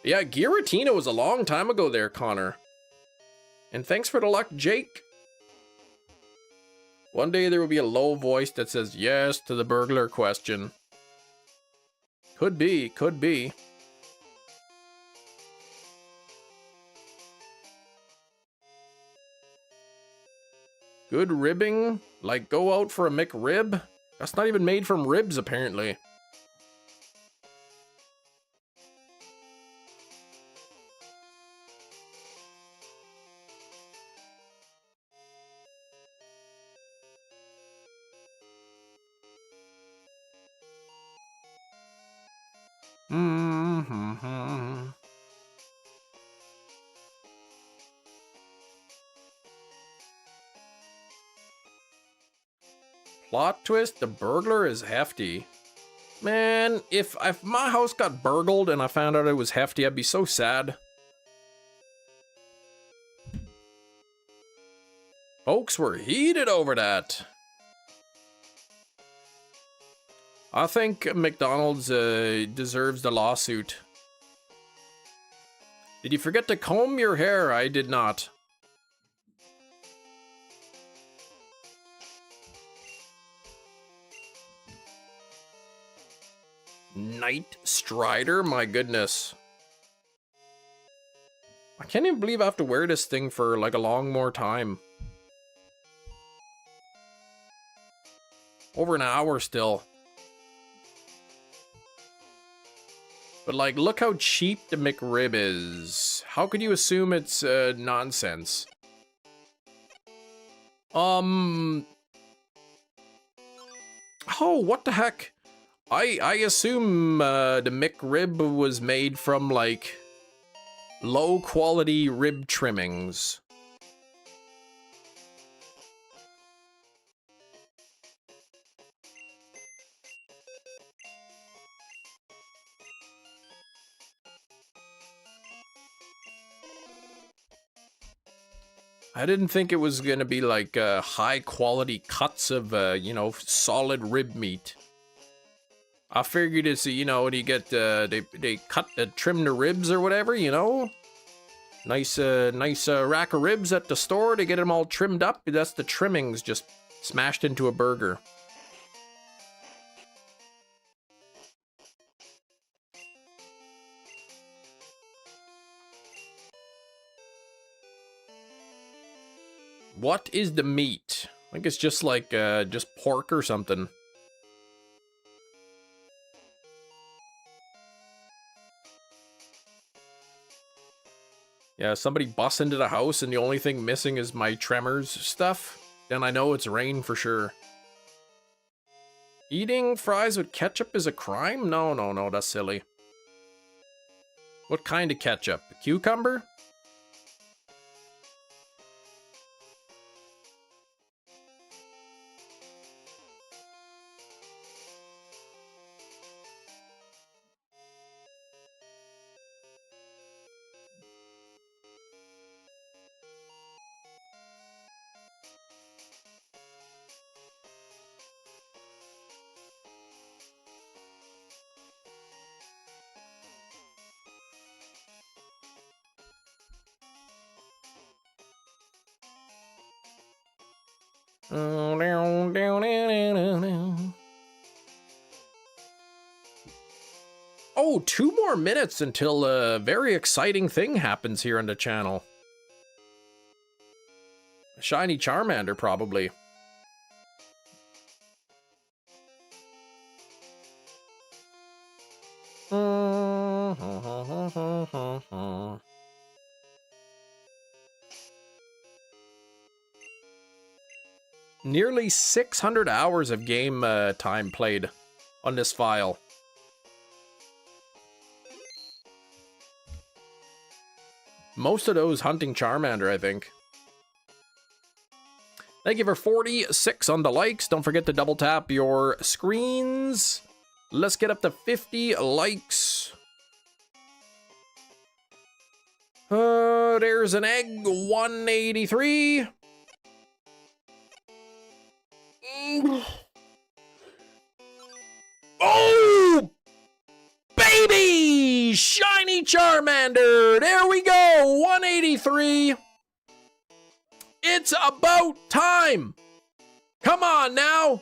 Speaker 1: Yeah, Giratina was a long time ago there, Connor. And thanks for the luck, Jake. One day there will be a low voice that says yes to the burglar question. Could be, could be. Good ribbing? Like go out for a McRib? That's not even made from ribs, apparently. Plot twist, the burglar is hefty. Man, if my house got burgled and I found out it was hefty, I'd be so sad. Folks were heated over that. I think McDonald's deserves the lawsuit. Did you forget to comb your hair? I did not. Night Strider? My goodness. I can't even believe I have to wear this thing for like a long more time. Over an hour still. But like, look how cheap the McRib is. How could you assume it's nonsense? Oh, what the heck? I assume the McRib was made from like low quality rib trimmings. I didn't think it was gonna be like high quality cuts of you know, solid rib meat. I figured it's, you know, you get they cut trim the ribs or whatever, you know. Nice rack of ribs at the store to get them all trimmed up. That's the trimmings just smashed into a burger. What is the meat? I think it's just like just pork or something. Yeah, somebody busts into the house and the only thing missing is my Tremors stuff. Then I know it's rain for sure. Eating fries with ketchup is a crime? No, no, no, that's silly. What kind of ketchup? Cucumber? Oh, 2 more minutes until a very exciting thing happens here on the channel. A shiny Charmander, probably. Nearly 600 hours of game time played on this file. Most of those hunting Charmander, I think. Thank you for 46 on the likes. Don't forget to double tap your screens. Let's get up to 50 likes. There's an egg, 183. Oh! Baby! Shiny Charmander! There we go! 183. It's about time! Come on now!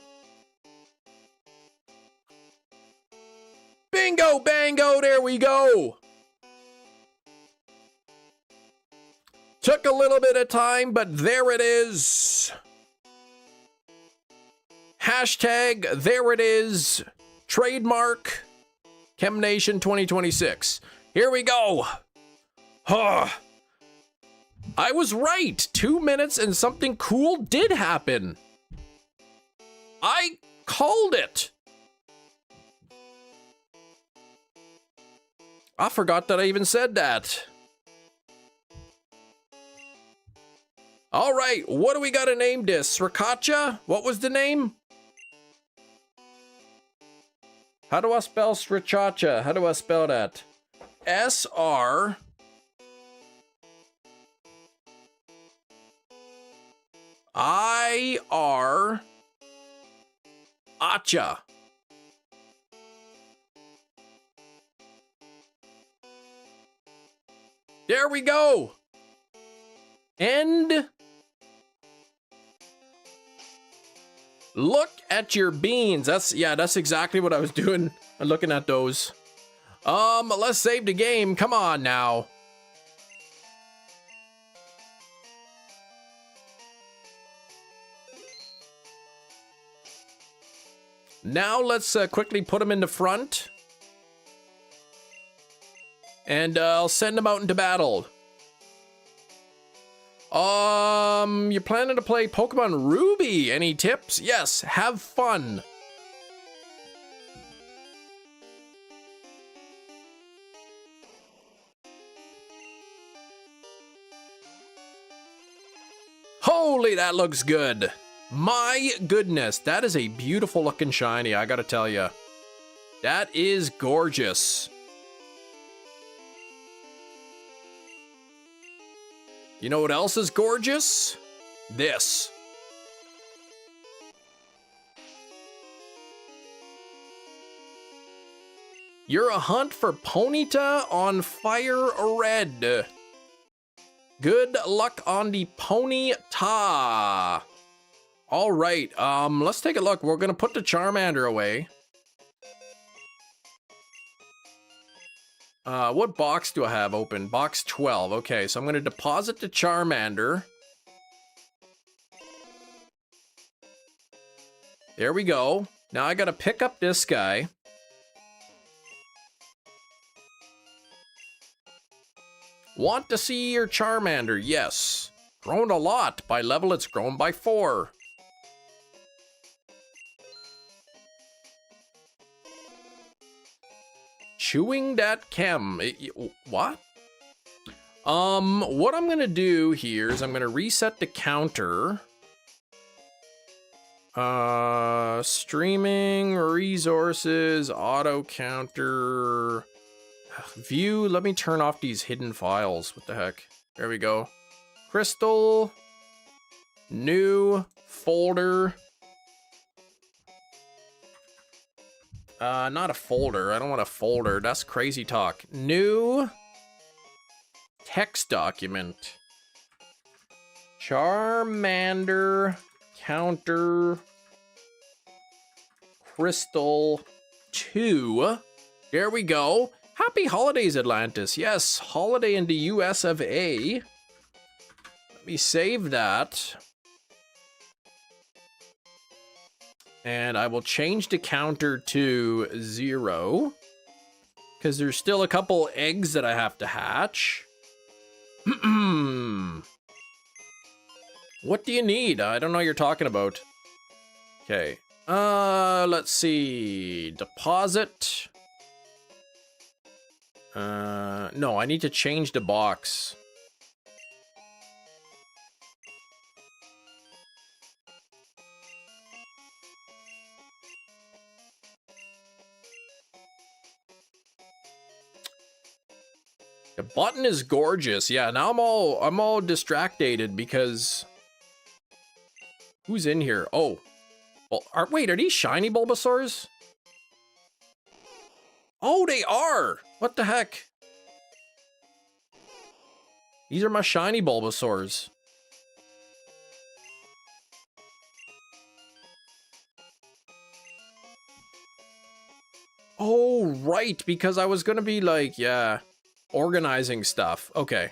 Speaker 1: Bingo bango, there we go! Took a little bit of time, but there it is. Hashtag, there it is. Trademark, ChemNation 2026. Here we go. I was right. 2 minutes and something cool did happen. I called it. I forgot that I even said that. All right, what do we got to name this? Sriracha? What was the name? How do I spell sriracha? How do I spell that? S-R... I-R... Acha. There we go. And look at your beans. That's exactly what I was doing. Looking at those. Let's save the game. Come on now. Now let's quickly put them in the front. And I'll send them out into battle. You're planning to play Pokemon Ruby. Any tips? Yes, have fun. Holy, that looks good. My goodness, that is a beautiful looking shiny, I gotta tell you. That is gorgeous. You know what else is gorgeous? This. You're a hunt for Ponyta on Fire Red. Good luck on the Ponyta. All right, let's take a look. We're gonna put the Charmander away. What box do I have open? Box 12. Okay, so I'm gonna deposit the Charmander. There we go. Now I gotta pick up this guy. Want to see your Charmander? Yes. Grown a lot. By level, it's grown by 4. Chewing that chem. What? What I'm gonna do here is I'm gonna reset the counter. Streaming, resources, auto counter, view. Let me turn off these hidden files. What the heck? There we go. Crystal, new folder. Not a folder. I don't want a folder. That's crazy talk. New text document. Charmander counter crystal 2. There we go. Happy holidays, Atlantis. Yes, holiday in the US of A. Let me save that. And I will change the counter to 0. Because there's still a couple eggs that I have to hatch. What do you need? I don't know what you're talking about. Okay. Let's see. Deposit. No, I need to change the box. The button is gorgeous. Yeah, now I'm all distracted because who's in here? Oh. Well, wait, are these shiny Bulbasaurs? Oh, they are. What the heck? These are my shiny Bulbasaurs. Oh, right, because I was gonna be like, yeah, organizing stuff. Okay.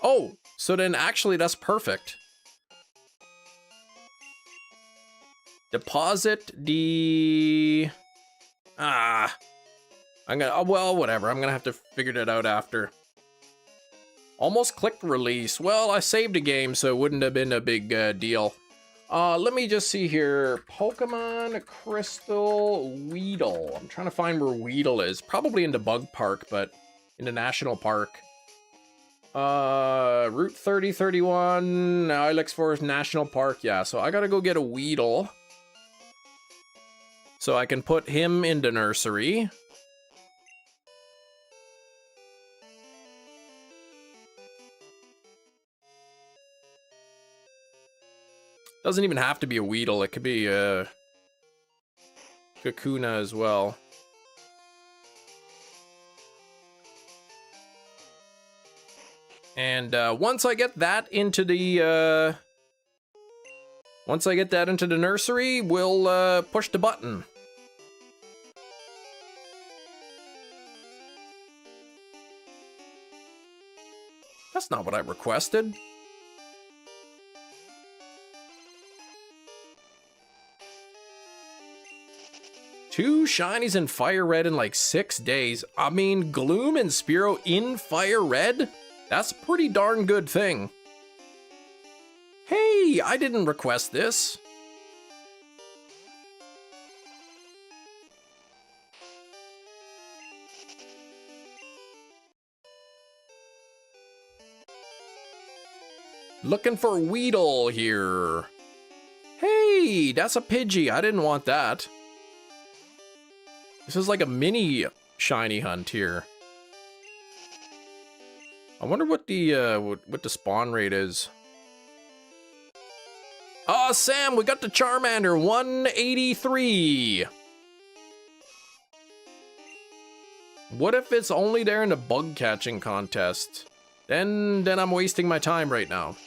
Speaker 1: Oh, so then actually that's perfect. Deposit the... I'm gonna... Oh, well, whatever. I'm gonna have to figure that out after. Almost clicked release. Well, I saved a game, so it wouldn't have been a big deal. Let me just see here. Pokemon Crystal Weedle. I'm trying to find where Weedle is. Probably in the Bug Park, but in the National Park. Route 3031, Ilex Forest National Park. Yeah, so I gotta go get a Weedle. So I can put him in the nursery. Doesn't even have to be a Weedle. It could be a Kakuna as well. And once I get that into the nursery, we'll push the button. That's not what I requested. Two shinies in Fire Red in like 6 days. I mean, Gloom and Spearow in Fire Red? That's a pretty darn good thing. Hey, I didn't request this. Looking for Weedle here. Hey, that's a Pidgey. I didn't want that. This is like a mini shiny hunt here. I wonder what the spawn rate is. Oh, Sam, we got the Charmander, 183. What if it's only there in the bug catching contest? Then I'm wasting my time right now.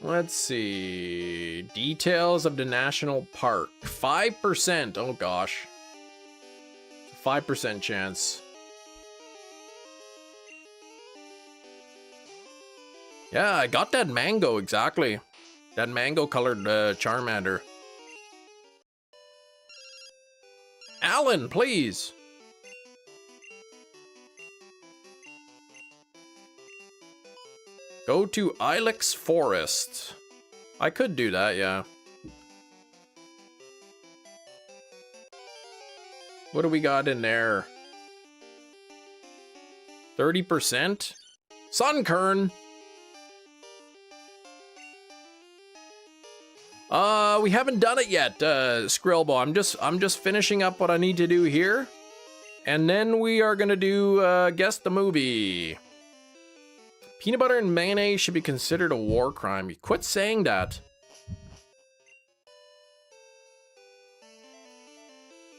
Speaker 1: Let's see. Details of the national park. 5%. Oh gosh. 5% chance. Yeah, I got that mango, exactly. That mango-colored Charmander. Alan, please. Go to Ilex Forest. I could do that, yeah. What do we got in there? 30%? Sunkern! We haven't done it yet, Skrillbo. I'm just finishing up what I need to do here. And then we are gonna do, guess the movie. Peanut butter and mayonnaise should be considered a war crime. You quit saying that.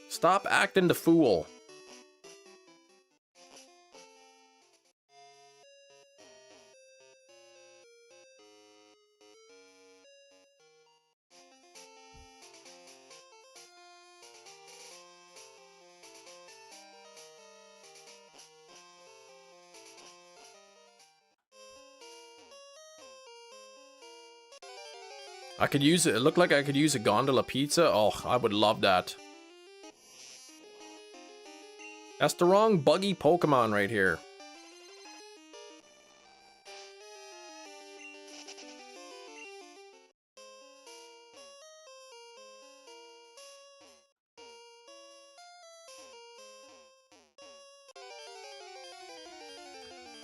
Speaker 1: Stop acting the fool. I could use it. It looked like I could use a gondola pizza. Oh, I would love that. That's the wrong buggy Pokemon right here.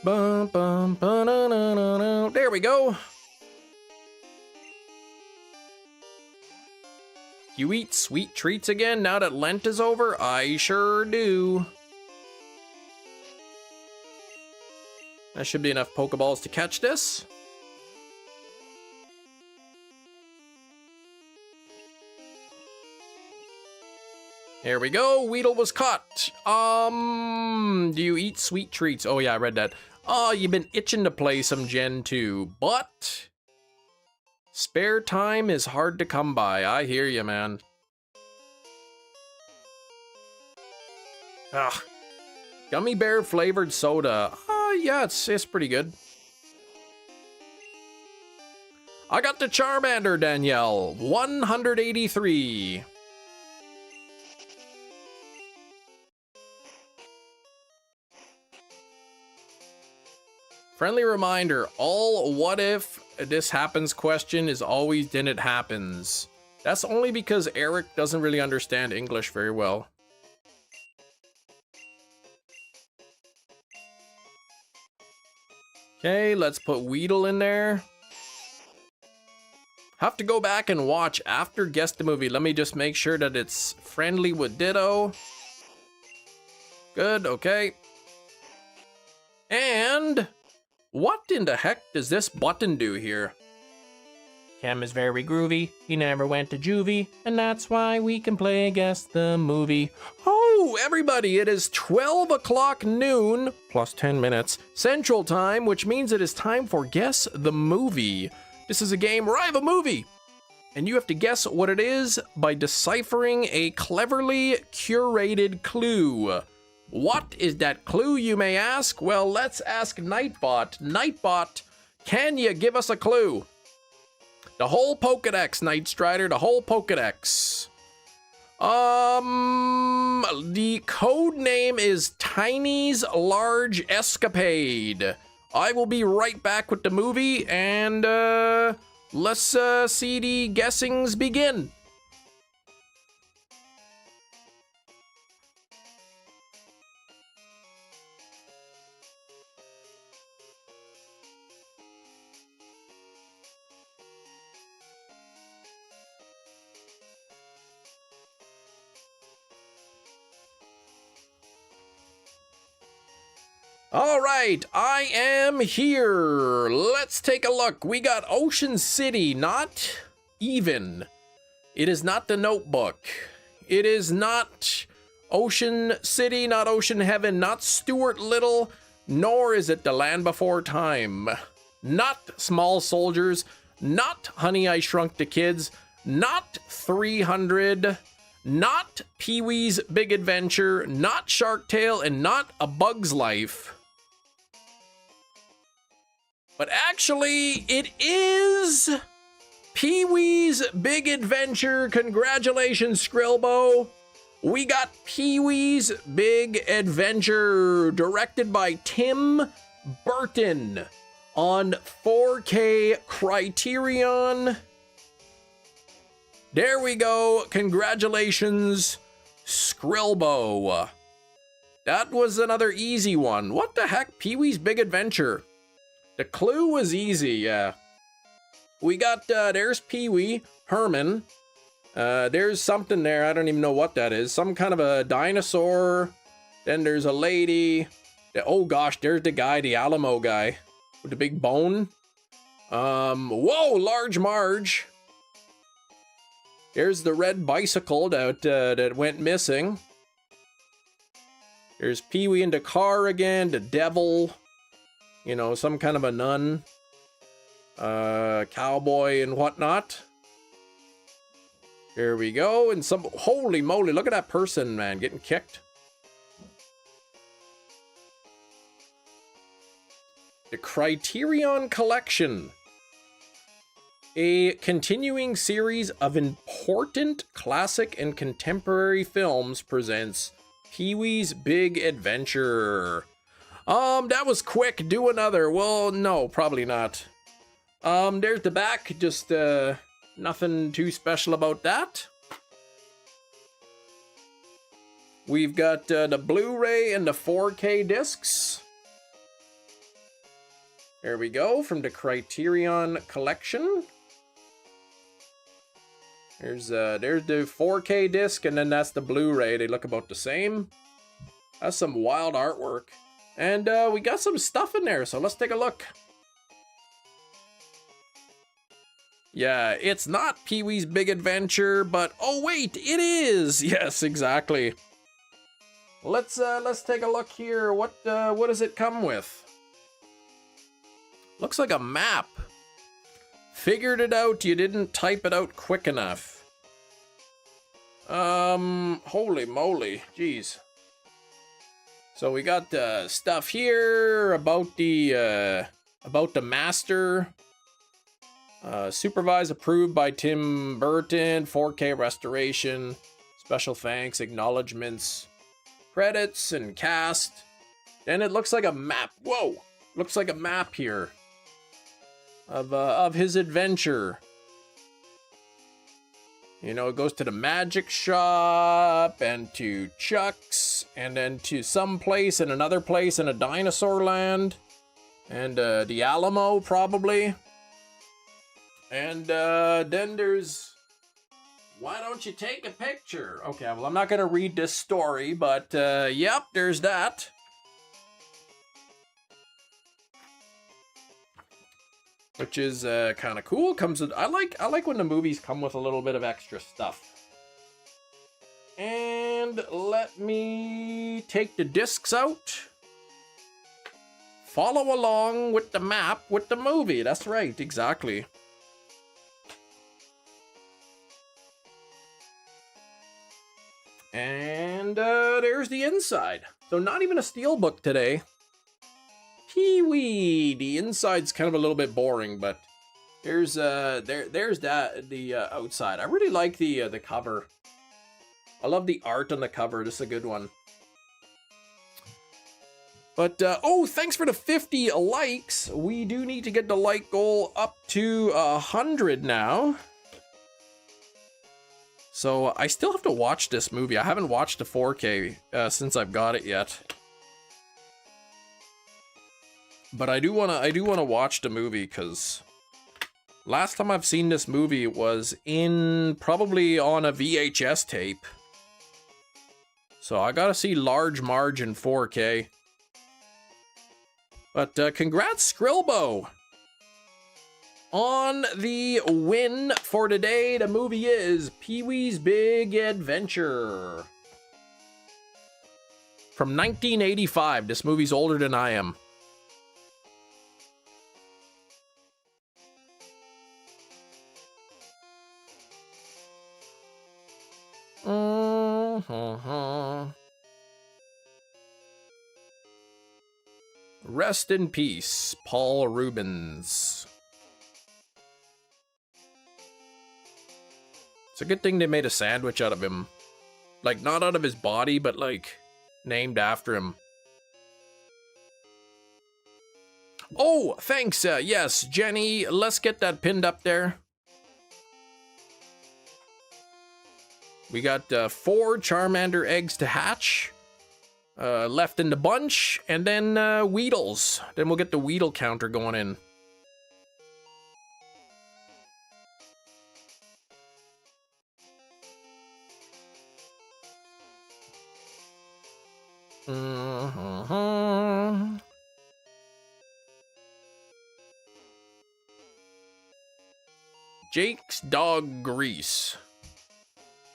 Speaker 1: Bum, bum, ba-na-na-na-na. There we go. You eat sweet treats again now that Lent is over? I sure do. That should be enough Pokeballs to catch this. Here we go. Weedle was caught. Do you eat sweet treats? Oh yeah, I read that. Oh, you've been itching to play some Gen 2, but spare time is hard to come by. I hear you, man. Ugh. Gummy bear flavored soda. Yeah, it's pretty good. I got the Charmander, Danielle. 183. Friendly reminder, all what if this happens question is always then it happens. That's only because Eric doesn't really understand English very well. Okay, let's put Weedle in there. Have to go back and watch after Guess the Movie. Let me just make sure that it's friendly with Ditto. Good, okay. And what in the heck does this button do here? Cam is very groovy. He never went to juvie, and that's why we can play Guess the Movie. Oh, everybody, it is 12 o'clock noon, plus 10 minutes, Central Time, which means it is time for Guess the Movie. This is a game where I have a movie, and you have to guess what it is by deciphering a cleverly curated clue. What is that clue, you may ask? Well, let's ask Nightbot. Nightbot, can you give us a clue? The whole Pokedex, Night Strider, the whole Pokedex. The code name is Tiny's Large Escapade. I will be right back with the movie, and let's see the guessings begin. All right, I am here. Let's take a look. We got Ocean City, not even. It is not The Notebook. It is not Ocean City, not Ocean Heaven, not Stuart Little, nor is it The Land Before Time. Not Small Soldiers, not Honey, I Shrunk the Kids, not 300, not Pee-wee's Big Adventure, not Shark Tale, and not A Bug's Life. But actually, it is Pee-wee's Big Adventure. Congratulations, Skrillbo. We got Pee-wee's Big Adventure, directed by Tim Burton on 4K Criterion. There we go. Congratulations, Skrillbo. That was another easy one. What the heck? Pee-wee's Big Adventure. The clue was easy, yeah. We got, there's Pee-wee, Herman. There's something there. I don't even know what that is. Some kind of a dinosaur. Then there's a lady. Oh gosh, there's the guy, the Alamo guy with the big bone. Whoa, Large Marge. There's the red bicycle that went missing. There's Pee-wee in the car again, the devil. You know, some kind of a nun. Cowboy and whatnot. Here we go. And some, holy moly, look at that person, man, getting kicked. The Criterion Collection. A continuing series of important classic and contemporary films presents Pee-wee's Big Adventure. That was quick. Do another. Well, no, probably not. There's the back. Just, nothing too special about that. We've got the Blu-ray and the 4K discs. There we go, from the Criterion Collection. There's the 4K disc, and then that's the Blu-ray. They look about the same. That's some wild artwork. And we got some stuff in there, so let's take a look. Yeah, it's not Pee-wee's Big Adventure, but oh wait, it is. Yes, exactly. Let's take a look here. What does it come with? Looks like a map. Figured it out. You didn't type it out quick enough. Holy moly, jeez. So we got the stuff here about the master. Supervised, approved by Tim Burton, 4K restoration, special thanks, acknowledgements, credits, and cast. And it looks like a map. Whoa! Looks like a map here of his adventure. You know, it goes to the magic shop and to Chuck's and then to some place and another place in a dinosaur land and the Alamo probably. And then there's, why don't you take a picture? Okay, well, I'm not going to read this story, but yep, there's that. Which is kind of cool. Comes with, I like when the movies come with a little bit of extra stuff. And let me take the discs out. Follow along with the map with the movie. That's right, exactly. And there's the inside. So not even a steelbook today. Pee-wee. The inside's kind of a little bit boring, but there's that the outside. I really like the cover. I love the art on the cover. This is a good one. But oh, thanks for the 50 likes. We do need to get the like goal up to 100 now. So I still have to watch this movie. I haven't watched the 4K since I've got it yet. But I do wanna watch the movie because last time I've seen this movie was probably on a VHS tape. So I gotta see Large Marge in 4K. But congrats, Skrillbo, on the win for today. The movie is Pee-wee's Big Adventure from 1985. This movie's older than I am. Rest in peace, Paul Rubens. It's a good thing they made a sandwich out of him. Like, not out of his body, but like, named after him. Oh, thanks. Yes, Jenny, let's get that pinned up there. We got 4 Charmander eggs to hatch. Left in the bunch, and then Weedles. Then we'll get the Weedle counter going in. Jake's dog grease.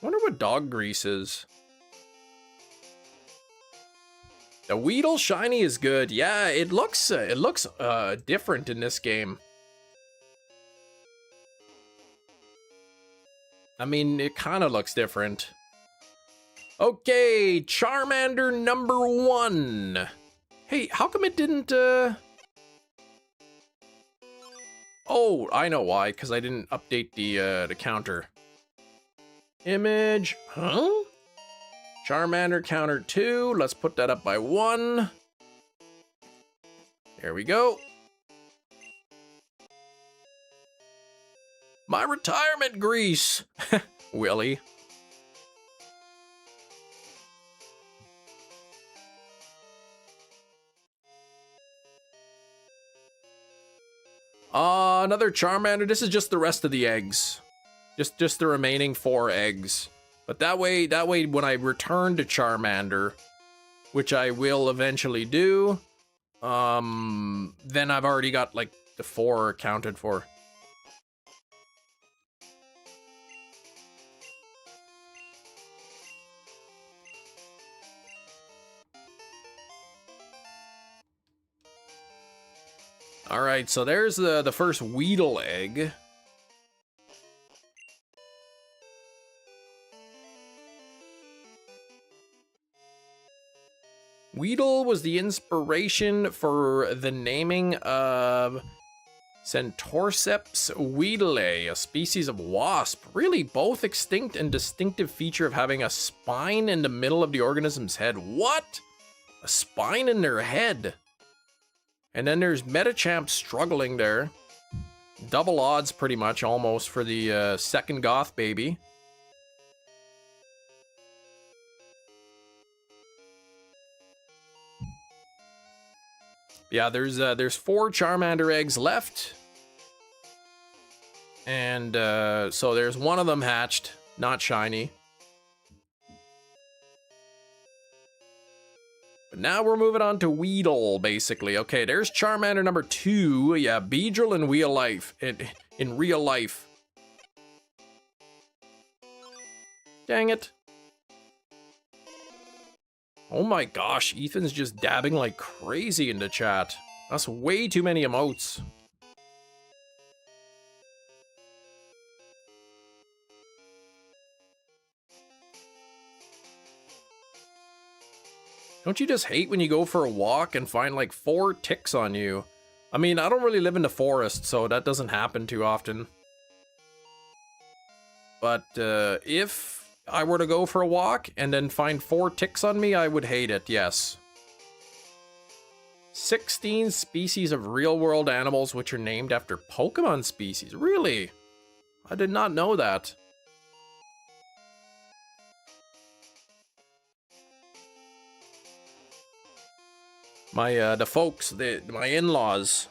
Speaker 1: Wonder what dog grease is. The Weedle shiny is good. Yeah, it looks different in this game. I mean, it kind of looks different. Okay, Charmander number 1. Hey, how come it didn't, Oh, I know why, because I didn't update the counter. Image, huh? Charmander counter 2, let's put that up by 1. There we go. My retirement grease, Willie. Another Charmander. This is just the rest of the eggs. Just the remaining 4 eggs. But that way when I return to Charmander, which I will eventually do, then I've already got like the 4 accounted for. All right, so there's the first Weedle egg. Weedle was the inspiration for the naming of Centorceps weedlei, a species of wasp. Really, both extinct and distinctive feature of having a spine in the middle of the organism's head. What? A spine in their head? And then there's Metachamp struggling there. Double odds, pretty much, almost, for the second Goth baby. Yeah, there's 4 Charmander eggs left. And so there's one of them hatched, not shiny. But now we're moving on to Weedle, basically. Okay, there's Charmander number 2. Yeah, Beedrill in real life. In real life. Dang it. Oh my gosh, Ethan's just dabbing like crazy in the chat. That's way too many emotes. Don't you just hate when you go for a walk and find like 4 ticks on you? I mean, I don't really live in the forest, so that doesn't happen too often. But if I were to go for a walk and then find 4 ticks on me, I would hate it, yes. 16 species of real-world animals which are named after Pokemon species. Really? I did not know that. My the folks, my in-laws,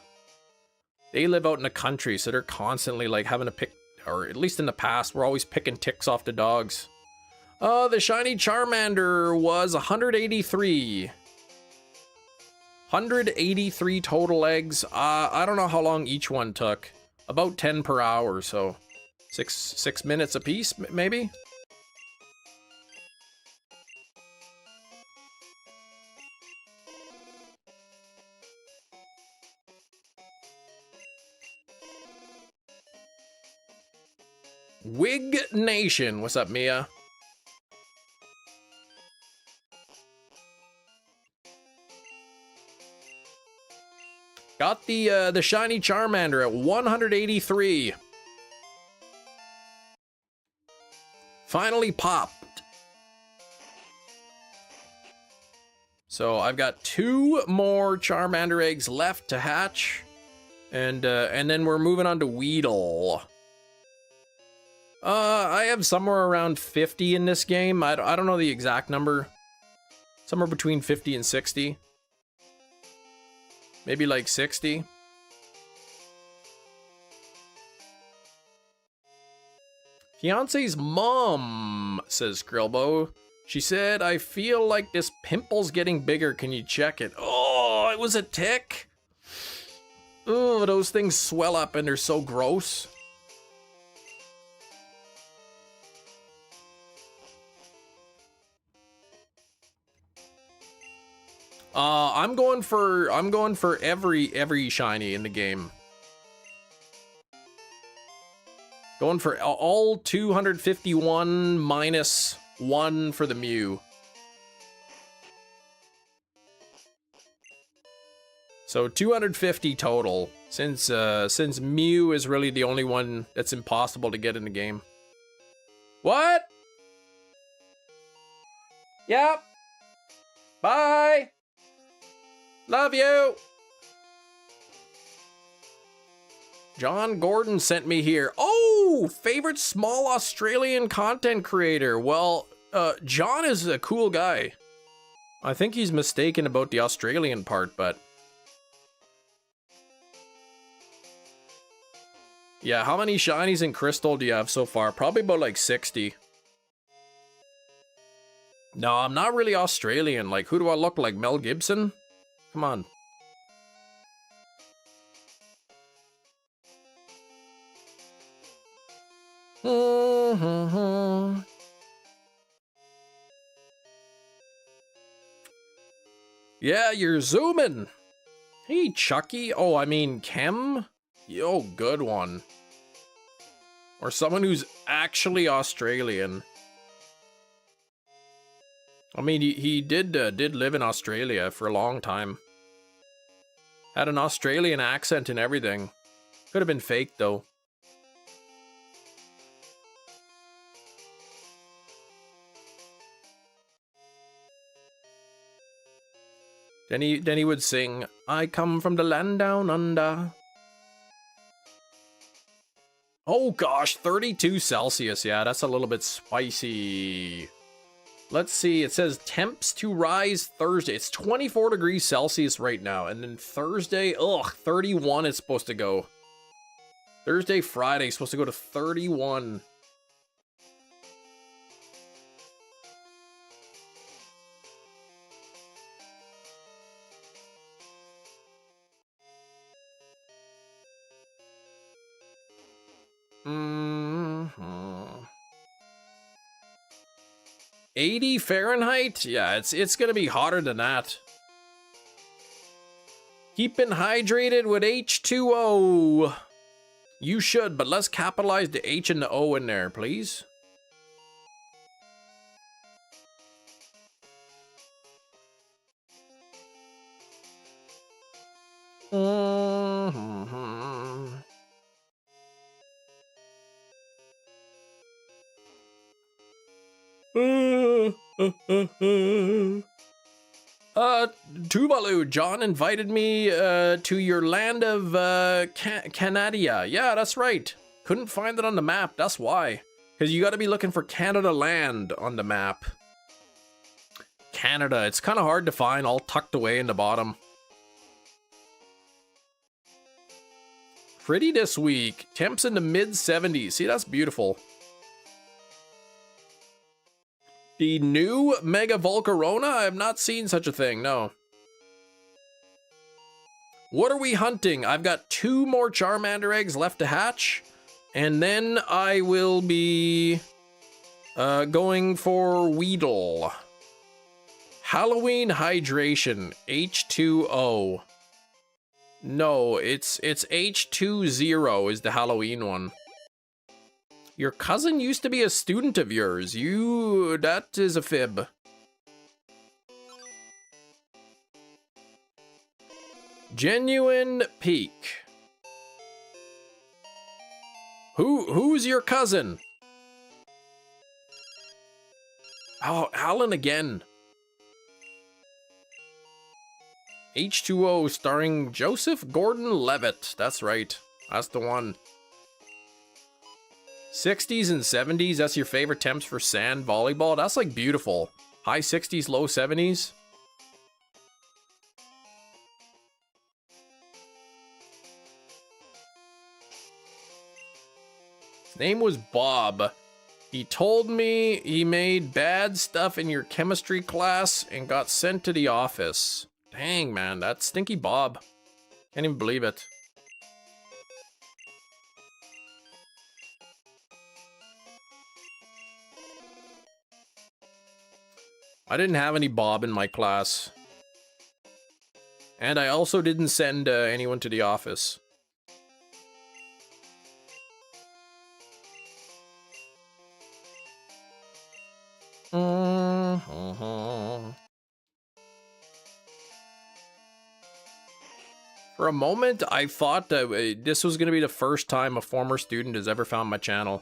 Speaker 1: they live out in the country, so they're constantly like having to pick, or at least in the past, we're always picking ticks off the dogs. The shiny Charmander was 183. 183 total eggs. I don't know how long each one took. About 10 per hour, so 6 minutes a piece, maybe? Wig Nation. What's up, Mia? Got the shiny Charmander at 183. Finally popped. So I've got 2 more Charmander eggs left to hatch, and then we're moving on to Weedle. I have somewhere around 50 in this game. I don't know the exact number. Somewhere between 50 and 60. Maybe like 60. Fiance's mom, says Grillbo. She said, I feel like this pimple's getting bigger. Can you check it? Oh, it was a tick. Oh, those things swell up and they're so gross. I'm going for every shiny in the game. Going for all 251 minus 1 for the Mew. So 250 total, since Mew is really the only one that's impossible to get in the game. What? Yep. Bye. Love you. John Gordon sent me here. Oh, favorite small Australian content creator. Well, John is a cool guy. I think he's mistaken about the Australian part, but... yeah, how many shinies in Crystal do you have so far? Probably about like 60. No, I'm not really Australian. Like, who do I look like? Mel Gibson? Come on. Yeah, you're zooming. Hey, Chucky. Oh, I mean, Kem? Yo, good one. Or someone who's actually Australian. I mean, he did live in Australia for a long time. Had an Australian accent and everything. Could have been fake, though. Then he would sing, I come from the land down under. Oh gosh, 32 Celsius. Yeah, that's a little bit spicy. Let's see, it says temps to rise Thursday. It's 24 degrees Celsius right now. And then Thursday, 31 it's supposed to go. Thursday, Friday, supposed to go to 31. Mm-hmm. 80 Fahrenheit? Yeah, it's gonna be hotter than that. Keeping hydrated with H2O. You should, but let's capitalize the H and the O in there, please. Mm-hmm. Tuvalu, John invited me to your land of Canadia. Yeah, that's right. Couldn't find it on the map, that's why. Because you gotta be looking for Canada land on the map. Canada, it's kind of hard to find, all tucked away in the bottom. Pretty this week. Temps in the mid-70s. See, that's beautiful. The new Mega Volcarona? I have not seen such a thing, no. What are we hunting? I've got 2 more Charmander eggs left to hatch. And then I will be going for Weedle. Halloween Hydration, H2O. No, it's H20 is the Halloween one. Your cousin used to be a student of yours. That is a fib. Genuine peak. Who's your cousin? Oh, Alan again. H2O starring Joseph Gordon-Levitt. That's right. That's the one. 60s and 70s, that's your favorite temps for sand volleyball? That's like beautiful. High 60s, low 70s. His name was Bob. He told me he made bad stuff in your chemistry class and got sent to the office. Dang, man, that's Stinky Bob. Can't even believe it. I didn't have any Bob in my class. And I also didn't send anyone to the office. For a moment, I thought this was going to be the first time a former student has ever found my channel.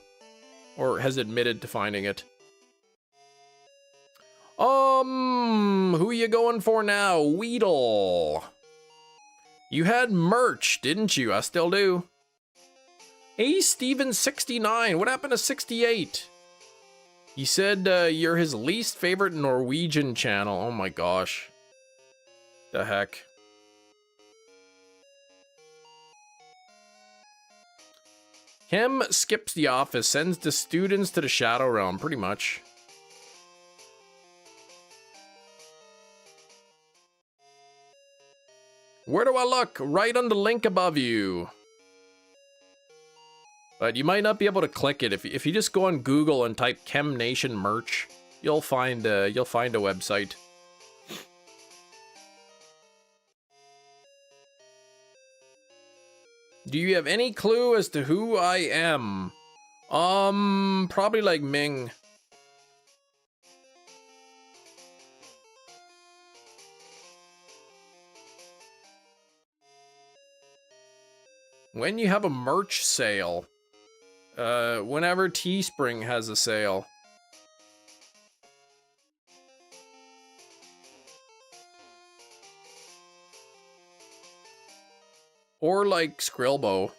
Speaker 1: Or has admitted to finding it. Who you going for now? Weedle. You had merch, didn't you? I still do. Hey, Steven69, what happened to 68? He said you're his least favorite Norwegian channel. Oh my gosh. The heck. Kim skips the office, sends the students to the Shadow Realm, pretty much. Where do I look? Right on the link above you. But you might not be able to click it. If you just go on Google and type Chem Nation merch, you'll find a website. Do you have any clue as to who I am? Probably like Ming. When you have a merch sale. Whenever Teespring has a sale. Or like Skrillbo.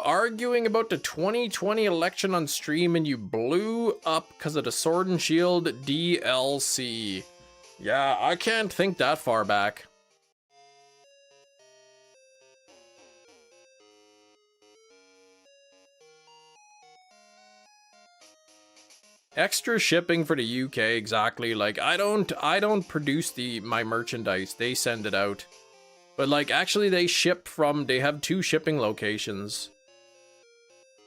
Speaker 1: Arguing about the 2020 election on stream and you blew up because of the Sword and Shield DLC. Yeah, I can't think that far back. Extra shipping for the UK, exactly. Like I don't produce my merchandise. They send it out. But like actually they have 2 shipping locations.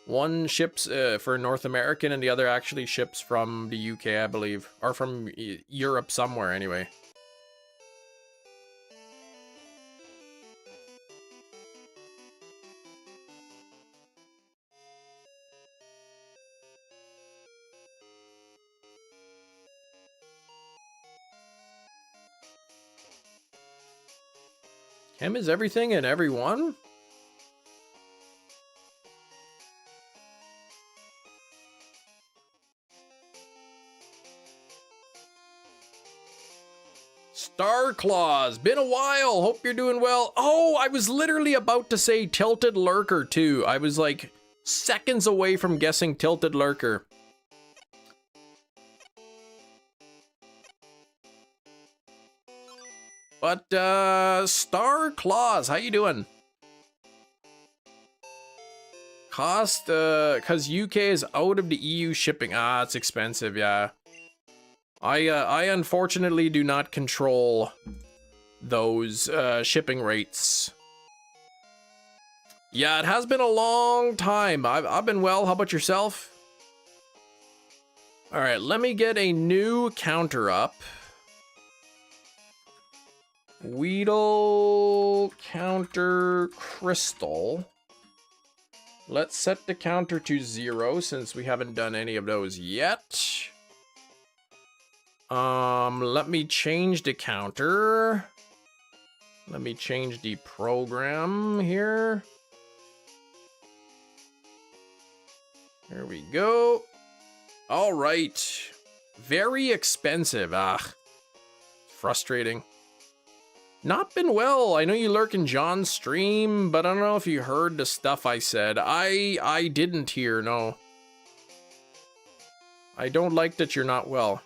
Speaker 1: One ships for North American and the other actually ships from the UK, I believe. Or from Europe somewhere anyway. Him is everything and everyone? Star Claws, been a while. Hope you're doing well. Oh, I was literally about to say Tilted Lurker too. I was like seconds away from guessing Tilted Lurker. But Star Claws, how you doing? Cost, cause UK is out of the EU shipping. Ah, it's expensive, yeah. I unfortunately do not control those shipping rates. Yeah, it has been a long time. I've been well. How about yourself? All right, let me get a new counter up. Weedle counter crystal. Let's set the counter to 0 since we haven't done any of those yet. Let me change the counter. Let me change the program here. There we go. All right. Very expensive. Frustrating. Not been well. I know you lurk in John's stream, but I don't know if you heard the stuff I said. I didn't hear, no. I don't like that you're not well.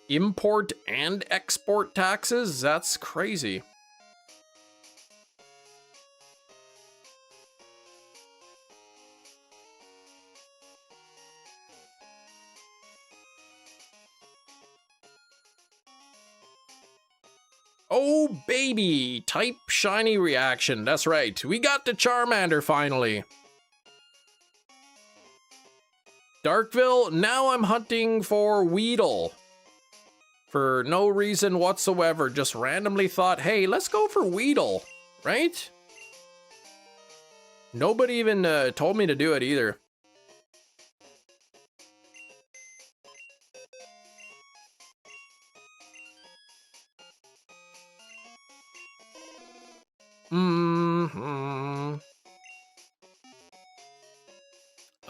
Speaker 1: Import and export taxes? That's crazy. Oh, baby! Type shiny reaction. That's right. We got the Charmander finally. Darkville, now I'm hunting for Weedle. For no reason whatsoever. Just randomly thought, hey, let's go for Weedle. Right? Nobody even told me to do it either.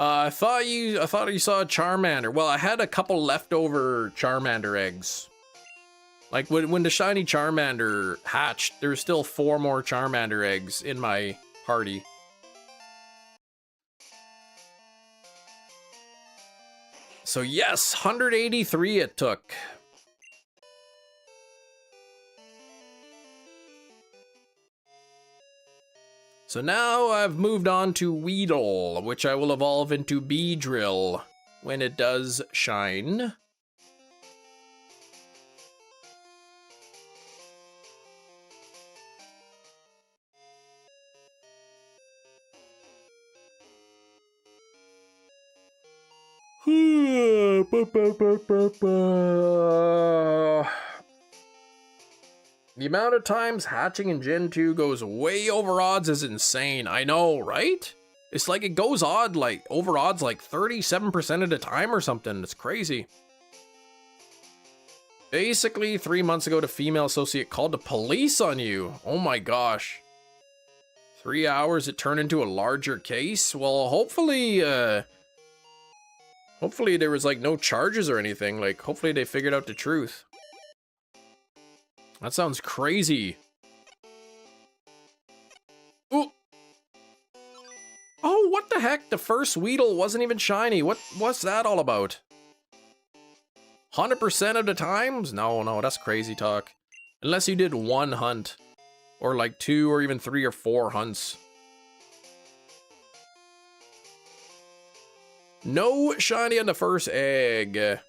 Speaker 1: I thought you saw a Charmander. Well, I had a couple leftover Charmander eggs. Like when the shiny Charmander hatched, there's still 4 more Charmander eggs in my party. So yes, 183 it took. So now I've moved on to Weedle, which I will evolve into Beedrill when it does shine. The amount of times hatching in Gen 2 goes way over odds is insane. I know, right? It's like it goes over odds like 37% of the time or something. It's crazy. Basically, 3 months ago, the female associate called the police on you. Oh my gosh. 3 hours, it turned into a larger case? Well, hopefully there was like no charges or anything. Like, hopefully they figured out the truth. That sounds crazy. Ooh. Oh, what the heck? The first Weedle wasn't even shiny. What's that all about? 100% of the times? No, that's crazy talk. Unless you did 1 hunt. Or like 2 or even 3 or 4 hunts. No shiny on the first egg.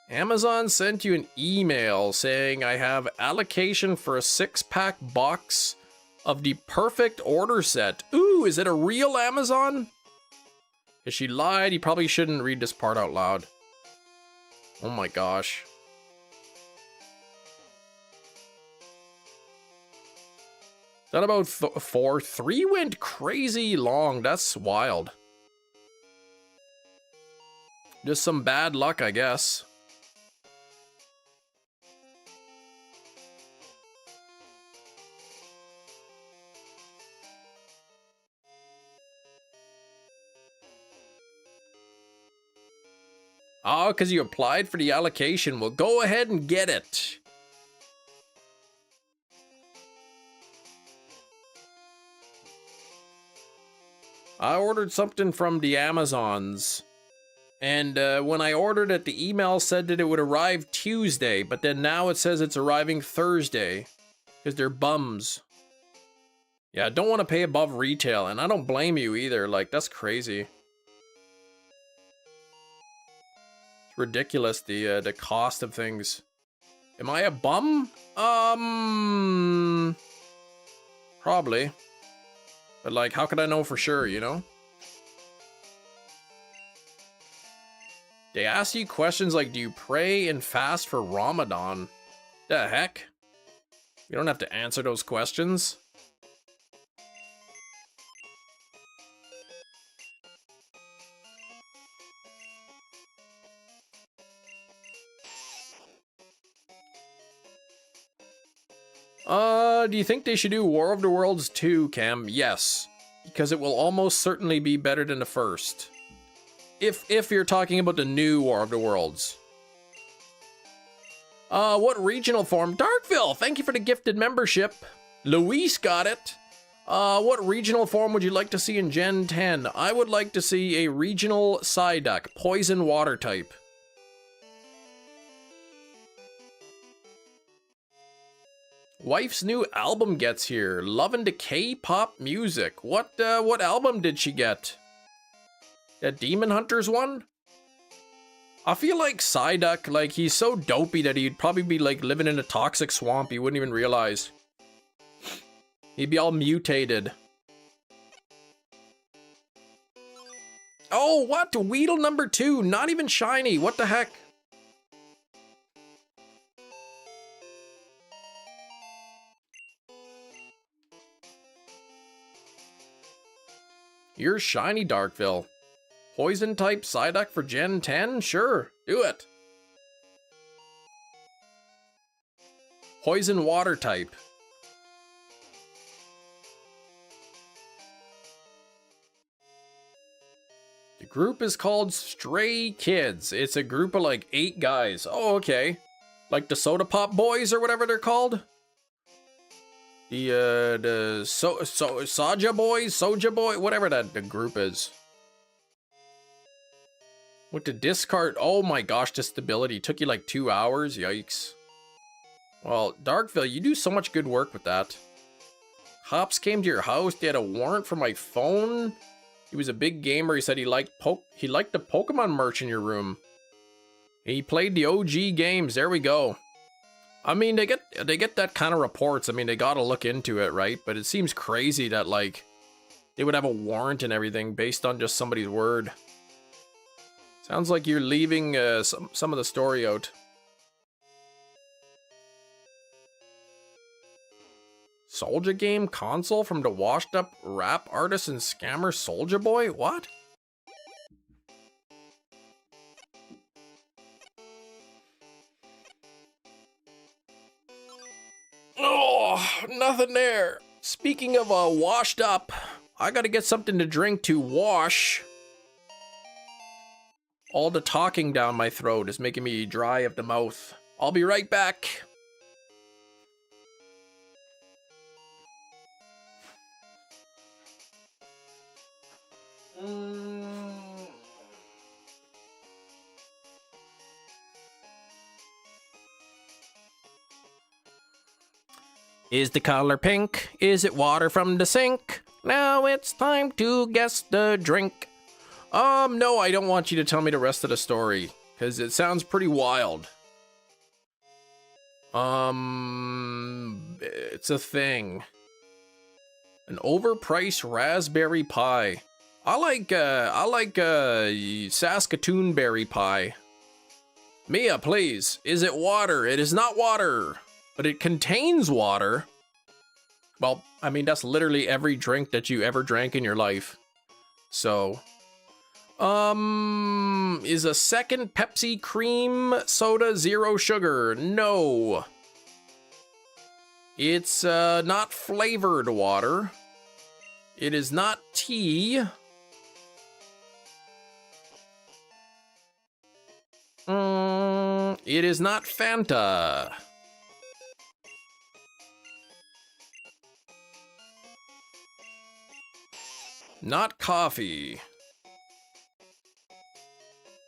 Speaker 1: Amazon sent you an email saying I have allocation for a 6-pack box of the perfect order set. Ooh, is it a real Amazon? If she lied, you probably shouldn't read this part out loud. Oh my gosh. Is that about 4? 3 went crazy long. That's wild. Just some bad luck, I guess. Oh, because you applied for the allocation. Well, go ahead and get it. I ordered something from the Amazons. And when I ordered it, the email said that it would arrive Tuesday. But then now it says it's arriving Thursday. Because they're bums. Yeah, I don't want to pay above retail. And I don't blame you either. Like, that's crazy. Ridiculous, the cost of things. Am I a bum? Probably. But like, how could I know for sure, you know? They ask you questions like, do you pray and fast for Ramadan? The heck? You don't have to answer those questions. Do you think they should do War of the Worlds 2, Cam? Yes, because it will almost certainly be better than the first. If you're talking about the new War of the Worlds. What regional form? Darkville, thank you for the gifted membership. Luis got it. What regional form would you like to see in Gen 10? I would like to see a regional Psyduck, poison water type. Wife's new album gets here. Lovin' the K-pop music. What album did she get? That Demon Hunters one? I feel like Psyduck, like, he's so dopey that he'd probably be, like, living in a toxic swamp. He wouldn't even realize. He'd be all mutated. Oh, what? Weedle number 2. Not even shiny. What the heck? You're shiny, Darkville. Poison type Psyduck for Gen 10? Sure, do it. Poison water type. The group is called Stray Kids. It's a group of like 8 guys. Oh, okay. Like the Soda Pop Boys or whatever they're called. The Soja Boys, Soja Boy, whatever that the group is. With the discard, oh my gosh, the stability took you like 2 hours. Yikes. Well, Darkville, you do so much good work with that. Hops came to your house. They had a warrant for my phone. He was a big gamer. He said he liked the Pokemon merch in your room. He played the OG games. There we go. I mean, they get that kind of reports. I mean, they gotta look into it, right? But it seems crazy that, like, they would have a warrant and everything based on just somebody's word. Sounds like you're leaving some of the story out. Soulja Game console from the washed up rap artist and scammer Soulja Boy? What? Oh, nothing there. Speaking of washed up, I gotta get something to drink to wash. All the talking down my throat is making me dry of the mouth. I'll be right back. Is the color pink? Is it water from the sink? Now it's time to guess the drink. No, I don't want you to tell me the rest of the story, because it sounds pretty wild. It's a thing. An overpriced raspberry pie. I like Saskatoon berry pie. Mia, please. Is it water? It is not water. But it contains water. Well, I mean, that's literally every drink that you ever drank in your life. So, is a second Pepsi cream soda 0 sugar? No. It's not flavored water. It is not tea. It is not Fanta. Not coffee.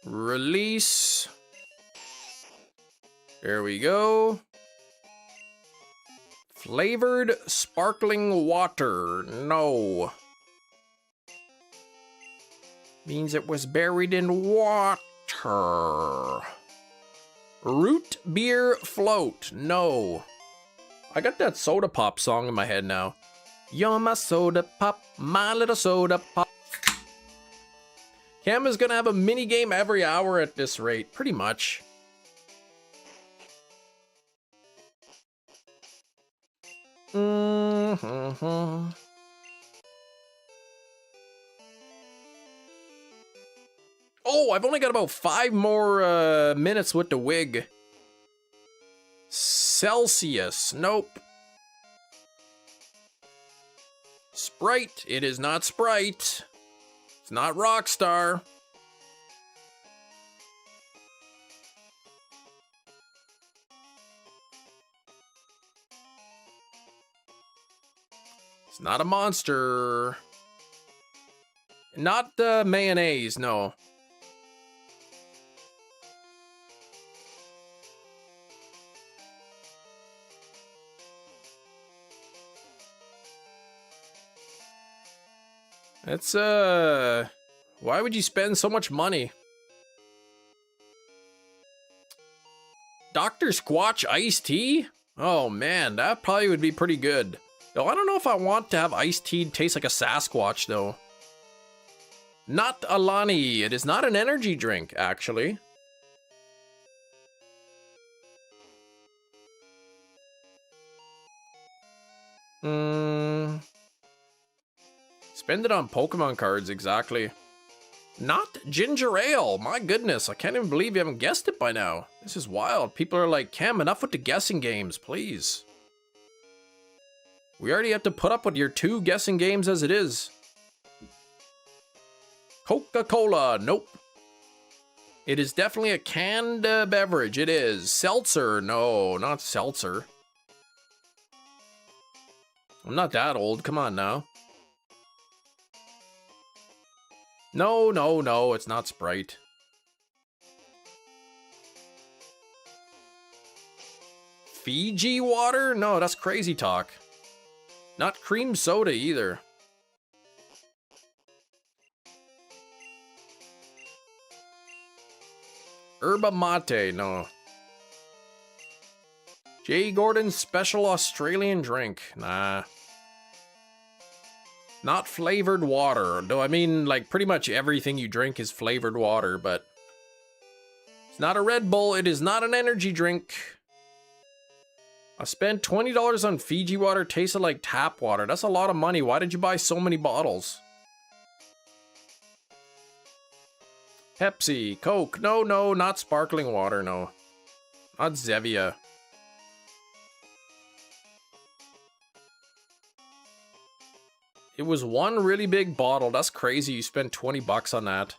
Speaker 1: Release. There we go. Flavored sparkling water. No. Means it was buried in water. Root beer float. No. I got that Soda Pop song in my head now. You're my soda pop, my little soda pop. Cam is gonna have a mini game every hour at this rate, pretty much. Mm-hmm. Oh, I've only got about 5 more minutes with the wig. Celsius, nope. Sprite, it is not Sprite. It's not Rockstar. It's not a Monster. Not the mayonnaise, no. It's, why would you spend so much money? Dr. Squatch iced tea? Oh man, that probably would be pretty good. Though I don't know if I want to have iced tea taste like a Sasquatch though. Not Alani, it is not an energy drink, actually. Spend it on Pokemon cards, exactly. Not ginger ale. My goodness, I can't even believe you haven't guessed it by now. This is wild. People are like, Cam, enough with the guessing games, please. We already have to put up with your 2 guessing games as it is. Coca-Cola, nope. It is definitely a canned beverage, it is. Seltzer, no, not seltzer. I'm not that old, come on now. No, no, no, it's not Sprite. Fiji water? No, that's crazy talk. Not cream soda either. Yerba mate, no. J. Gordon's special Australian drink, nah. Not flavored water, though I mean, like, pretty much everything you drink is flavored water, but... It's not a Red Bull, it is not an energy drink. I spent $20 on Fiji water, tasted like tap water. That's a lot of money, why did you buy so many bottles? Pepsi, Coke, no, no, not sparkling water, no. Not Zevia. It was one really big bottle. That's crazy. You spent 20 bucks on that.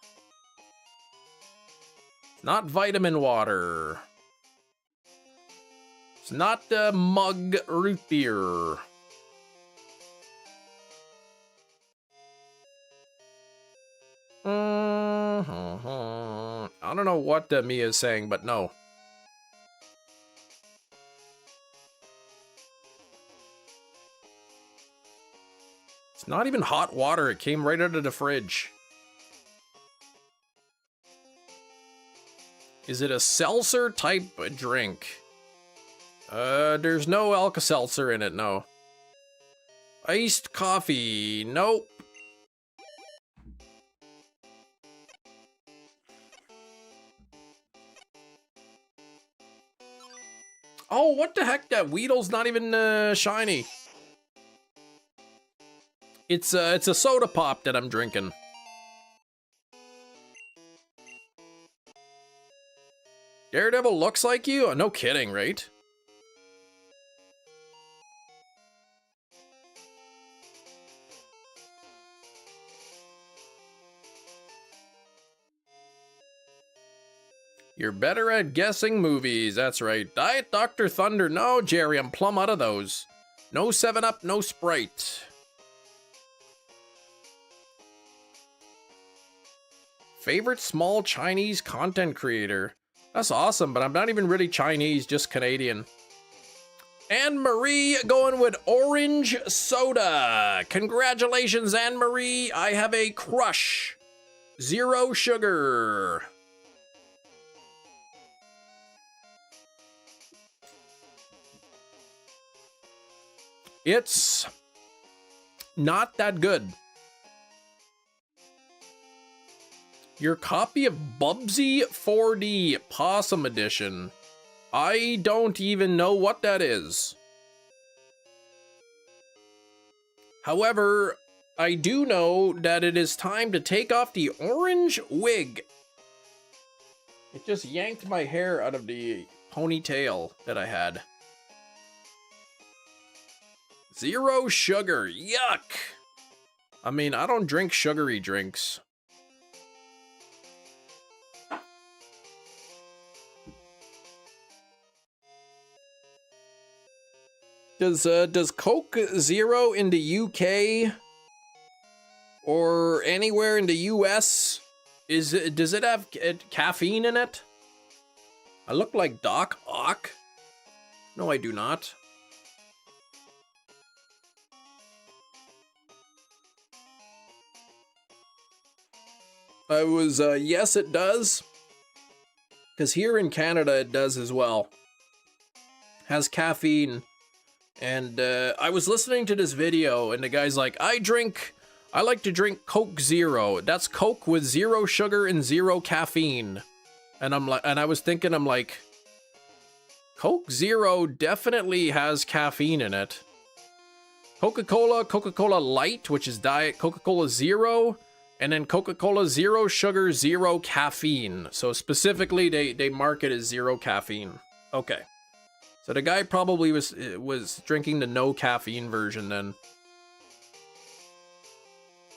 Speaker 1: Not vitamin water. It's not the mug root beer. I don't know what Mia is saying, but no. It's not even hot water. It came right out of the fridge. Is it a seltzer type drink? There's no Alka-Seltzer in it, no. Iced coffee, nope. Oh, what the heck? That Weedle's not even shiny. It's a soda pop that I'm drinking. Daredevil looks like you? No kidding, right? You're better at guessing movies, that's right. Diet Dr. Thunder, no, Jerry, I'm plumb out of those. No 7-Up, no Sprite. Favorite small Chinese content creator? That's awesome, but I'm not even really Chinese, just Canadian. Anne Marie going with orange soda. Congratulations, Anne Marie. I have a crush. 0 sugar. It's not that good. Your copy of Bubsy 4D Possum Edition. I don't even know what that is. However, I do know that it is time to take off the orange wig. It just yanked my hair out of the ponytail that I had. Zero sugar, yuck. I mean, I don't drink sugary drinks. Does Coke Zero in the UK or anywhere in the US, does it have caffeine in it? I look like Doc Ock. No, I do not. I was, yes, it does. Because here in Canada, it does as well. Has caffeine. And I was listening to this video, and the guy's like, I like to drink Coke Zero. That's Coke with zero sugar and zero caffeine. And I was thinking, I'm like, Coke Zero definitely has caffeine in it. Coca-Cola Light, which is Diet Coca-Cola Zero, and then Coca-Cola Zero Sugar, Zero Caffeine. So specifically, they market as zero caffeine. Okay. So the guy probably was drinking the no caffeine version then.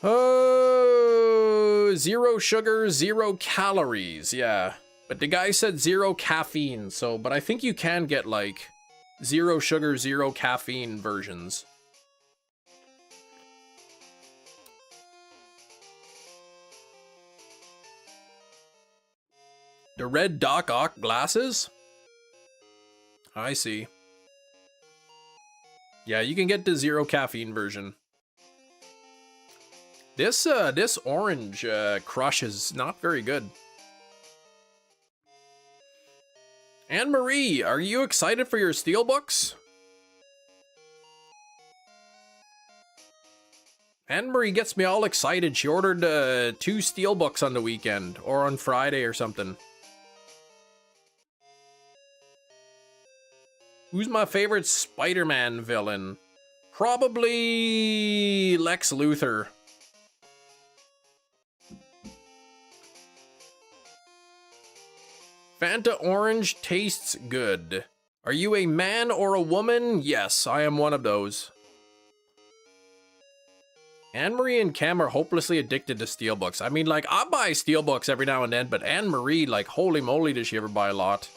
Speaker 1: Oh, zero sugar, zero calories, yeah. But the guy said zero caffeine, so, but I think you can get like zero sugar, zero caffeine versions. The red Doc Ock glasses? I see. Yeah, you can get the zero caffeine version. This orange crush is not very good. Anne-Marie, are you excited for your steelbooks? Anne-Marie gets me all excited. She ordered 2 steelbooks on the weekend, or on Friday or something. Who's my favorite Spider-Man villain? Probably Lex Luthor. Fanta Orange tastes good. Are you a man or a woman? Yes, I am one of those. Anne-Marie and Cam are hopelessly addicted to steelbooks. I mean, like, I buy steelbooks every now and then, but Anne-Marie, like, holy moly, does she ever buy a lot.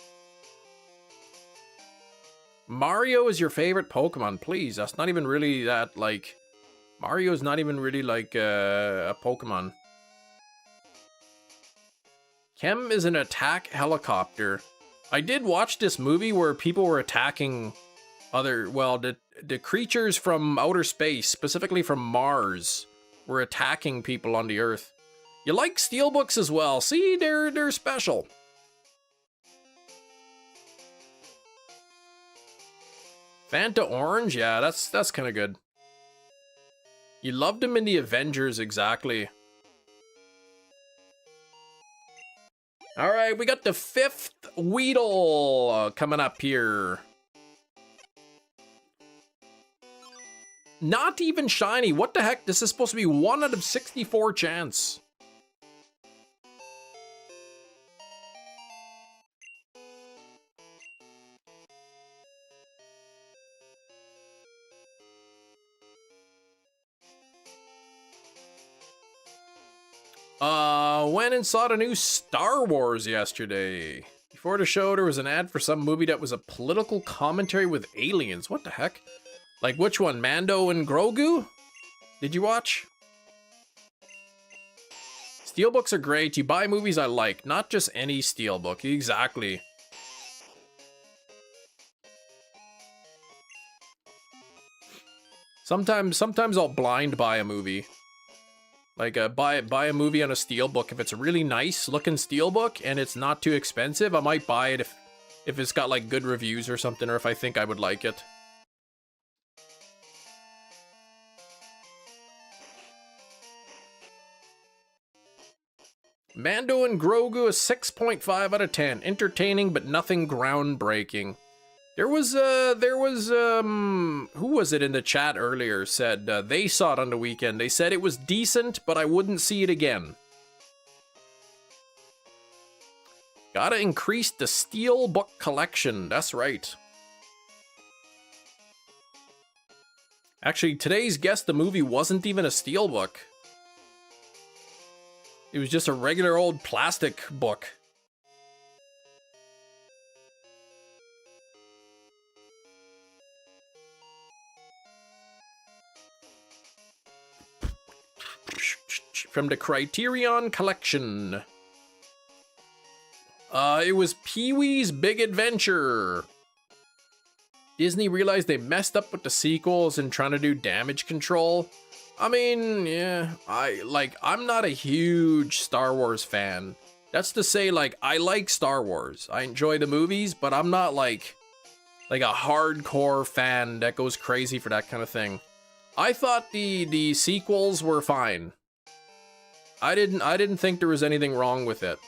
Speaker 1: Mario is your favorite Pokemon, please. That's not even really that, like... Mario's not even really, like, a Pokemon. Chem is an attack helicopter. I did watch this movie where people were attacking the creatures from outer space, specifically from Mars, were attacking people on the Earth. You like steelbooks as well. See, they're special. Fanta Orange? Yeah, that's kind of good. You loved him in the Avengers, exactly. Alright, we got the 5th Weedle coming up here. Not even shiny. What the heck? This is supposed to be 1 out of 64 chance. Went and saw the new Star Wars yesterday. Before the show, there was an ad for some movie that was a political commentary with aliens. What the heck? Like which one? Mando and Grogu? Did you watch? Steelbooks are great. You buy movies I like, not just any steelbook. Exactly. Sometimes I'll blind buy a movie. Like, buy a movie on a steelbook. If it's a really nice looking steelbook and it's not too expensive, I might buy it if it's got like good reviews or something, or if I think I would like it. Mando and Grogu a 6.5 out of 10. Entertaining, but nothing groundbreaking. There was who was it in the chat earlier said they saw it on the weekend. They said it was decent, but I wouldn't see it again. Gotta increase the steelbook collection. That's right. Actually, today's guess, the movie wasn't even a steelbook. It was just a regular old plastic book. From the Criterion Collection. It was Pee-wee's Big Adventure. Disney realized they messed up with the sequels and trying to do damage control. I mean, yeah, I'm not a huge Star Wars fan. That's to say, like, I like Star Wars. I enjoy the movies, but I'm not like a hardcore fan that goes crazy for that kind of thing. I thought the sequels were fine. I didn't think there was anything wrong with it.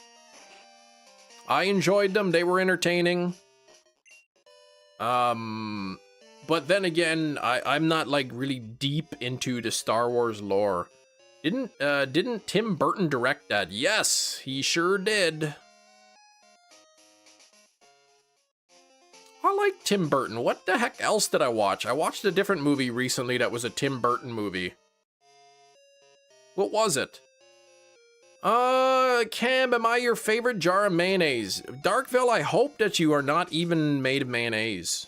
Speaker 1: I enjoyed them. They were entertaining. But then again, I'm not like really deep into the Star Wars lore. Didn't Tim Burton direct that? Yes, he sure did. I like Tim Burton. What the heck else did I watch? I watched a different movie recently that was a Tim Burton movie. What was it? Cam, am I your favorite jar of mayonnaise? Darkville, I hope that you are not even made of mayonnaise.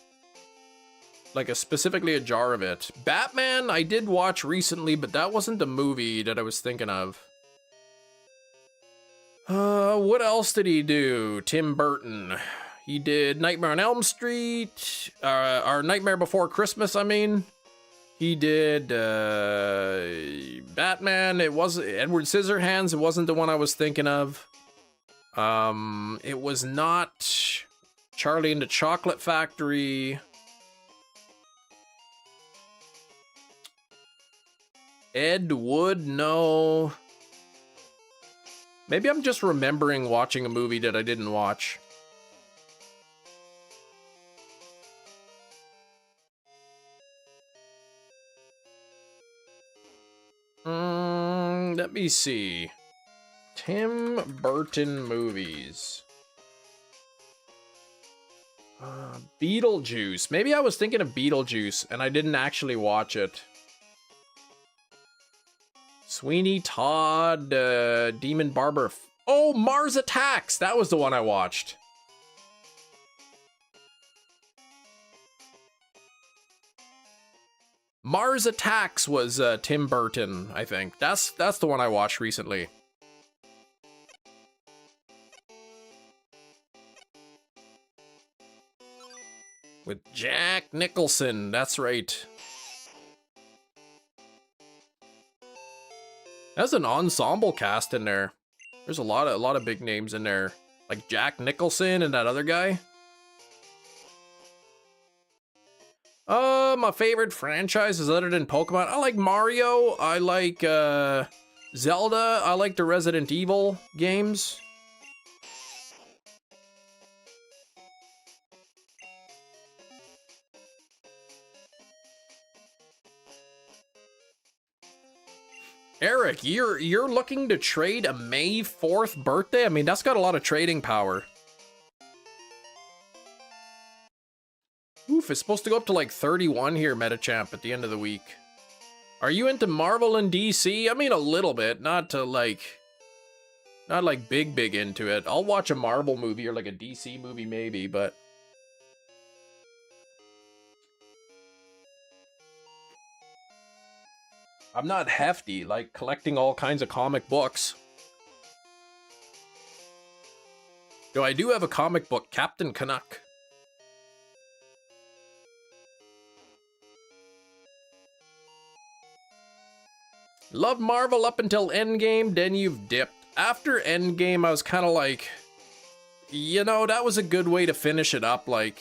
Speaker 1: Like specifically a jar of it. Batman, I did watch recently, but that wasn't the movie that I was thinking of. What else did he do? Tim Burton. He did Nightmare on Elm Street, or Nightmare Before Christmas, I mean. He did Batman. It was Edward Scissorhands. It wasn't the one I was thinking of. It was not Charlie and the Chocolate Factory. Ed Wood, no. Maybe I'm just remembering watching a movie that I didn't watch. Let me see. Tim Burton movies. Beetlejuice. Maybe I was thinking of Beetlejuice and I didn't actually watch it. Sweeney Todd, Demon Barber. Oh, Mars Attacks. That was the one I watched. Mars Attacks was Tim Burton, I think. That's the one I watched recently. With Jack Nicholson, that's right. There's an ensemble cast in there. There's a lot of big names in there. Like Jack Nicholson and that other guy. My favorite franchises other than Pokemon. I like Mario. I like Zelda. I like the Resident Evil games. Eric, you're looking to trade a May 4th birthday? I mean, that's got a lot of trading power. Oof, it's supposed to go up to like 31 here, Metachamp, at the end of the week. Are you into Marvel and DC? I mean, a little bit, not like big into it. I'll watch a Marvel movie or like a DC movie maybe, but I'm not hefty, like collecting all kinds of comic books. Though I do have a comic book, Captain Canuck. Love Marvel up until Endgame, then you've dipped. After Endgame, I was kind of like, you know, that was a good way to finish it up. Like,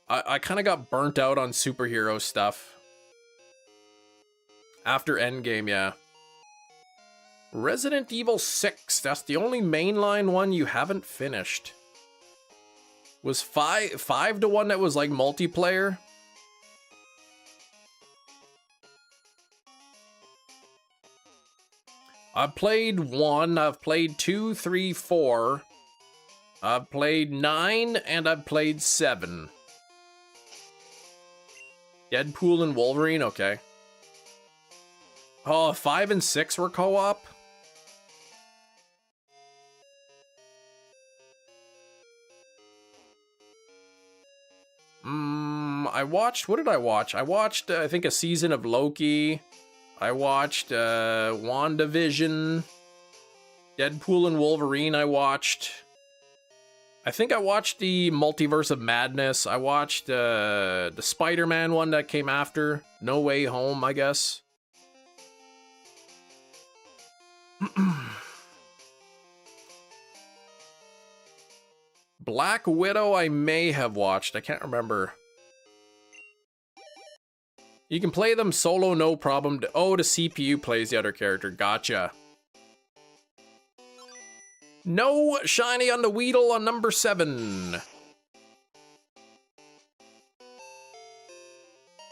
Speaker 1: I kind of got burnt out on superhero stuff. After Endgame, yeah. Resident Evil 6. That's the only mainline one you haven't finished. Was 5 the one that was like multiplayer? I've played 1, I've played 2, 3, 4. I've played 9, and I've played 7. Deadpool and Wolverine, okay. Oh, 5 and 6 were co-op? I watched, what did I watch? I watched, I think, a season of Loki. I watched WandaVision. Deadpool and Wolverine I watched. I think I watched the Multiverse of Madness. I watched the Spider-Man one that came after. No Way Home, I guess. Black Widow I may have watched. I can't remember. You can play them solo, no problem. Oh, the CPU plays the other character. Gotcha. No shiny on the Weedle on number 7.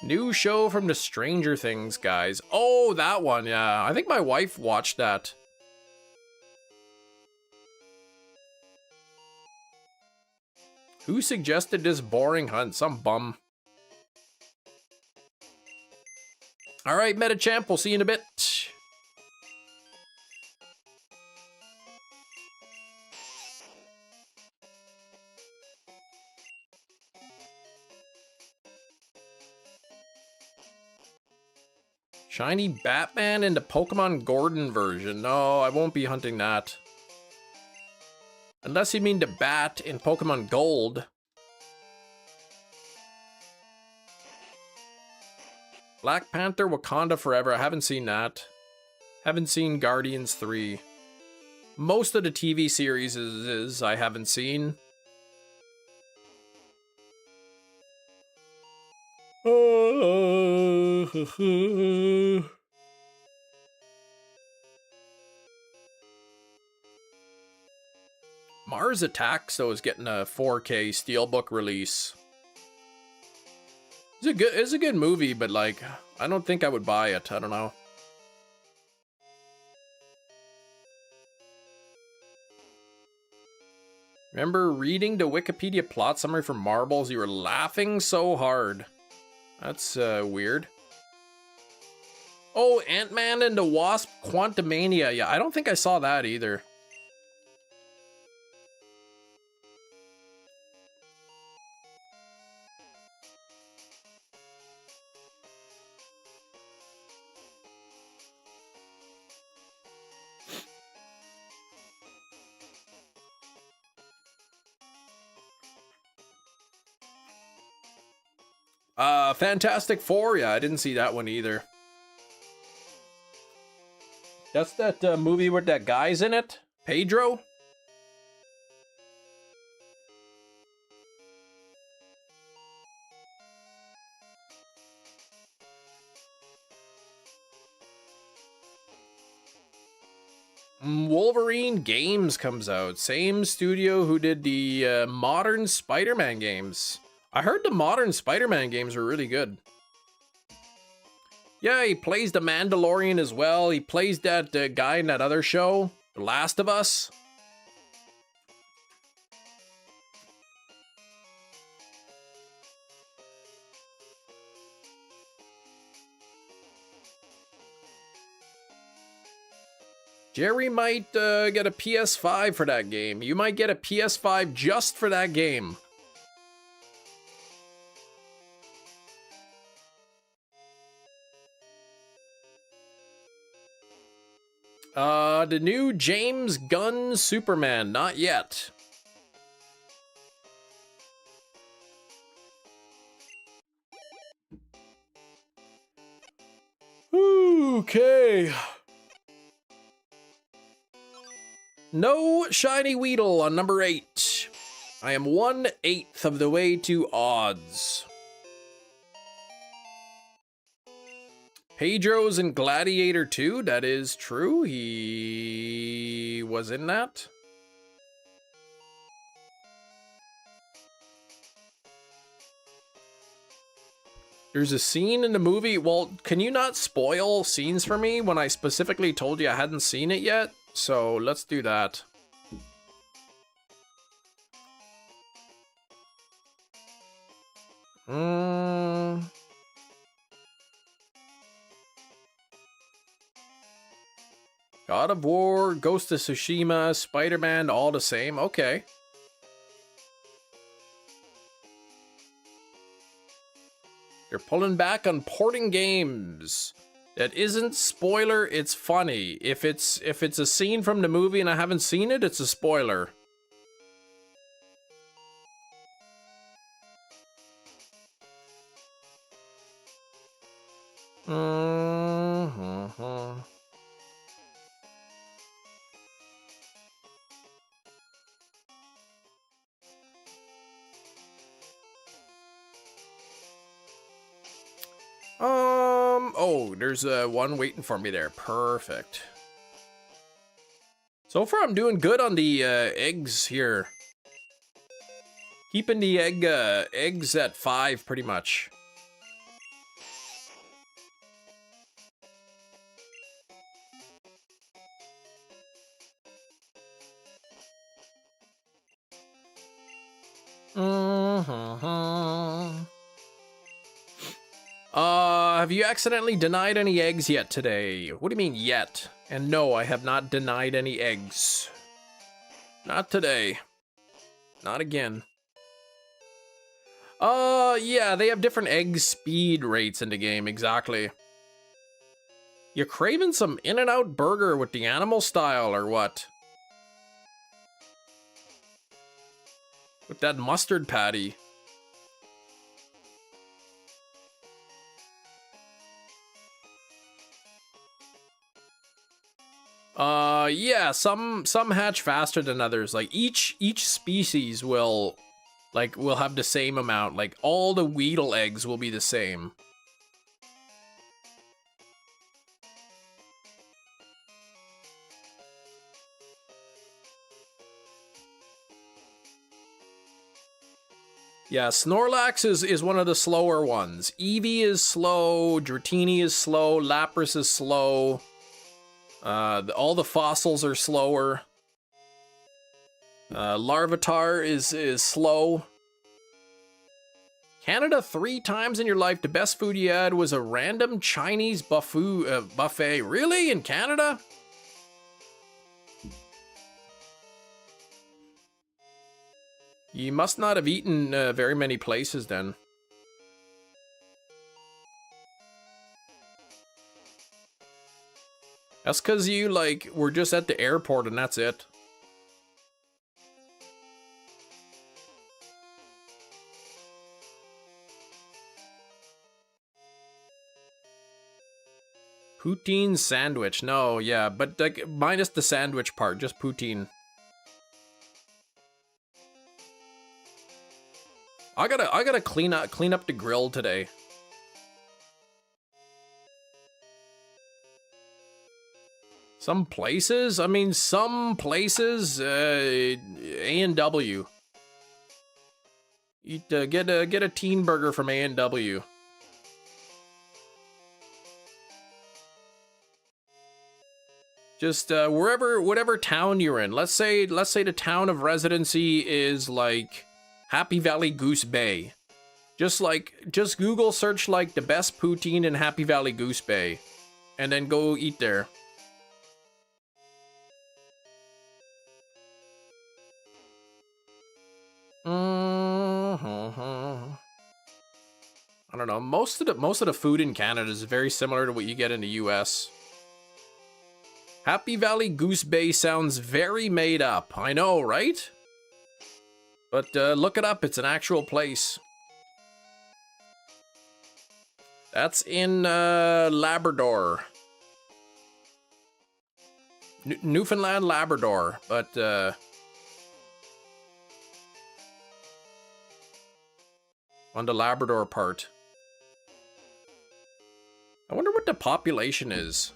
Speaker 1: New show from the Stranger Things guys. Oh, that one, yeah. I think my wife watched that. Who suggested this boring hunt? Some bum. Alright, Metachamp, we'll see you in a bit. Shiny Batman in the Pokemon Gordon version. No, I won't be hunting that. Unless you mean the bat in Pokemon Gold. Black Panther Wakanda Forever. I haven't seen that. Haven't seen Guardians 3. Most of the TV series is I haven't seen. Mars Attacks, though, is getting a 4K Steelbook release. It's a good movie, but like, I don't think I would buy it. I don't know. Remember reading the Wikipedia plot summary for Marbles? You were laughing so hard. That's weird. Oh, Ant-Man and the Wasp Quantumania. Yeah, I don't think I saw that either. Fantastic Four, yeah, I didn't see that one either. That's that movie with that guy's in it? Pedro? Wolverine Games comes out. Same studio who did the modern Spider-Man games. I heard the modern Spider-Man games were really good. Yeah, he plays the Mandalorian as well. He plays that guy in that other show, The Last of Us. Jerry might get a PS5 for that game. You might get a PS5 just for that game. The new James Gunn Superman, not yet. Okay. No shiny Weedle on number 8. I am 1/8 of the way to odds. Pedro's in Gladiator 2. That is true. He was in that. There's a scene in the movie. Well, can you not spoil scenes for me when I specifically told you I hadn't seen it yet? So let's do that. God of War, Ghost of Tsushima, Spider-Man, all the same. Okay. They're pulling back on porting games. That isn't spoiler, it's funny. If it's a scene from the movie and I haven't seen it, it's a spoiler. Oh, there's one waiting for me there. Perfect. So far, I'm doing good on the eggs here. Keeping the eggs at 5 pretty much. Have you accidentally denied any eggs yet today? What do you mean yet? And no, I have not denied any eggs. Not today. Not again. Yeah, they have different egg speed rates in the game, exactly. You craving some In-N-Out burger with the animal style or what? With that mustard patty. Yeah, some hatch faster than others. Like each species will have the same amount. Like all the Weedle eggs will be the same. Yeah, Snorlax is one of the slower ones. Eevee is slow, Dratini is slow, Lapras is slow. All the fossils are slower. Larvitar is slow. Canada 3 times in your life, the best food you had was a random Chinese buffet. Really? In Canada? You must not have eaten very many places then. That's because you, were just at the airport and that's it. Poutine sandwich. No, yeah, but, minus the sandwich part, just poutine. I gotta clean up the grill today. Some places? I mean, some places, A&W. Get a teen burger from A&W. Just whatever town you're in. Let's say the town of residency is like Happy Valley Goose Bay. Just Google search the best poutine in Happy Valley Goose Bay, and then go eat there. I don't know. Most of the food in Canada is very similar to what you get in the US. Happy Valley Goose Bay sounds very made up. I know, right? But look it up. It's an actual place. That's in Labrador. Newfoundland, Labrador. But on the Labrador part. I wonder what the population is.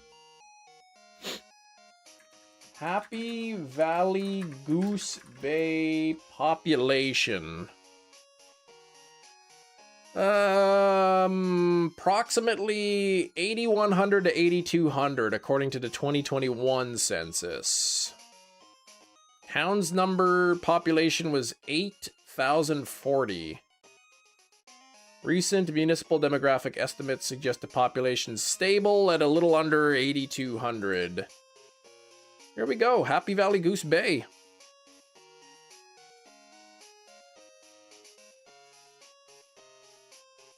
Speaker 1: Happy Valley Goose Bay population. Approximately 8,100 to 8,200 according to the 2021 census. Town's number population was 8,040. Recent municipal demographic estimates suggest the population stable at a little under 8,200. Here we go, Happy Valley Goose Bay.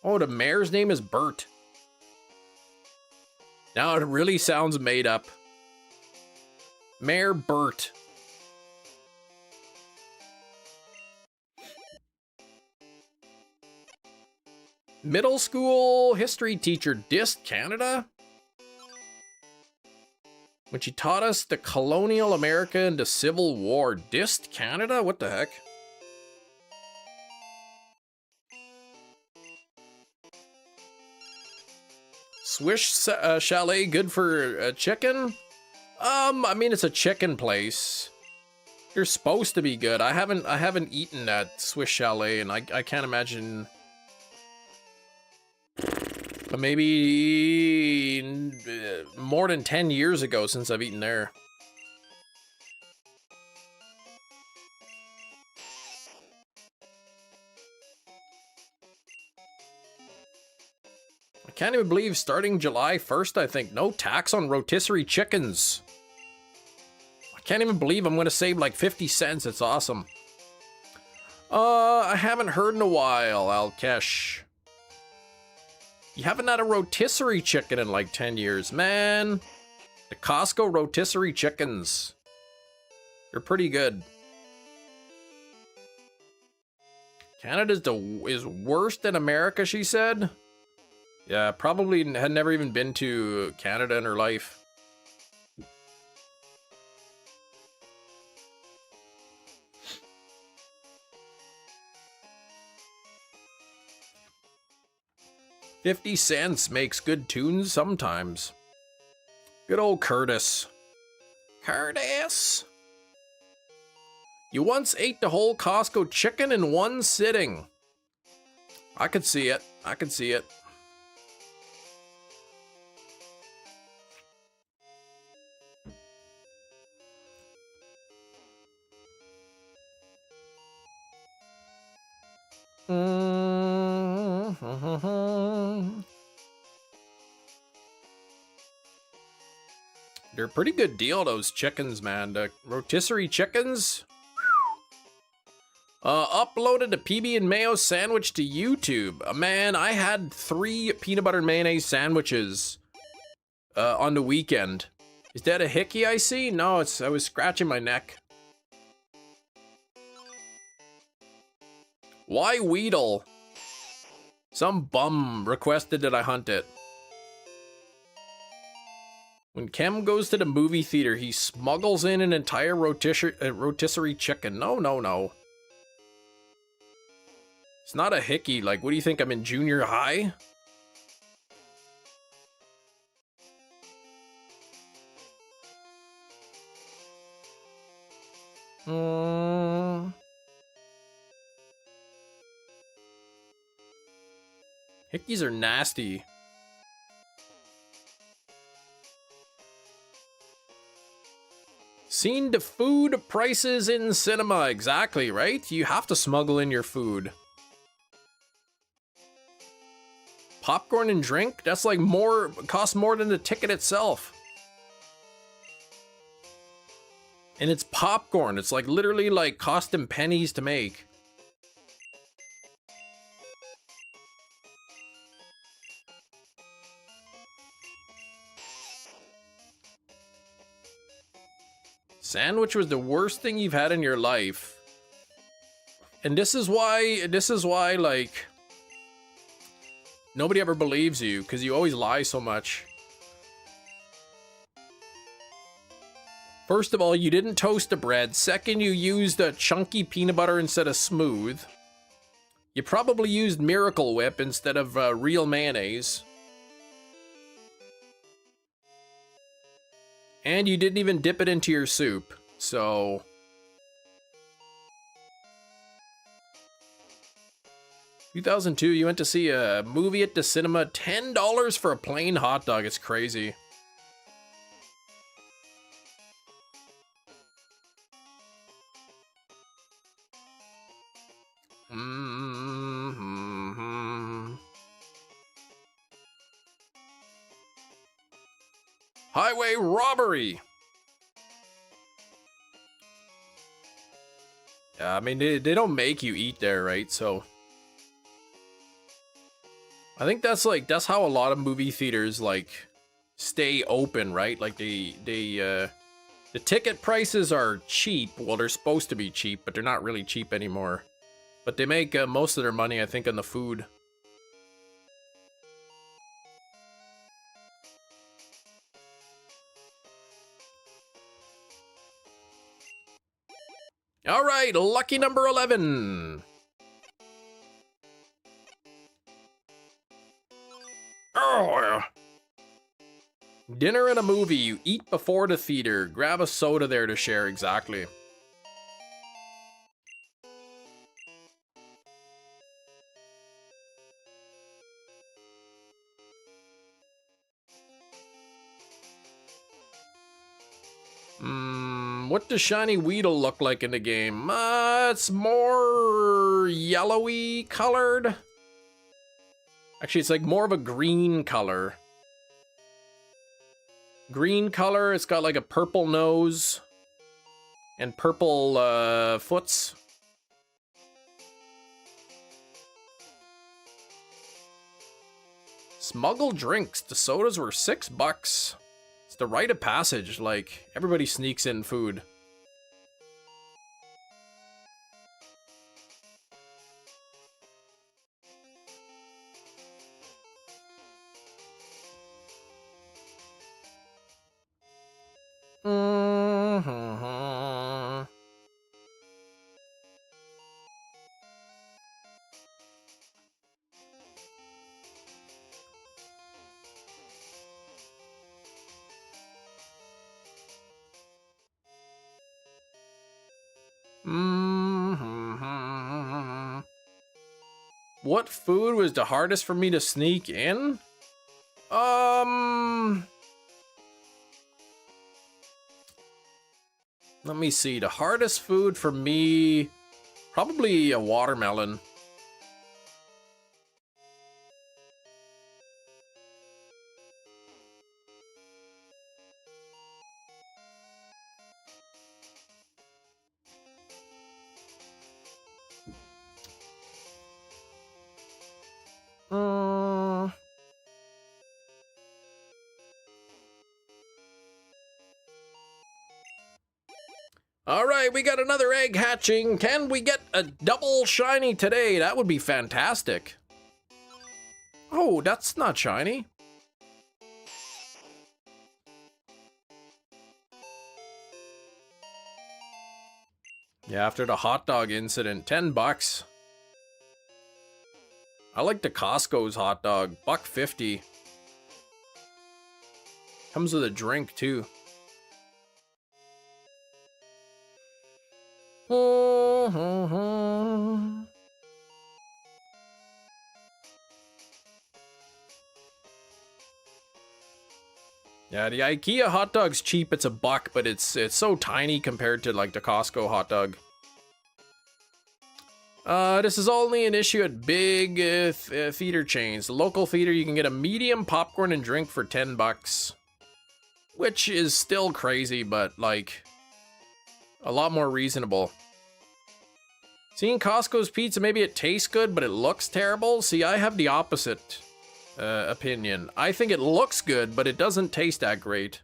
Speaker 1: Oh, the mayor's name is Bert. Now it really sounds made up. Mayor Bert. Middle school history teacher dissed Canada? When she taught us the colonial America and the Civil War. Dissed Canada? What the heck? Swish Chalet good for chicken? I mean, it's a chicken place. You're supposed to be good. I haven't eaten at Swiss Chalet, and I can't imagine. But maybe more than 10 years ago since I've eaten there. I can't even believe starting July 1st, I think, no tax on rotisserie chickens. I can't even believe I'm going to save like 50 cents. It's awesome. I haven't heard in a while, Alkesh. You haven't had a rotisserie chicken in like 10 years, man. The Costco rotisserie chickens. They're pretty good. Canada is worse than America, she said. Yeah, probably had never even been to Canada in her life. $0.50 makes good tunes sometimes. Good old Curtis. Curtis! You once ate the whole Costco chicken in one sitting. I could see it. I could see it. They're a pretty good deal, those chickens, man. The rotisserie chickens. Uploaded a PB and mayo sandwich to YouTube. Man, I had 3 peanut butter and mayonnaise sandwiches on the weekend. Is that a hickey I see? No, I was scratching my neck. Why Weedle? Some bum requested that I hunt it. When Kem goes to the movie theater, he smuggles in an entire rotisserie chicken. No, no, no. It's not a hickey. Like, what do you think? I'm in junior high? Hickeys are nasty. Seen the food prices in cinema. Exactly, right? You have to smuggle in your food. Popcorn and drink? That's like costs more than the ticket itself. And it's popcorn. It's like literally like costing pennies to make. Sandwich was the worst thing you've had in your life. And this is why like nobody ever believes you, because you always lie so much. First of all, you didn't toast the bread. Second, you used a chunky peanut butter instead of smooth. You probably used Miracle Whip instead of real mayonnaise. And you didn't even dip it into your soup, so... 2002, you went to see a movie at the cinema, $10 for a plain hot dog. It's crazy. Highway robbery. Yeah, I mean, they don't make you eat there, right? So I think that's how a lot of movie theaters like stay open, right? Like the ticket prices are cheap. Well, they're supposed to be cheap, but they're not really cheap anymore. But they make most of their money, I think, on the food. All right, lucky number 11. Oh, dinner and a movie. You eat before the theater. Grab a soda there to share. Exactly. What does Shiny Weedle look like in the game? It's more yellowy colored. Actually, it's like more of a green color. Green color, it's got like a purple nose and purple foots. Smuggled drinks. The sodas were $6. It's the rite of passage. Like, everybody sneaks in food. What food was the hardest for me to sneak in? Let me see. The hardest food for me, probably a watermelon. All right, we got another egg hatching. Can we get a double shiny today? That would be fantastic. Oh, that's not shiny. Yeah, after the hot dog incident, $10. I like the Costco's hot dog, $1.50. Comes with a drink too. Yeah, the IKEA hot dog's cheap. It's $1, but it's so tiny compared to like the Costco hot dog. This is only an issue at big theater chains. The local theater, you can get a medium popcorn and drink for $10, which is still crazy, but like a lot more reasonable. Seeing Costco's pizza, maybe it tastes good, but it looks terrible. See, I have the opposite opinion. I think it looks good, but it doesn't taste that great.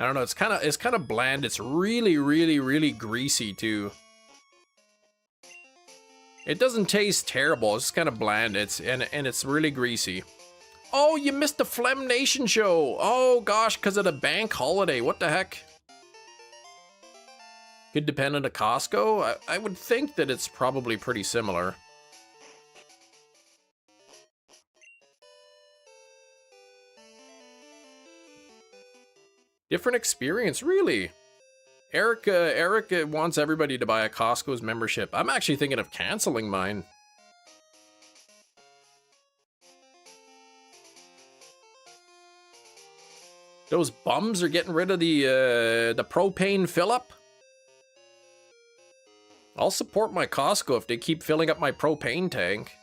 Speaker 1: I don't know, it's kind of bland. It's really, really, really greasy too. It doesn't taste terrible. It's kind of bland. And it's really greasy. Oh, you missed the Phlegm Nation show. Oh gosh, because of the bank holiday. What the heck? Could depend on the Costco. I would think that it's probably pretty similar. Different experience, really. Eric wants everybody to buy a Costco's membership. I'm actually thinking of canceling mine. Those bums are getting rid of the propane fill-up. I'll support my Costco if they keep filling up my propane tank.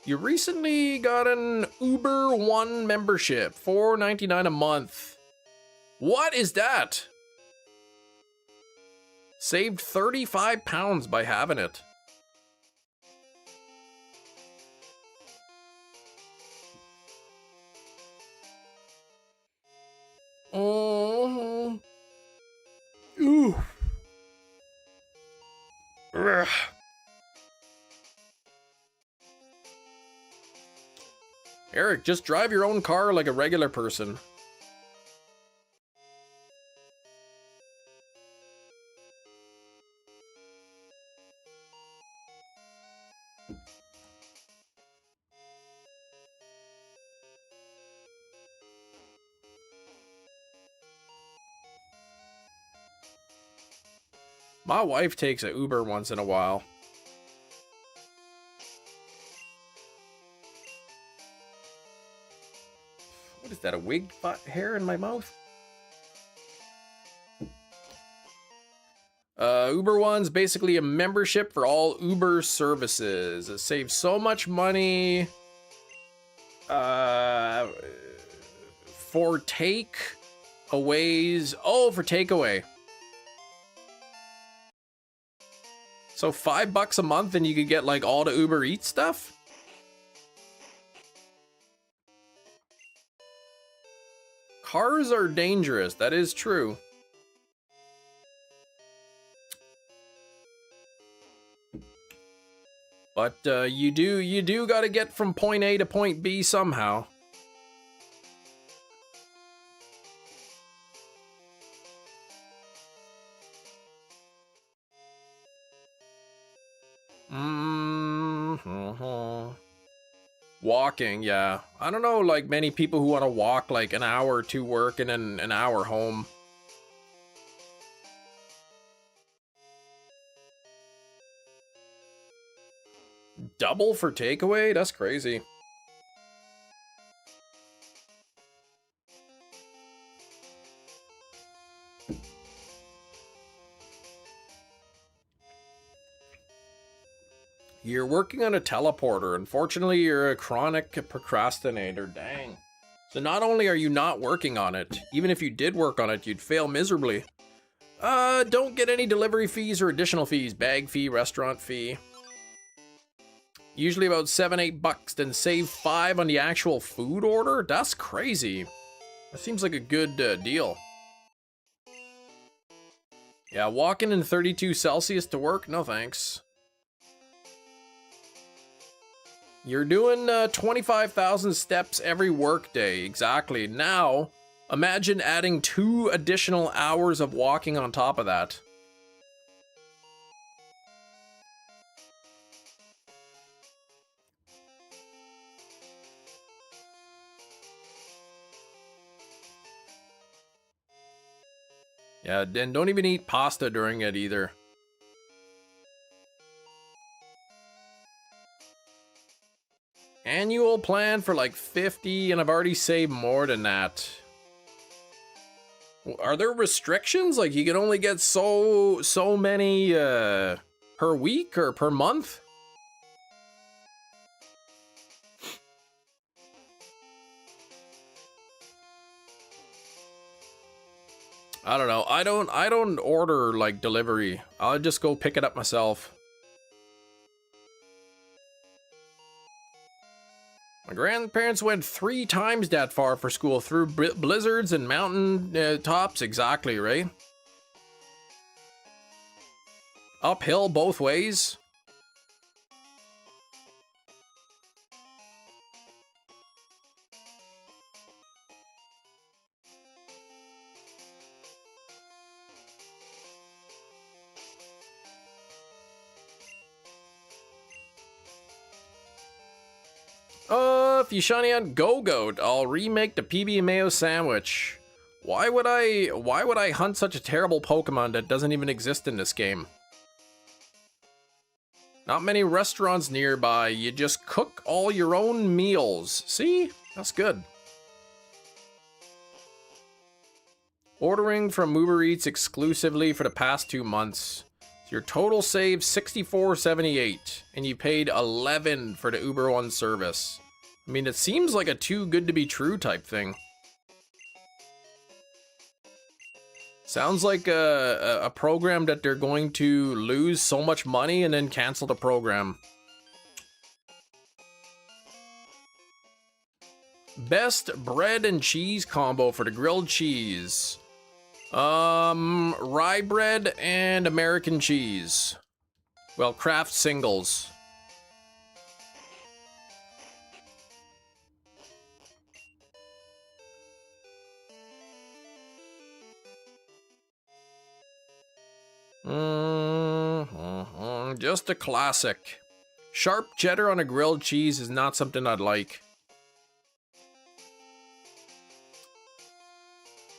Speaker 1: You recently got an Uber One membership, $4.99 a month. What is that? Saved 35 pounds by having it. Ooh. Ugh. Eric, just drive your own car like a regular person. My wife takes an Uber once in a while. What is that, a wig hair in my mouth? Uber One's basically a membership for all Uber services. It saves so much money. For takeaways. Oh, for takeaway. So $5 a month and you could get like all the Uber Eats stuff? Cars are dangerous, that is true. But you do gotta get from point A to point B somehow. Walking, yeah. I don't know, like many people who want to walk like an hour to work and then an hour home. Double for takeaway? That's crazy. You're working on a teleporter. Unfortunately, you're a chronic procrastinator. Dang. So not only are you not working on it, even if you did work on it, you'd fail miserably. Don't get any delivery fees or additional fees. Bag fee, restaurant fee. Usually about $7-8, then save $5 on the actual food order? That's crazy. That seems like a good deal. Yeah, walking in 32 Celsius to work? No thanks. You're doing 25,000 steps every workday. Exactly. Now, imagine adding 2 additional hours of walking on top of that. Yeah, and don't even eat pasta during it either. Annual plan for like 50, and I've already saved more than that. Are there restrictions? Like you can only get so many per week or per month? I don't know. I don't order like delivery. I'll just go pick it up myself. My grandparents went 3 times that far for school through blizzards and mountain tops. Exactly, right? Uphill both ways. If you shiny on Go-Goat, I'll remake the PB and Mayo sandwich. Why would I hunt such a terrible Pokemon that doesn't even exist in this game? Not many restaurants nearby. You just cook all your own meals. See? That's good. Ordering from Uber Eats exclusively for the past 2 months. Your total save $64.78, and you paid $11 for the Uber One service. I mean, it seems like a too good to be true type thing. Sounds like a program that they're going to lose so much money and then cancel the program. Best bread and cheese combo for the grilled cheese. Rye bread and American cheese. Well, Kraft singles. Just a classic. Sharp cheddar on a grilled cheese is not something I'd like.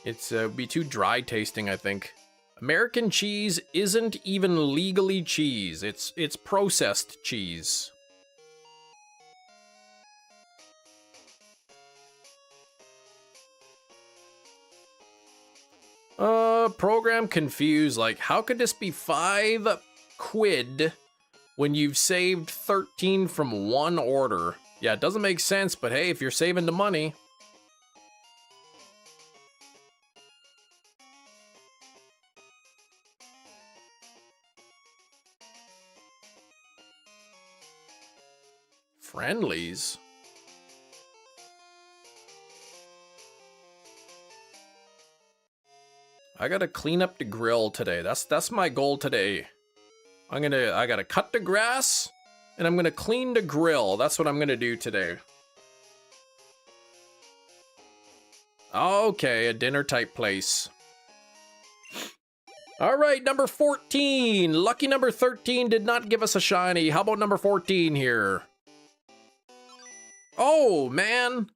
Speaker 1: It's be too dry tasting, I think. American cheese isn't even legally cheese. It's processed cheese. Program confused. Like, how could this be 5 quid when you've saved 13 from one order? Yeah, it doesn't make sense, but hey, if you're saving the money. Friendlies? I gotta clean up the grill today. That's my goal today. I gotta cut the grass and I'm gonna clean the grill. That's what I'm gonna do today. Okay, a dinner type place. All right, number 14. Lucky number 13 did not give us a shiny. How about number 14 here? Oh, man.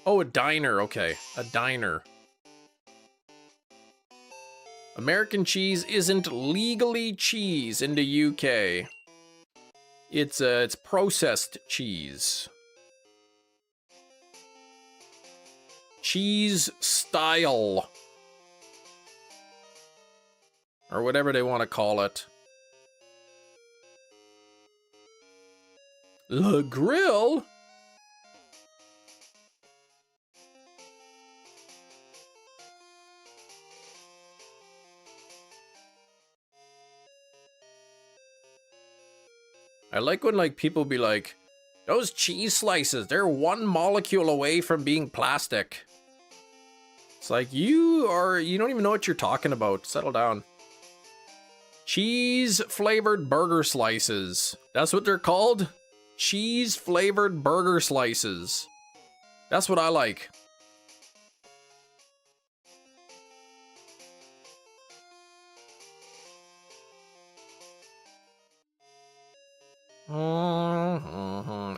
Speaker 1: Oh, a diner. Okay, a diner. American cheese isn't legally cheese in the UK. It's processed cheese. Cheese style. Or whatever they want to call it. The grill? I like when like people be like, those cheese slices, they're 1 molecule away from being plastic. It's like, you don't even know what you're talking about. Settle down. Cheese flavored burger slices. That's what they're called? Cheese flavored burger slices. That's what I like.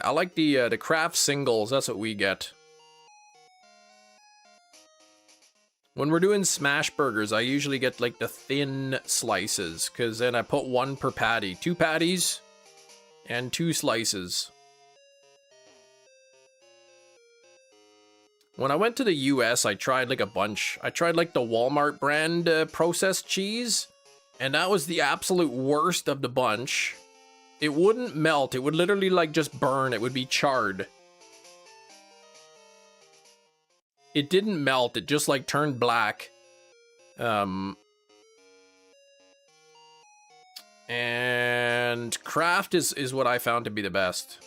Speaker 1: I like the Kraft singles. That's what we get. When we're doing smash burgers, I usually get like the thin slices, because then I put 1 per patty. 2 patties and 2 slices. When I went to the US, I tried like a bunch. I tried like the Walmart brand processed cheese, and that was the absolute worst of the bunch. It wouldn't melt. It would literally like just burn. It would be charred. It didn't melt. It just like turned black. And Kraft is what I found to be the best.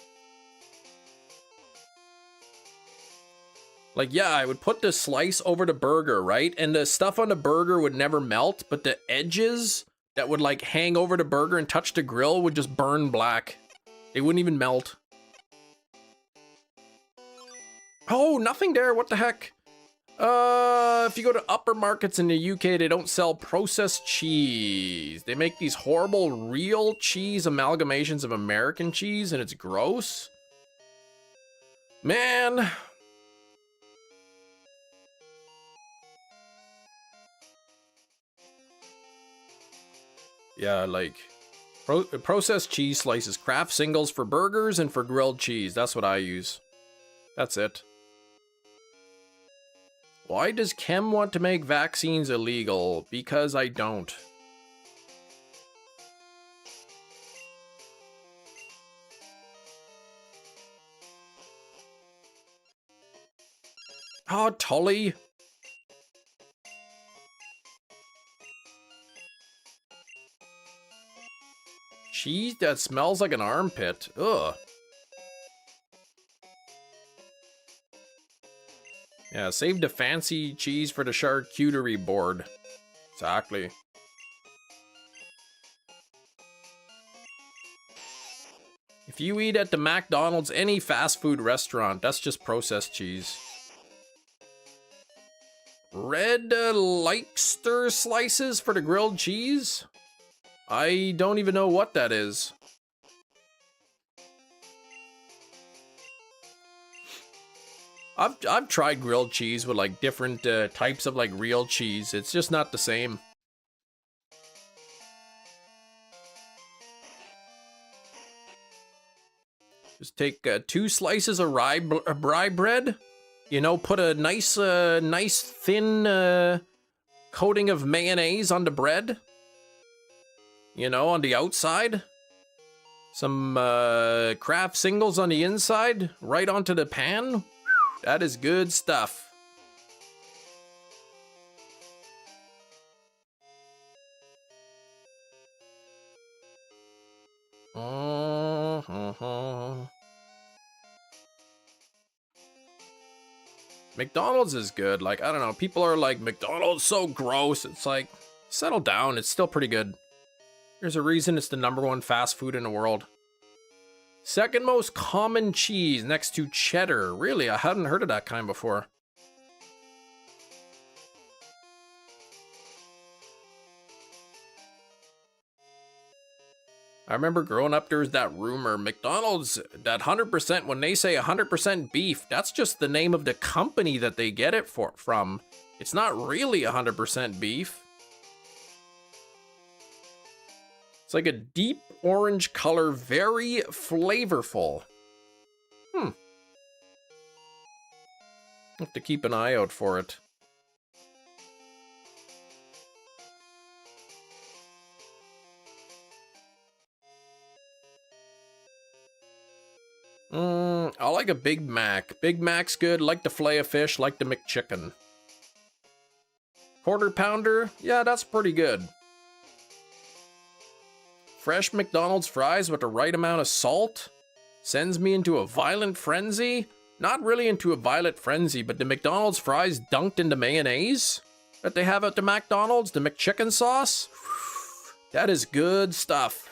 Speaker 1: Like, yeah, I would put the slice over the burger, right? And the stuff on the burger would never melt, but the edges that would like hang over the burger and touch the grill would just burn black. They wouldn't even melt. Oh, nothing there. What the heck? If you go to upper markets in the UK, they don't sell processed cheese. They make these horrible real cheese amalgamations of American cheese, and it's gross. Man. Yeah, like processed cheese slices, Kraft singles for burgers and for grilled cheese. That's what I use. That's it. Why does Chem want to make vaccines illegal? Because I don't. Oh, Tully. Cheese that smells like an armpit. Ugh. Yeah, save the fancy cheese for the charcuterie board. Exactly. If you eat at the McDonald's, any fast food restaurant, that's just processed cheese. Red Leicester slices for the grilled cheese? I don't even know what that is. I've tried grilled cheese with like different types of like real cheese. It's just not the same. Just take 2 slices of rye bread. You know, put a nice thin coating of mayonnaise on the bread. You know, on the outside. Some Kraft singles on the inside. Right onto the pan. That is good stuff. McDonald's is good. Like, I don't know. People are like, McDonald's so gross. It's like, settle down. It's still pretty good. There's a reason it's the #1 fast food in the world. Second most common cheese next to cheddar. Really, I hadn't heard of that kind before. I remember growing up, there was that rumor, McDonald's, that 100%, when they say 100% beef, that's just the name of the company that they get it from. It's not really 100% beef. It's like a deep orange color, very flavorful. Have to keep an eye out for it. I like a Big Mac. Big Mac's good. Like the Filet-O-Fish. Like the McChicken. Quarter pounder? Yeah, that's pretty good. Fresh McDonald's fries with the right amount of salt sends me into a violent frenzy. Not really into a violent frenzy, but the McDonald's fries dunked into mayonnaise that they have at the McDonald's, the McChicken sauce, that is good stuff.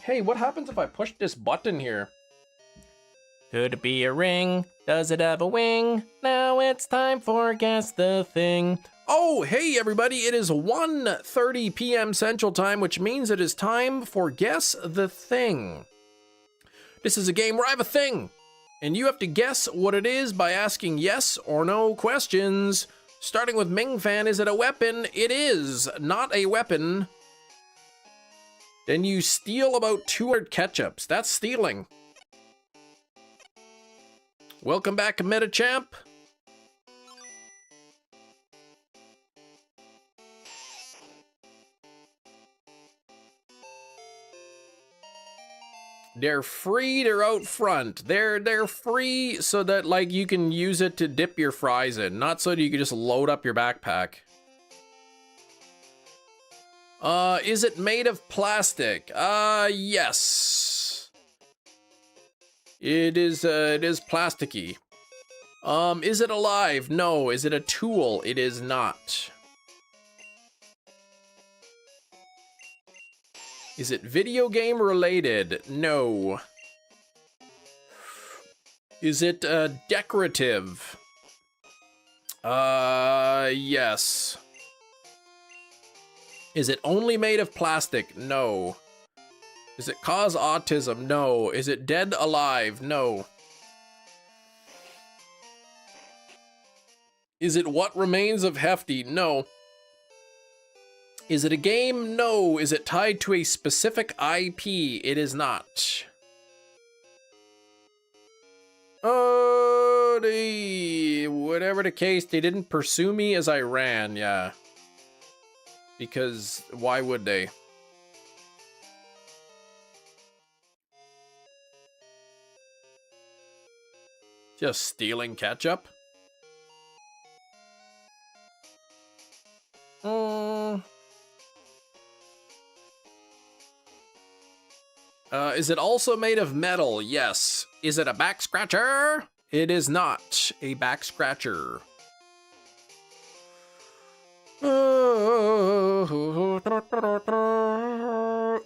Speaker 1: Hey, what happens if I push this button here? Could it be a ring? Does it have a wing? Now it's time for Guess the Thing. Oh, hey everybody, it is 1:30 p.m. Central Time, which means it is time for Guess the Thing. This is a game where I have a thing, and you have to guess what it is by asking yes or no questions. Starting with Ming Fan, is it a weapon? It is not a weapon. Then you steal about 200 ketchups. That's stealing. Welcome back, Metachamp. They're free, they're out front. They're free so that like you can use it to dip your fries in, not so that you can just load up your backpack. Is it made of plastic? Yes. It is plasticky. Is it alive? No. Is it a tool? It is not. Is it video game related? No. Is it decorative? Yes. Is it only made of plastic? No. Does it cause autism? No. Is it dead alive? No. Is it what remains of Hefty? No. Is it a game? No. Is it tied to a specific IP? It is not. Oh, whatever the case, they didn't pursue me as I ran, yeah. Because why would they? Just stealing ketchup? Is it also made of metal? Yes. Is it a back scratcher? It is not a back scratcher.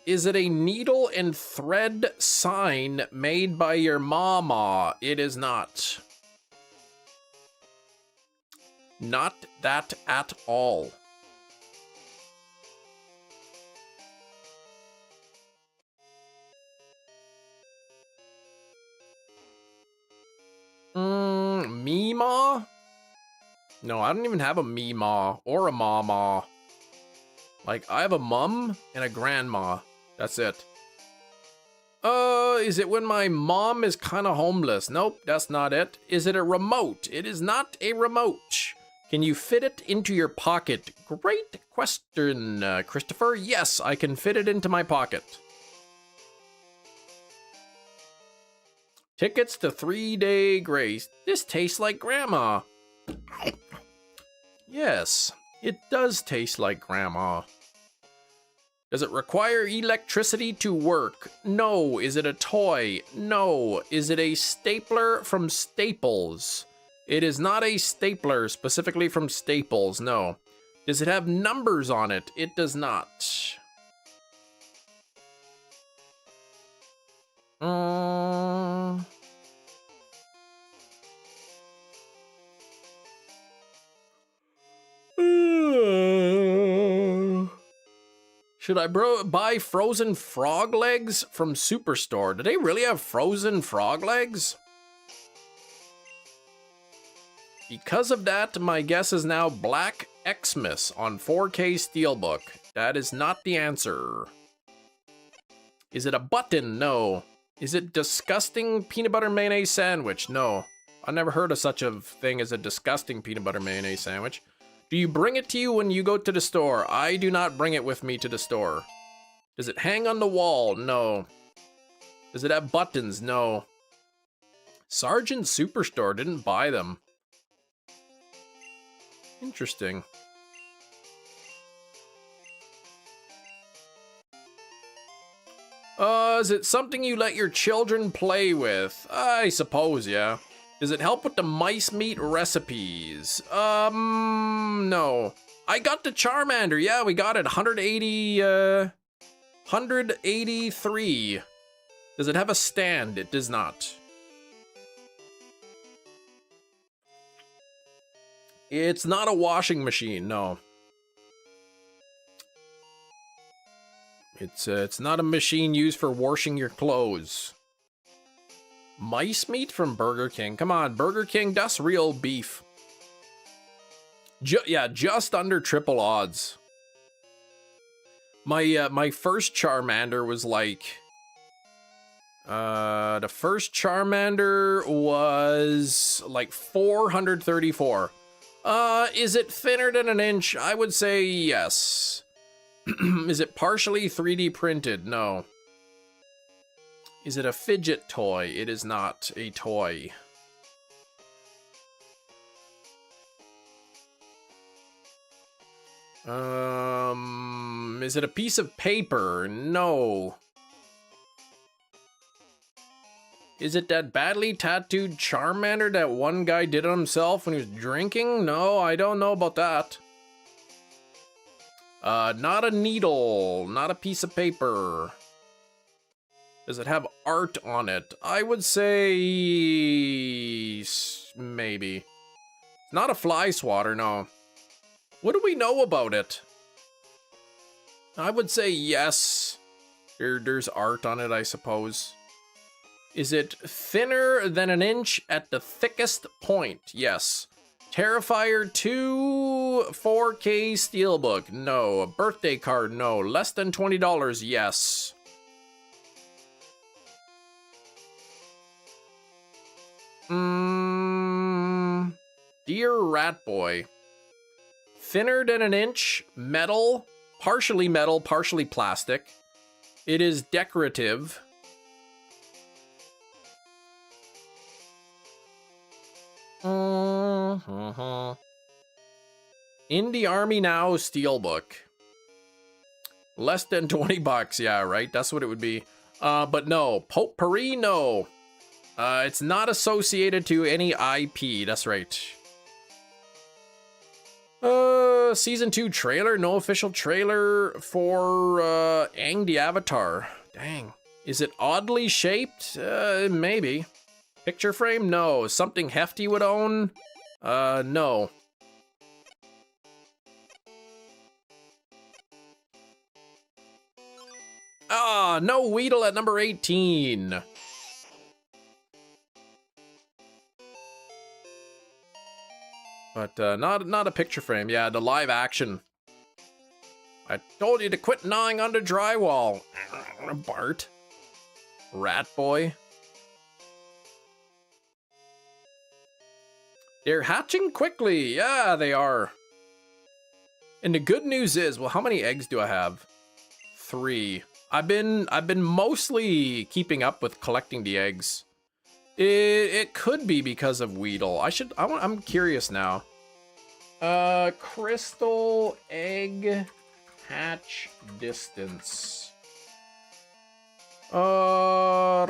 Speaker 1: Is it a needle and thread sign made by your mama? It is not. Not that at all. Meemaw? No, I don't even have a meemaw or a mama. Like, I have a mum and a grandma. That's it. Is it when my mom is kind of homeless? Nope, that's not it. Is it a remote? It is not a remote. Can you fit it into your pocket? Great question, Christopher. Yes, I can fit it into my pocket. Tickets to 3-day grace. This tastes like grandma. Yes, it does taste like grandma. Does it require electricity to work? No. Is it a toy? No. Is it a stapler from Staples? It is not a stapler specifically from Staples, no. Does it have numbers on it? It does not. Should I buy frozen frog legs from Superstore? Do they really have frozen frog legs? Because of that, my guess is now Black Xmas on 4K Steelbook. That is not the answer. Is it a button? No. Is it disgusting peanut butter mayonnaise sandwich? No. I never heard of such a thing as a disgusting peanut butter mayonnaise sandwich. Do you bring it to you when you go to the store? I do not bring it with me to the store. Does it hang on the wall? No. Does it have buttons? No. Sergeant Superstore didn't buy them. Interesting. Is it something you let your children play with? I suppose, yeah. Does it help with the mice meat recipes? No. I got the Charmander. Yeah, we got it. 183. Does it have a stand? It does not. It's not a washing machine, no. It's not a machine used for washing your clothes. Mice meat from Burger King. Come on, Burger King, that's real beef. Yeah, just under triple odds. My first Charmander was like... the first Charmander was like 434. Is it thinner than an inch? I would say yes. Is it partially 3D printed? No. Is it a fidget toy? It is not a toy. Is it a piece of paper? No. Is it that badly tattooed Charmander that one guy did it himself when he was drinking? No, I don't know about that. Not a needle, not a piece of paper. Does it have art on it? I would say maybe. Not a fly swatter, no. What do we know about it? I would say yes. There's art on it, I suppose. Is it thinner than an inch at the thickest point? Yes. Terrifier 2 4K Steelbook? No. A birthday card? No. Less than $20? Yes. Dear Rat Boy. Thinner than an inch, metal, partially plastic. It is decorative. Indie Army Now Steelbook. Less than 20 bucks, yeah, right? That's what it would be. But no, Potpourri, no. It's not associated to any IP, that's right. Season 2 trailer, no official trailer for Aang the Avatar. Dang. Is it oddly shaped? Maybe. Picture frame? No. Something hefty would own? No. Ah, no Weedle at number 18. But not a picture frame. Yeah, the live action. I told you to quit gnawing on the drywall. Bart. Rat Boy. They're hatching quickly. Yeah, they are. And the good news is, well, how many eggs do I have? 3. I've been mostly keeping up with collecting the eggs. It could be because of Weedle. I'm curious now. Crystal egg hatch distance. Where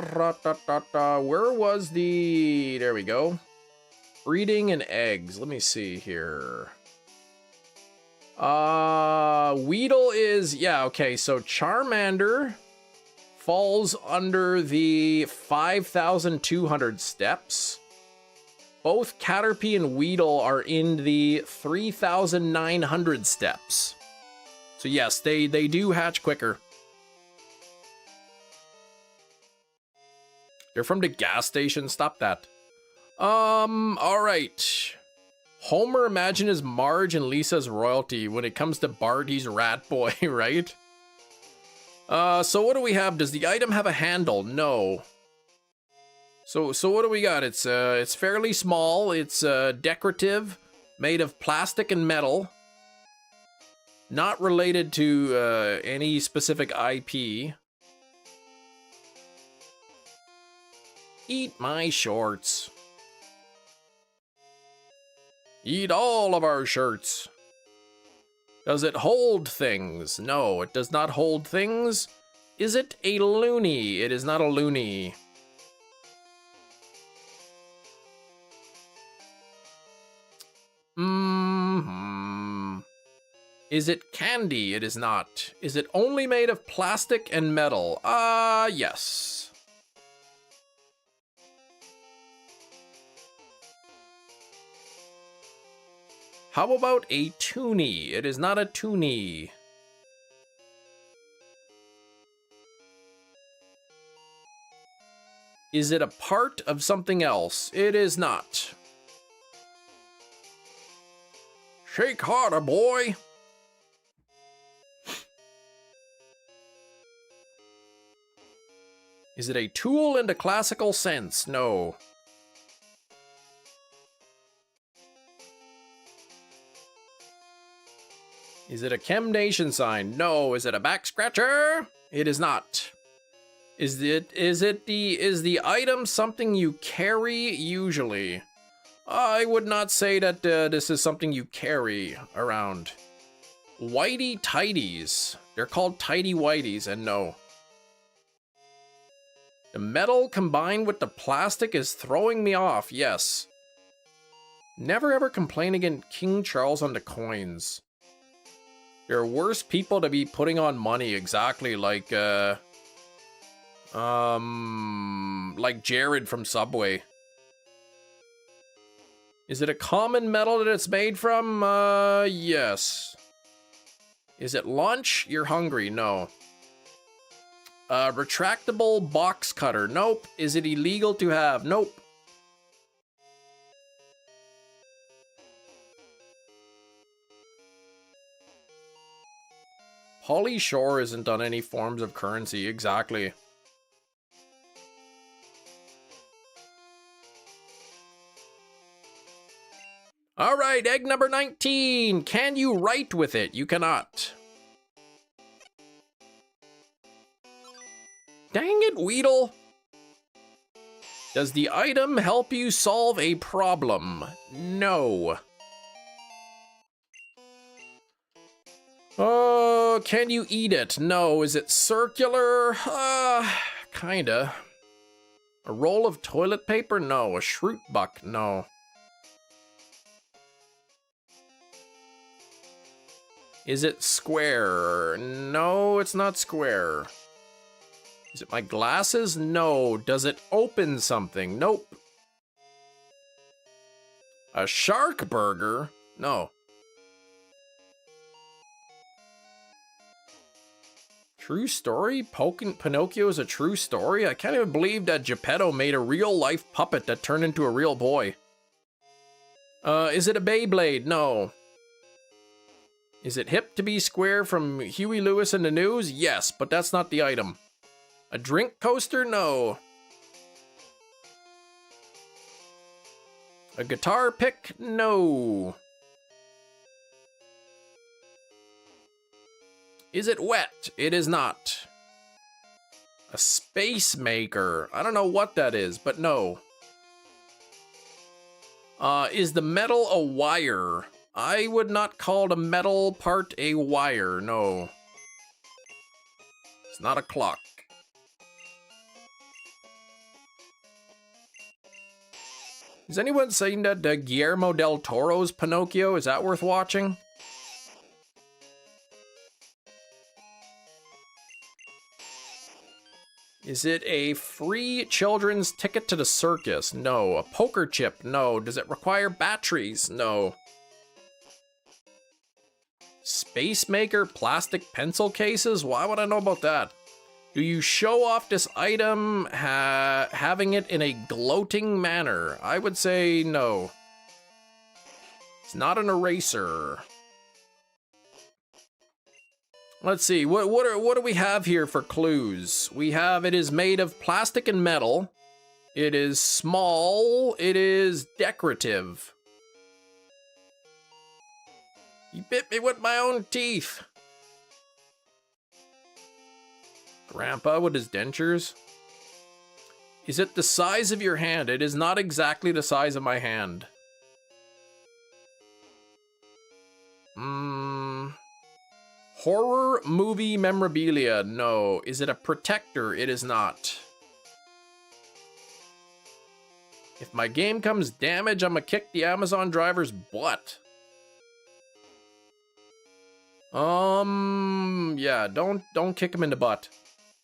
Speaker 1: was the... There we go. Breeding and eggs. Let me see here. Weedle is... Yeah, okay, so Charmander falls under the 5,200 steps. Both Caterpie and Weedle are in the 3,900 steps. So yes, they do hatch quicker. They're from the gas station. Stop that. All right. Homer imagine is Marge and Lisa's royalty. When it comes to Bart, he's Rat Boy, right? So what do we have? Does the item have a handle? No. So what do we got? It's fairly small. It's decorative, made of plastic and metal. Not related to any specific IP. Eat my shorts. Eat all of our shirts. Does it hold things? No, it does not hold things. Is it a loony? It is not a loony. Is it candy? It is not. Is it only made of plastic and metal? Yes. How about a toonie? It is not a toonie. Is it a part of something else? It is not. Shake harder, boy. Is it a tool in the classical sense? No. Is it a Chem Nation sign? No. Is it a back scratcher? It is not. Is the item something you carry usually? I would not say that this is something you carry around. Whitey tighties. They're called tighty whities, and no. The metal combined with the plastic is throwing me off, yes. Never ever complain against King Charles on the coins. There are worse people to be putting on money, exactly, like Jared from Subway. Is it a common metal that it's made from? Yes. Is it lunch? You're hungry? No. Retractable box cutter? Nope. Is it illegal to have? Nope. Polly Shore isn't on any forms of currency, exactly. All right, egg number 19. Can you write with it? You cannot. Dang it, Weedle. Does the item help you solve a problem? No. Oh, can you eat it? No. Is it circular? Kinda. A roll of toilet paper? No. A shroot buck? No. Is it square? No, it's not square. Is it my glasses? No. Does it open something? Nope. A shark burger? No. True story? Pinocchio is a true story? I can't even believe that Geppetto made a real-life puppet that turned into a real boy. Is it a Beyblade? No. Is it hip to be square from Huey Lewis and the News? Yes, but that's not the item. A drink coaster? No. A guitar pick? No. Is it wet? It is not. A space maker? I don't know what that is, but no. Is the metal a wire? I would not call the metal part a wire, no. It's not a clock. Is anyone saying that Guillermo del Toro's Pinocchio, is that worth watching? Is it a free children's ticket to the circus? No. A poker chip? No. Does it require batteries? No. Space maker plastic pencil cases? Why would I know about that? Do you show off this item having it in a gloating manner? I would say no. It's not an eraser. Let's see, what do we have here for clues? We have it is made of plastic and metal. It is small. It is decorative. You bit me with my own teeth. Grandpa with his dentures. Is it the size of your hand? It is not exactly the size of my hand. Horror movie memorabilia? No. Is it a protector? It is not. If my game comes damaged, I'm gonna kick the Amazon driver's butt. Yeah, don't kick him in the butt.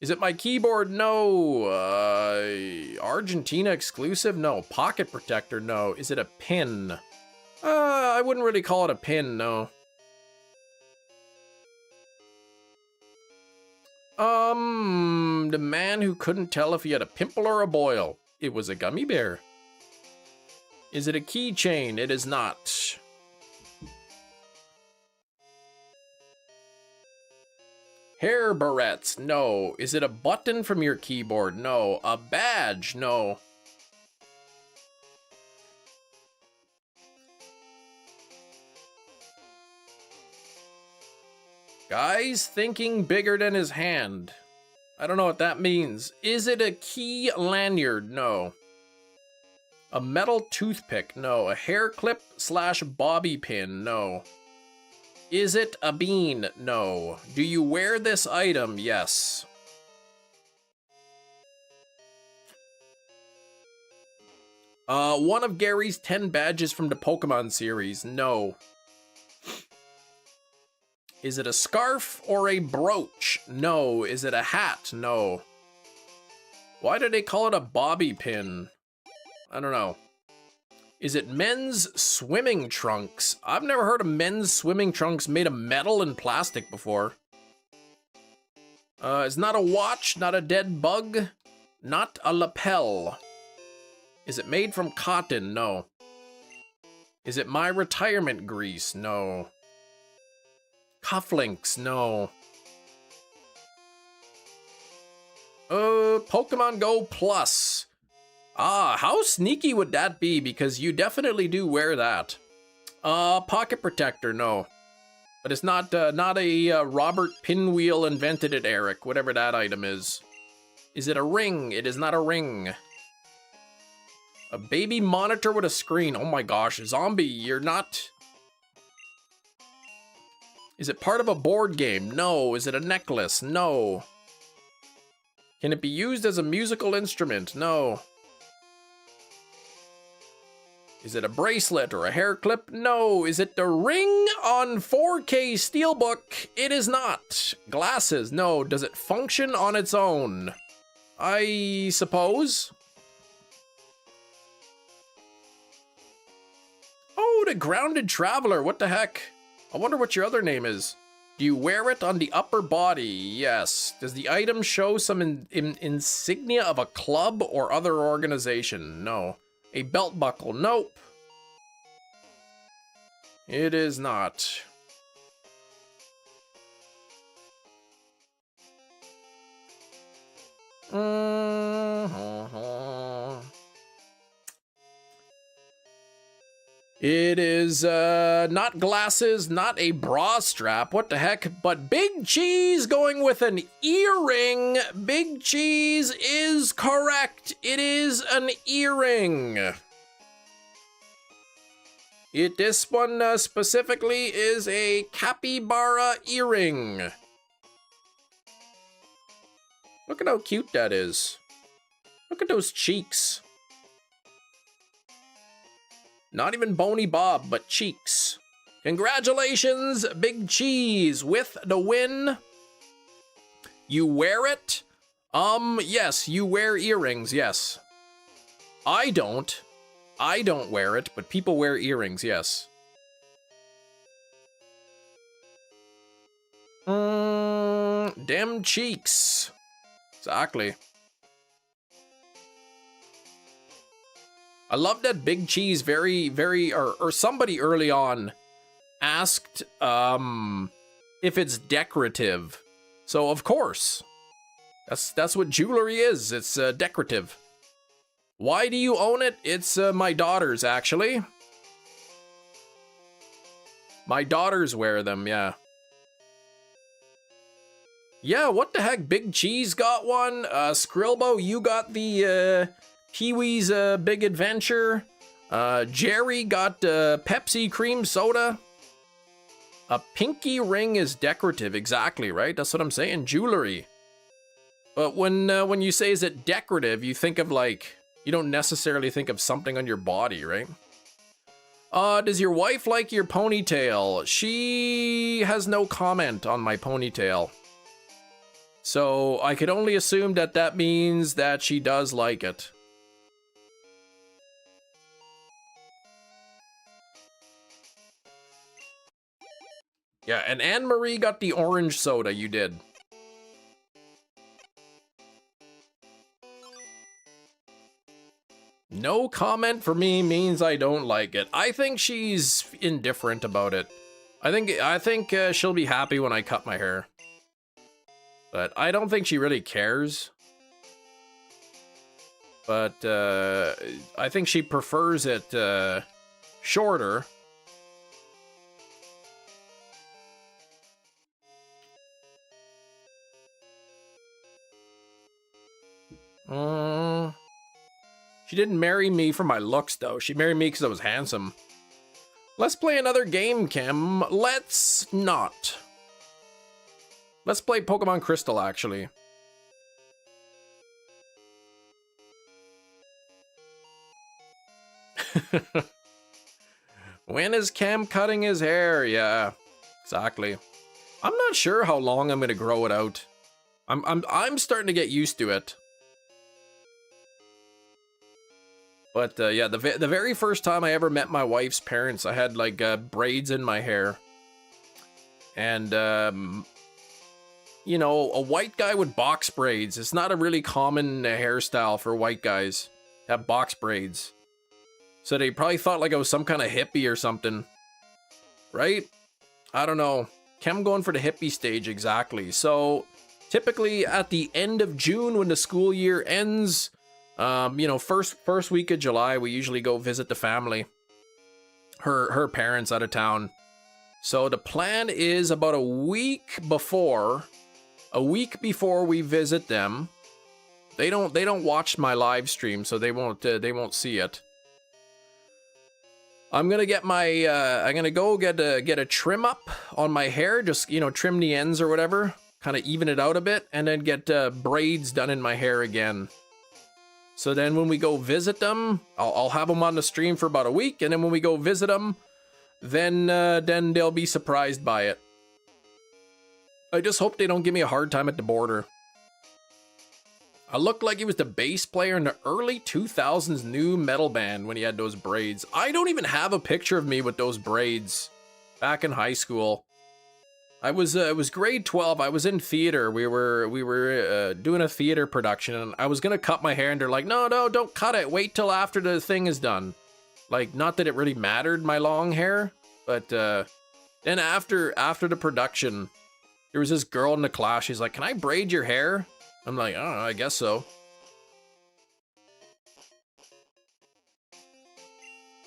Speaker 1: Is it my keyboard? No. Argentina exclusive? No. Pocket protector? No. Is it a pin? I wouldn't really call it a pin, no. The man who couldn't tell if he had a pimple or a boil. It was a gummy bear. Is it a keychain? It is not. Hair barrettes? No. Is it a button from your keyboard? No. A badge? No. Guy's thinking bigger than his hand. I don't know what that means. Is it a key lanyard? No. A metal toothpick? No. A hair clip / bobby pin? No. Is it a bean? No. Do you wear this item? Yes. One of Gary's 10 badges from the Pokémon series? No. Is it a scarf or a brooch? No. Is it a hat? No. Why do they call it a bobby pin? I don't know. Is it men's swimming trunks? I've never heard of men's swimming trunks made of metal and plastic before. It's not a watch, not a dead bug, not a lapel. Is it made from cotton? No. Is it my retirement grease? No. Cufflinks? No. Pokemon Go Plus. Ah, how sneaky would that be? Because you definitely do wear that. Pocket protector? No. But it's not a Robert Pinwheel invented it, Eric, whatever that item is. Is it a ring? It is not a ring. A baby monitor with a screen. Oh my gosh, zombie, you're not... Is it part of a board game? No. Is it a necklace? No. Can it be used as a musical instrument? No. Is it a bracelet or a hair clip? No. Is it the ring on 4K Steelbook? It is not. Glasses? No. Does it function on its own? I suppose. Oh, the Grounded Traveler. What the heck? I wonder what your other name is. Do you wear it on the upper body? Yes. Does the item show some insignia of a club or other organization? No. A belt buckle? Nope. It is not. It is not glasses, not a bra strap, what the heck, but Big Cheese going with an earring. Big Cheese is correct. It is an earring. This one specifically is a capybara earring. Look at how cute that is. Look at those cheeks. Not even Bony Bob, but cheeks. Congratulations, Big Cheese, with the win. You wear it? Yes, you wear earrings, yes. I don't. I don't wear it, but people wear earrings, yes. Damn cheeks. Exactly. I love that Big Cheese or somebody early on asked if it's decorative. So of course, that's what jewelry is. It's decorative. Why do you own it? It's my daughter's, actually. My daughters wear them, yeah. Yeah, what the heck? Big Cheese got one. Skrilbo, you got the Pee-wee's Big Adventure. Jerry got Pepsi cream soda. A pinky ring is decorative, exactly, right? That's what I'm saying, jewelry. But when you say is it decorative, you think of like, you don't necessarily think of something on your body, right? Does your wife like your ponytail? She has no comment on my ponytail. So I could only assume that means that she does like it. Yeah, and Anne-Marie got the orange soda, you did. No comment for me means I don't like it. I think she's indifferent about it. I think she'll be happy when I cut my hair. But I don't think she really cares. But I think she prefers it shorter. She didn't marry me for my looks, though. She married me because I was handsome. Let's play another game, Kim. Let's not. Let's play Pokemon Crystal, actually. When is Cam cutting his hair? Yeah, exactly. I'm not sure how long I'm gonna grow it out. I'm starting to get used to it. But yeah, the very first time I ever met my wife's parents, I had like braids in my hair. And you know, a white guy with box braids. It's not a really common hairstyle for white guys to have box braids. So they probably thought like I was some kind of hippie or something. Right? I don't know. Chem going for the hippie stage exactly. So typically at the end of June when the school year ends, you know, first week of July, we usually go visit the family. Her parents out of town. So the plan is about a week before we visit them. They don't watch my live stream, so they won't see it. I'm gonna get my I'm gonna go get a trim up on my hair, just, you know, trim the ends or whatever, kind of even it out a bit, and then get braids done in my hair again. So then when we go visit them, I'll have them on the stream for about a week, and then when we go visit them, then they'll be surprised by it. I just hope they don't give me a hard time at the border. I looked like he was the bass player in the early 2000s new metal band when he had those braids. I don't even have a picture of me with those braids back in high school. It was grade 12. I was in theater. We were doing a theater production, and I was gonna cut my hair, and they're like, no, don't cut it. Wait till after the thing is done. Like, not that it really mattered, my long hair, but then after the production, there was this girl in the class. She's like, can I braid your hair? I'm like, I don't know, I guess so.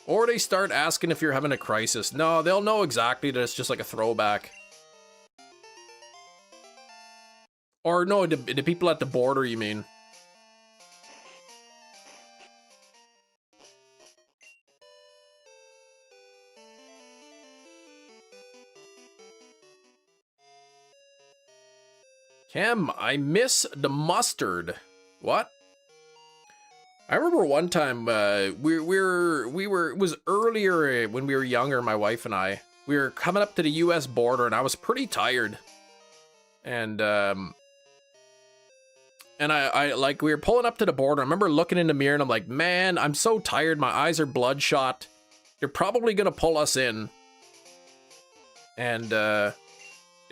Speaker 1: Or they start asking if you're having a crisis. No, they'll know exactly that it's just like a throwback. Or no, the people at the border, you mean? Cam, I miss the mustard. What? I remember one time it was earlier when we were younger, my wife and I. We were coming up to the US border, and I was pretty tired. And I like, we were pulling up to the border. I remember looking in the mirror, and I'm like, man, I'm so tired. My eyes are bloodshot. They're probably gonna pull us in. And the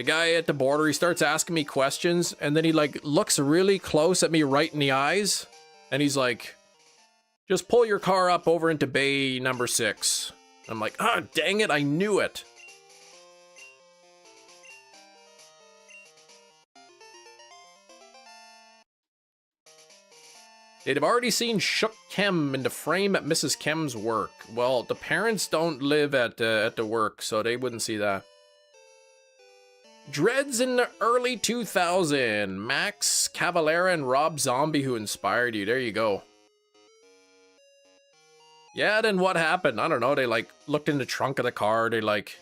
Speaker 1: guy at the border, he starts asking me questions, and then he like looks really close at me right in the eyes, and he's like, just pull your car up over into bay number 6. I'm like, ah, dang it, I knew it. They'd have already seen Shook Kem in the frame at Mrs. Kem's work. Well, the parents don't live at the work, so they wouldn't see that. Dreads in the early 2000s. Max Cavalera and Rob Zombie who inspired you. There you go. Yeah, then what happened? I don't know. They like looked in the trunk of the car. They like,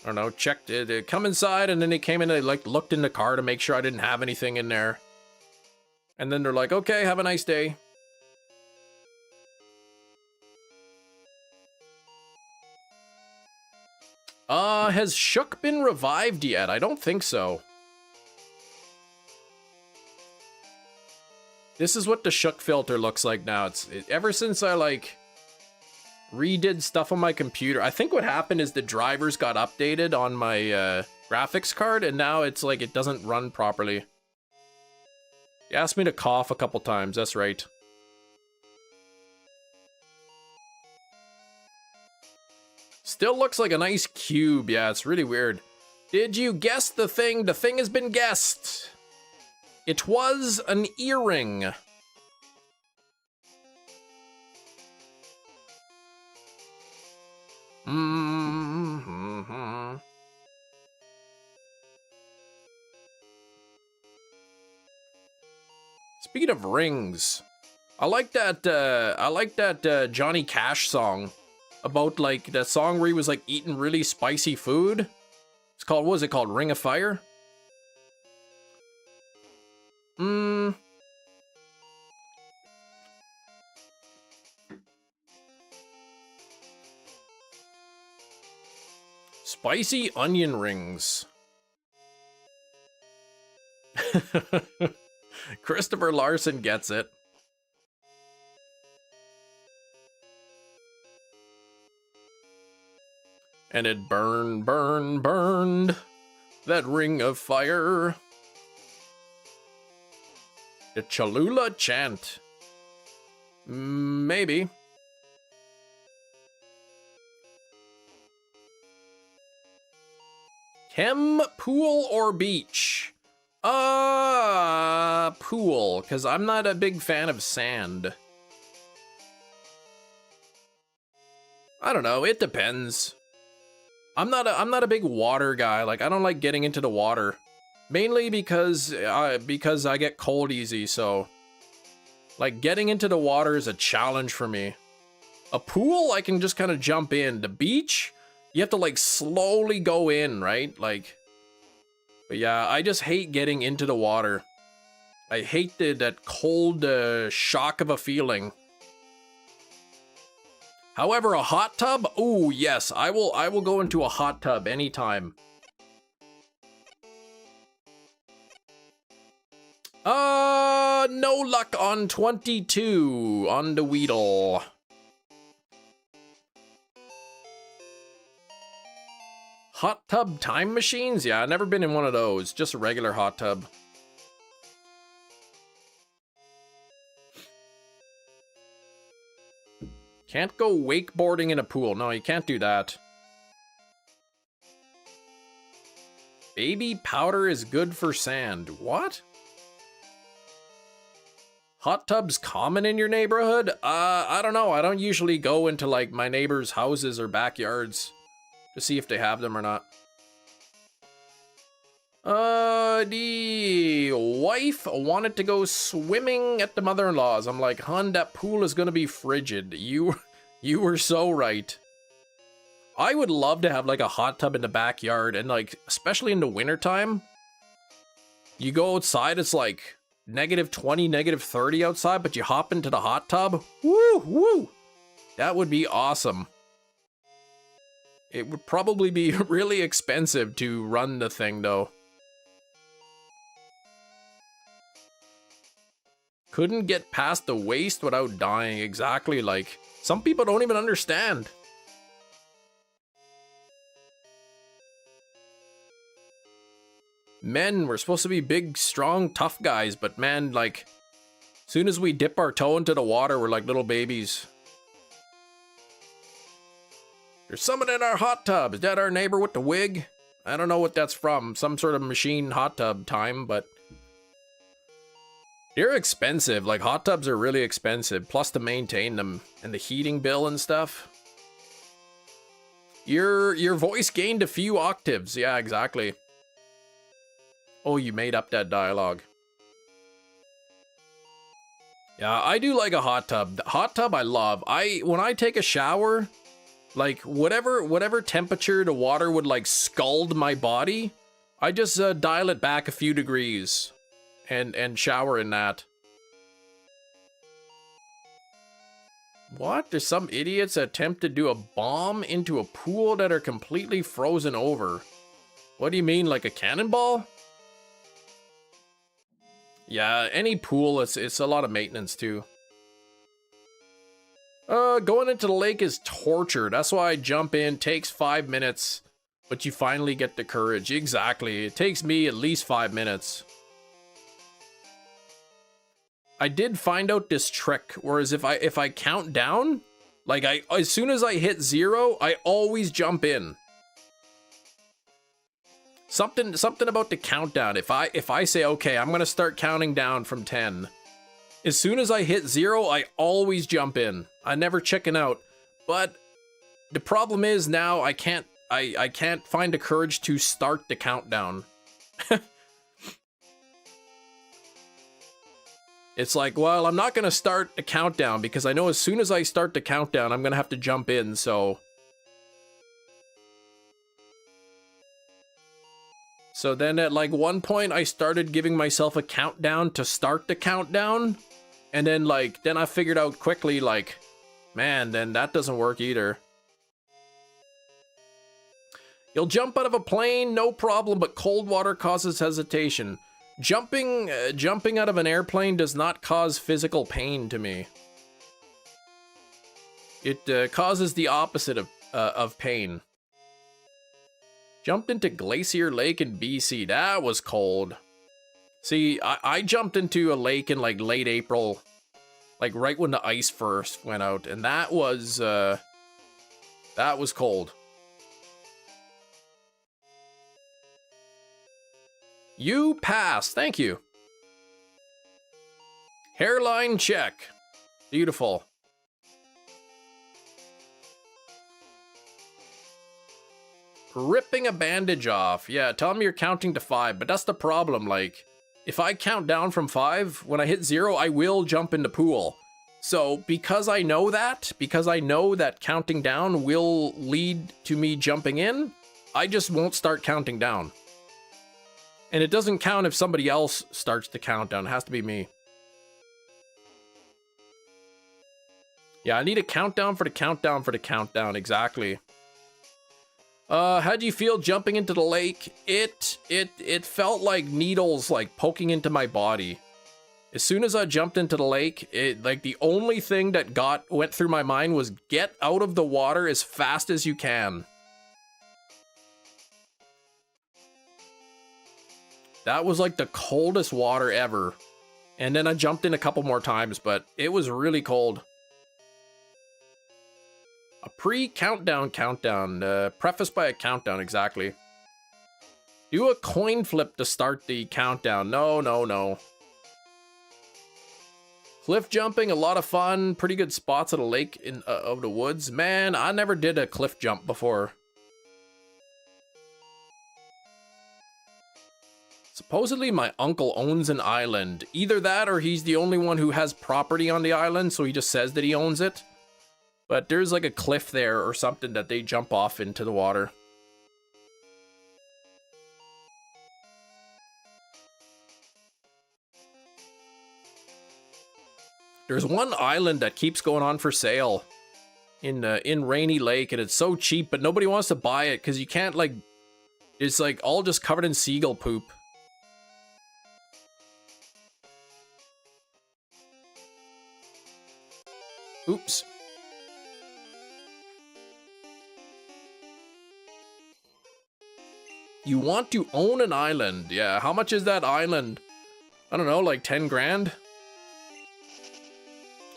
Speaker 1: I don't know, checked it. They come inside, and then they came in and they like looked in the car to make sure I didn't have anything in there. And then they're like, okay, have a nice day. Has Shook been revived yet? I don't think so. This is what the Shook filter looks like now. Ever since I like redid stuff on my computer, I think what happened is the drivers got updated on my graphics card, and now it's like it doesn't run properly. He asked me to cough a couple times, that's right. Still looks like a nice cube. Yeah, it's really weird. Did you guess the thing? The thing has been guessed. It was an earring. Mm-hmm. Speaking of rings, I like that Johnny Cash song about like that song where he was like eating really spicy food. It's called, what was it called? Ring of Fire? Spicy onion rings. Christopher Larson gets it. And it burned, that ring of fire. The Cholula chant. Maybe. Chem, pool, or beach? Pool, because I'm not a big fan of sand. I don't know, it depends. I'm not a big water guy. Like, I don't like getting into the water. Mainly because I get cold easy, so like getting into the water is a challenge for me. A pool, I can just kind of jump in. The beach, you have to like slowly go in, right? Like, but yeah, I just hate getting into the water. I hate that cold shock of a feeling. However, a hot tub, ooh, yes, I will go into a hot tub anytime. No luck on 22 on the Weedle. Hot tub time machines? Yeah, I've never been in one of those. Just a regular hot tub. Can't go wakeboarding in a pool. No, you can't do that. Baby powder is good for sand. What? Hot tubs common in your neighborhood? I don't know. I don't usually go into like my neighbors' houses or backyards to see if they have them or not. The wife wanted to go swimming at the mother-in-law's. I'm like, hun, that pool is gonna be frigid. You were so right. I would love to have like a hot tub in the backyard, and like, especially in the wintertime, you go outside, it's like -20, -30 outside, but you hop into the hot tub. Woo, woo. That would be awesome. It would probably be really expensive to run the thing though. Couldn't get past the waist without dying. Exactly, like, some people don't even understand. Men, we're supposed to be big, strong, tough guys, but man, like, soon as we dip our toe into the water, we're like little babies. There's someone in our hot tub. Is that our neighbor with the wig? I don't know what that's from. Some sort of machine hot tub time, but they're expensive. Like, hot tubs are really expensive, plus to maintain them and the heating bill and stuff. Your voice gained a few octaves. Yeah, exactly. Oh, you made up that dialogue. Yeah, I do like a hot tub. The hot tub I love. When I take a shower, like whatever temperature the water would like scald my body, I just dial it back a few degrees and shower in that. What? There's some idiots that attempt to do a bomb into a pool that are completely frozen over. What do you mean, like a cannonball? Yeah, any pool, it's a lot of maintenance too. Going into the lake is torture. That's why I jump in, takes 5 minutes, but you finally get the courage. Exactly, it takes me at least 5 minutes. I did find out this trick, whereas if I count down, like as soon as I hit 0, I always jump in. Something about the countdown. If I say, okay, I'm gonna start counting down from 10, as soon as I hit 0, I always jump in. I never chicken out. But the problem is now I can't find the courage to start the countdown. It's like, well, I'm not going to start a countdown because I know as soon as I start the countdown, I'm going to have to jump in, so... So then at like one point, I started giving myself a countdown to start the countdown. And then like, then I figured out quickly like, man, then that doesn't work either. You'll jump out of a plane, no problem, but cold water causes hesitation. Jumping out of an airplane does not cause physical pain to me. It causes the opposite of pain. Jumped into Glacier Lake in BC. That was cold. See, I jumped into a lake in like late April, like right when the ice first went out, and that was cold. You passed. Thank you. Hairline check. Beautiful. Ripping a bandage off. Yeah, tell me you're counting to 5, but that's the problem. Like, if I count down from 5, when I hit 0, I will jump in the pool. So, because I know that counting down will lead to me jumping in, I just won't start counting down. And it doesn't count if somebody else starts the countdown. It has to be me. Yeah, I need a countdown for the countdown for the countdown. Exactly. How do you feel jumping into the lake? It felt like needles like poking into my body. As soon as I jumped into the lake, like the only thing that went through my mind was get out of the water as fast as you can. That was like the coldest water ever. And then I jumped in a couple more times, but it was really cold. A pre-countdown countdown, prefaced by a countdown, exactly. Do a coin flip to start the countdown. No. Cliff jumping, a lot of fun. Pretty good spots at a lake of the woods. Man, I never did a cliff jump before. Supposedly my uncle owns an island. Either that or he's the only one who has property on the island, so he just says that he owns it. But there's like a cliff there or something that they jump off into the water. There's one island that keeps going on for sale in Rainy Lake, and it's so cheap, but nobody wants to buy it because you can't like, it's like all just covered in seagull poop. Oops. You want to own an island. Yeah, how much is that island? I don't know, like 10 grand?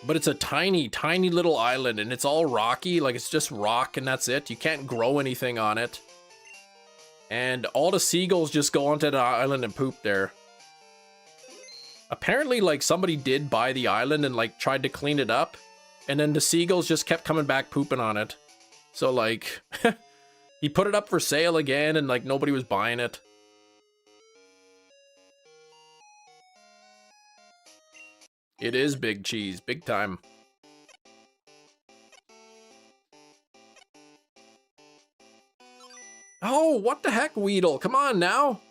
Speaker 1: But it's a tiny, tiny little island, and it's all rocky. Like, it's just rock, and that's it. You can't grow anything on it. And all the seagulls just go onto the island and poop there. Apparently, like, somebody did buy the island and, like, tried to clean it up. And then the seagulls just kept coming back pooping on it. So, like... He put it up for sale again, and like nobody was buying it. It is big cheese, big time. Oh, what the heck, Weedle? Come on now.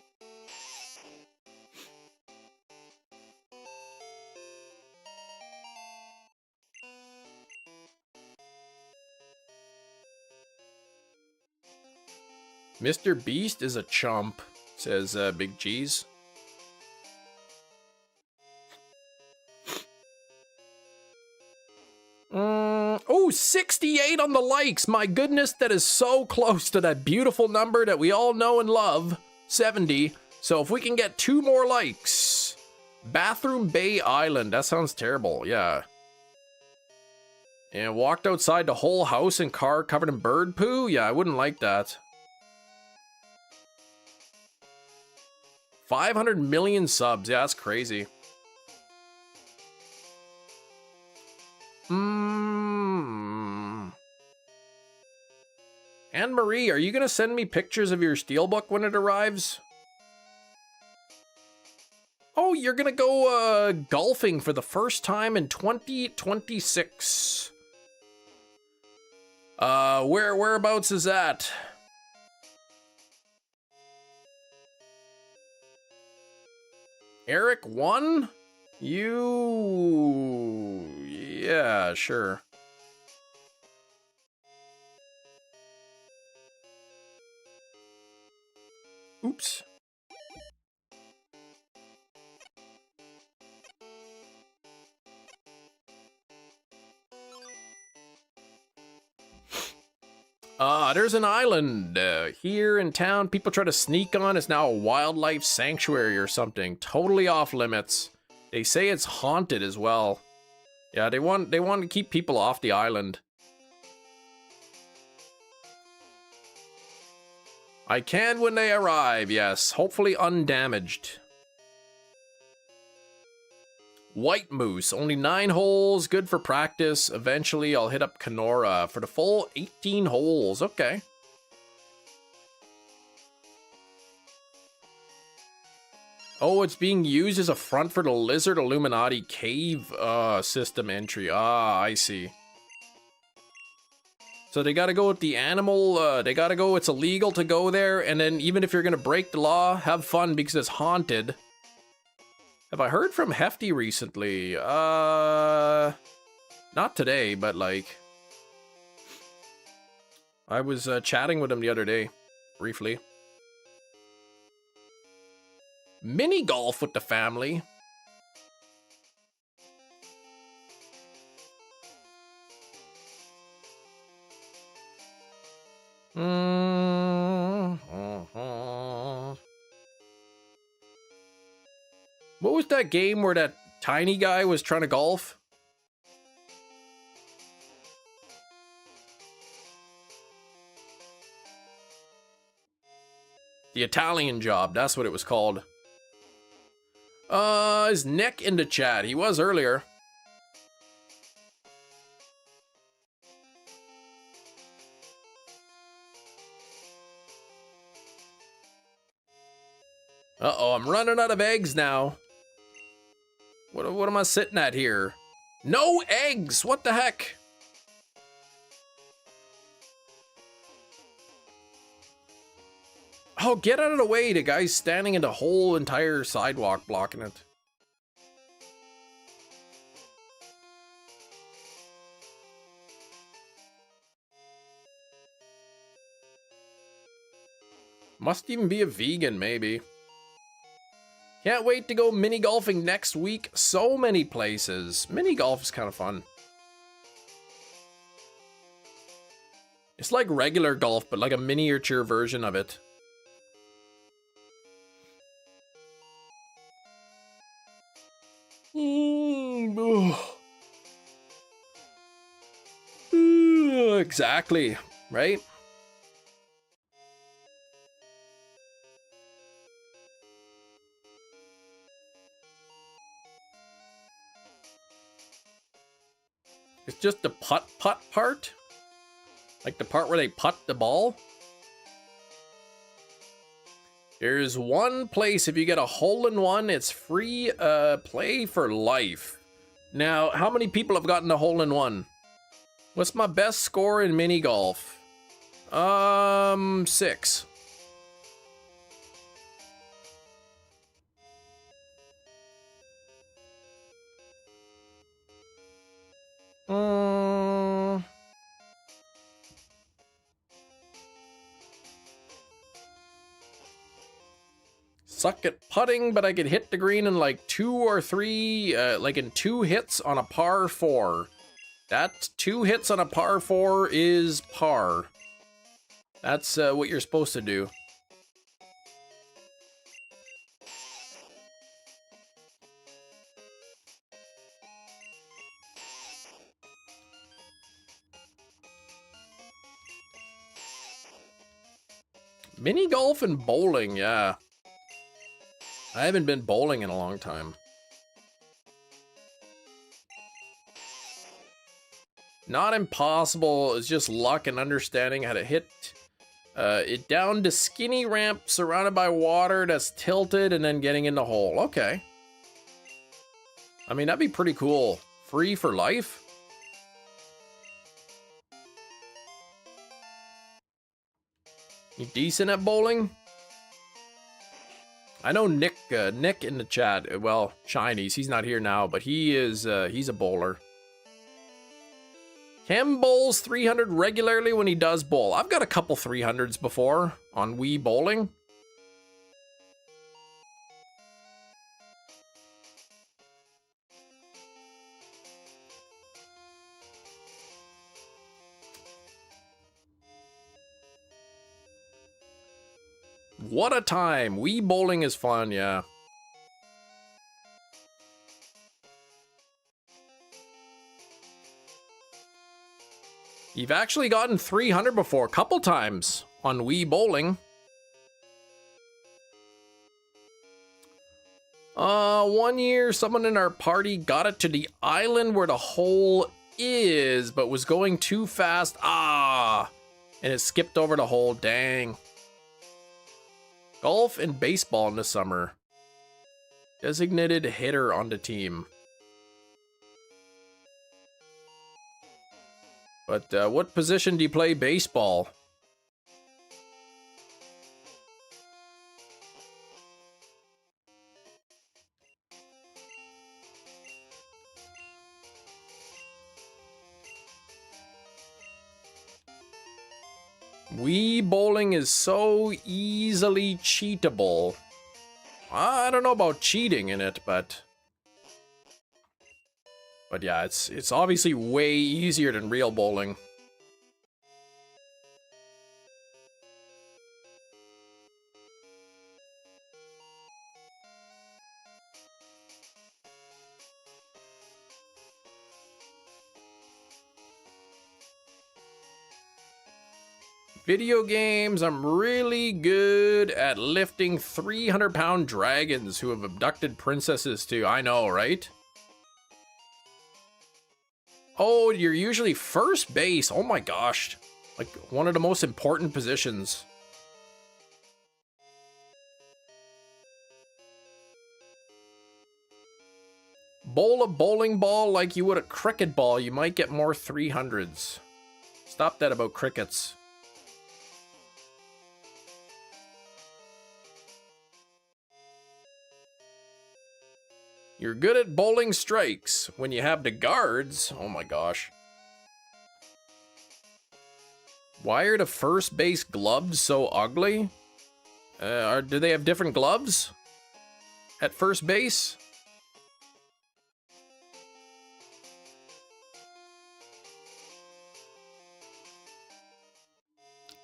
Speaker 1: Mr. Beast is a chump, says Big Cheese. Oh, 68 on the likes. My goodness, that is so close to that beautiful number that we all know and love. 70. So if we can get 2 more likes. Bathroom Bay Island. That sounds terrible. Yeah. And walked outside the whole house and car covered in bird poo. Yeah, I wouldn't like that. 500 million subs. Yeah, that's crazy. Anne-Marie, are you going to send me pictures of your steelbook when it arrives? Oh, you're gonna go golfing for the first time in 2026. Whereabouts is that? Eric won? Yeah, sure. Oops. There's an island here in town. People try to sneak on. It's now a wildlife sanctuary or something. Totally off limits. They say it's haunted as well. Yeah, they want to keep people off the island. I can when they arrive, yes. Hopefully undamaged. White Moose, only 9 holes, good for practice. Eventually, I'll hit up Kenora for the full 18 holes. Okay. Oh, it's being used as a front for the Lizard Illuminati cave system entry. Ah, I see. So they gotta go with the animal, they gotta go, it's illegal to go there, and then even if you're gonna break the law, have fun because it's haunted. Have I heard from Hefty recently? Not today, but like... I was chatting with him the other day, briefly. Mini golf with the family. What was that game where that tiny guy was trying to golf? The Italian Job, that's what it was called. Is Nick in the chat? He was earlier. Uh-oh, I'm running out of eggs now. What am I sitting at here? No eggs! What the heck? Oh, get out of the way. The guy's standing in the whole entire sidewalk blocking it. Must even be a vegan, maybe. Can't wait to go mini golfing next week. So many places. Mini golf is kind of fun. It's like regular golf, but like a miniature version of it. Exactly, right? It's just the putt part? Like the part where they putt the ball? There's one place, if you get a hole-in-one, it's free play for life. Now, how many people have gotten a hole-in-one? What's my best score in mini golf? 6. Suck at putting, but I could hit the green in like 2 or 3, like in 2 hits on a par 4. That 2 hits on a par 4 is par. That's what you're supposed to do. Mini golf and bowling, yeah. I haven't been bowling in a long time. Not impossible, it's just luck and understanding how to hit it down to skinny ramp surrounded by water that's tilted and then getting in the hole. Okay. I mean, that'd be pretty cool. Free for life? You decent at bowling? I know Nick in the chat, well, Shinies, he's not here now, but he is, he's a bowler. Cam bowls 300 regularly when he does bowl. I've got a couple 300s before on Wii Bowling. What a time. Wii Bowling is fun, yeah. You've actually gotten 300 before, a couple times on Wii Bowling. One year, someone in our party got it to the island where the hole is, but was going too fast. And it skipped over the hole, dang. Golf and baseball in the summer. Designated hitter on the team. But what position do you play baseball? Wii Bowling is so easily cheatable. I don't know about cheating in it, but yeah, it's obviously way easier than real bowling. Video games, I'm really good at lifting 300-pound dragons who have abducted princesses too. I know, right? Oh, you're usually first base. Oh my gosh. Like one of the most important positions. Bowl a bowling ball like you would a cricket ball. You might get more 300s. Stop that about crickets. You're good at bowling strikes. When you have the guards, oh my gosh. Why are the first base gloves so ugly? Do they have different gloves at first base?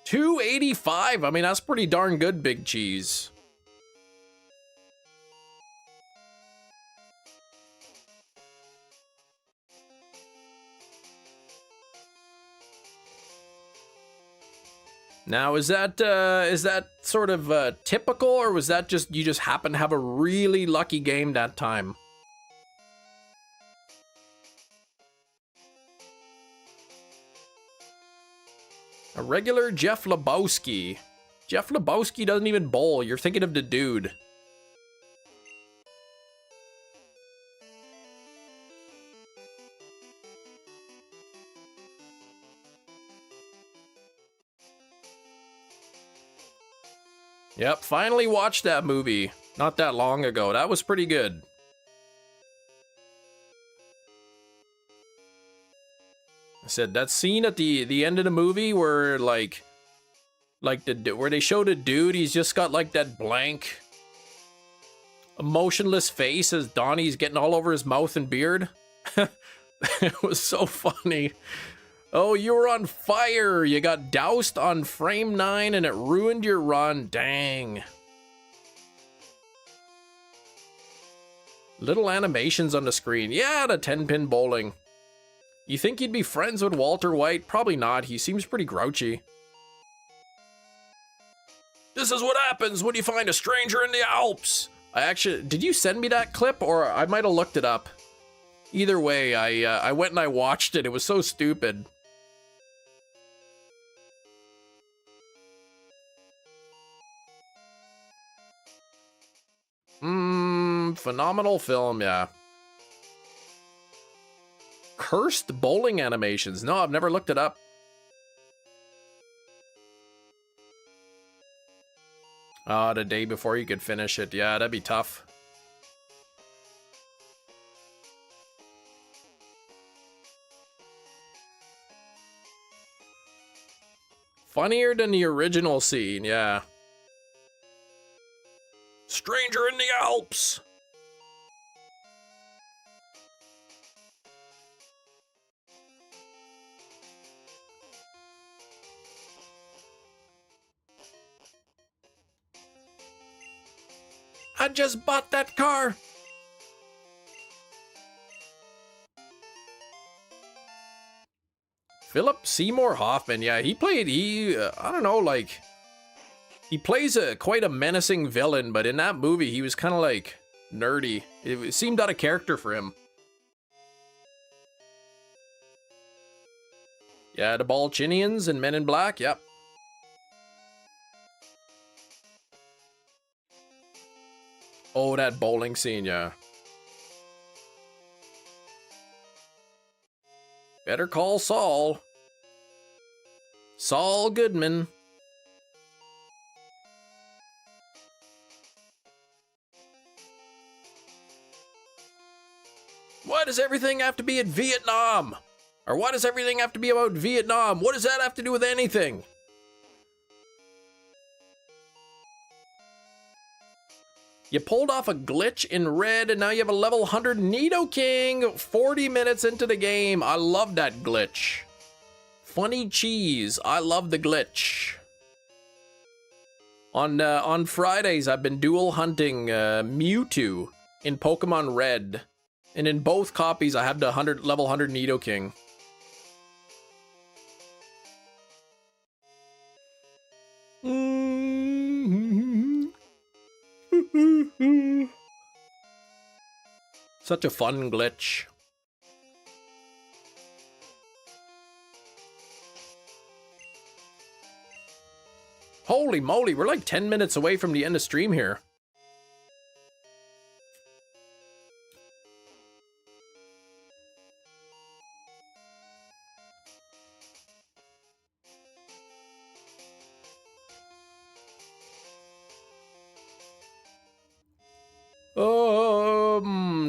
Speaker 1: $285. I mean, that's pretty darn good, Big Cheese. Now, is that sort of typical, or was that just you just happen to have a really lucky game that time? A regular Jeff Lebowski. Jeff Lebowski doesn't even bowl. You're thinking of the dude. Yep, finally watched that movie not that long ago. That was pretty good. I said that scene at the end of the movie where where they showed a dude, he's just got like that blank, emotionless face as Donnie's getting all over his mouth and beard. It was so funny. Oh, you were on fire. You got doused on frame 9 and it ruined your run. Dang. Little animations on the screen. Yeah, the 10-pin bowling. You think you'd be friends with Walter White? Probably not. He seems pretty grouchy. This is what happens when you find a stranger in the Alps. Did you send me that clip, or I might have looked it up? Either way, I went and I watched it. It was so stupid. Phenomenal film, yeah. Cursed bowling animations. No, I've never looked it up. Oh, the day before you could finish it. Yeah, that'd be tough. Funnier than the original scene, yeah. Stranger in the Alps! I just bought that car! Philip Seymour Hoffman, yeah, he, I don't know, like, he plays quite a menacing villain, but in that movie, he was kind of, like, nerdy. It seemed out of character for him. Yeah, the Balchinians and Men in Black, yep. Oh, that bowling scene, yeah. Better call Saul. Saul Goodman. Why does everything have to be in Vietnam? Or why does everything have to be about Vietnam? What does that have to do with anything? You pulled off a glitch in red, and now you have a level 100 Nidoking 40 minutes into the game. I love that glitch. Funny cheese. I love the glitch. On Fridays, I've been dual hunting Mewtwo in Pokemon Red. And in both copies, I have the level 100 Nidoking. Such a fun glitch. Holy moly, we're like 10 minutes away from the end of stream here.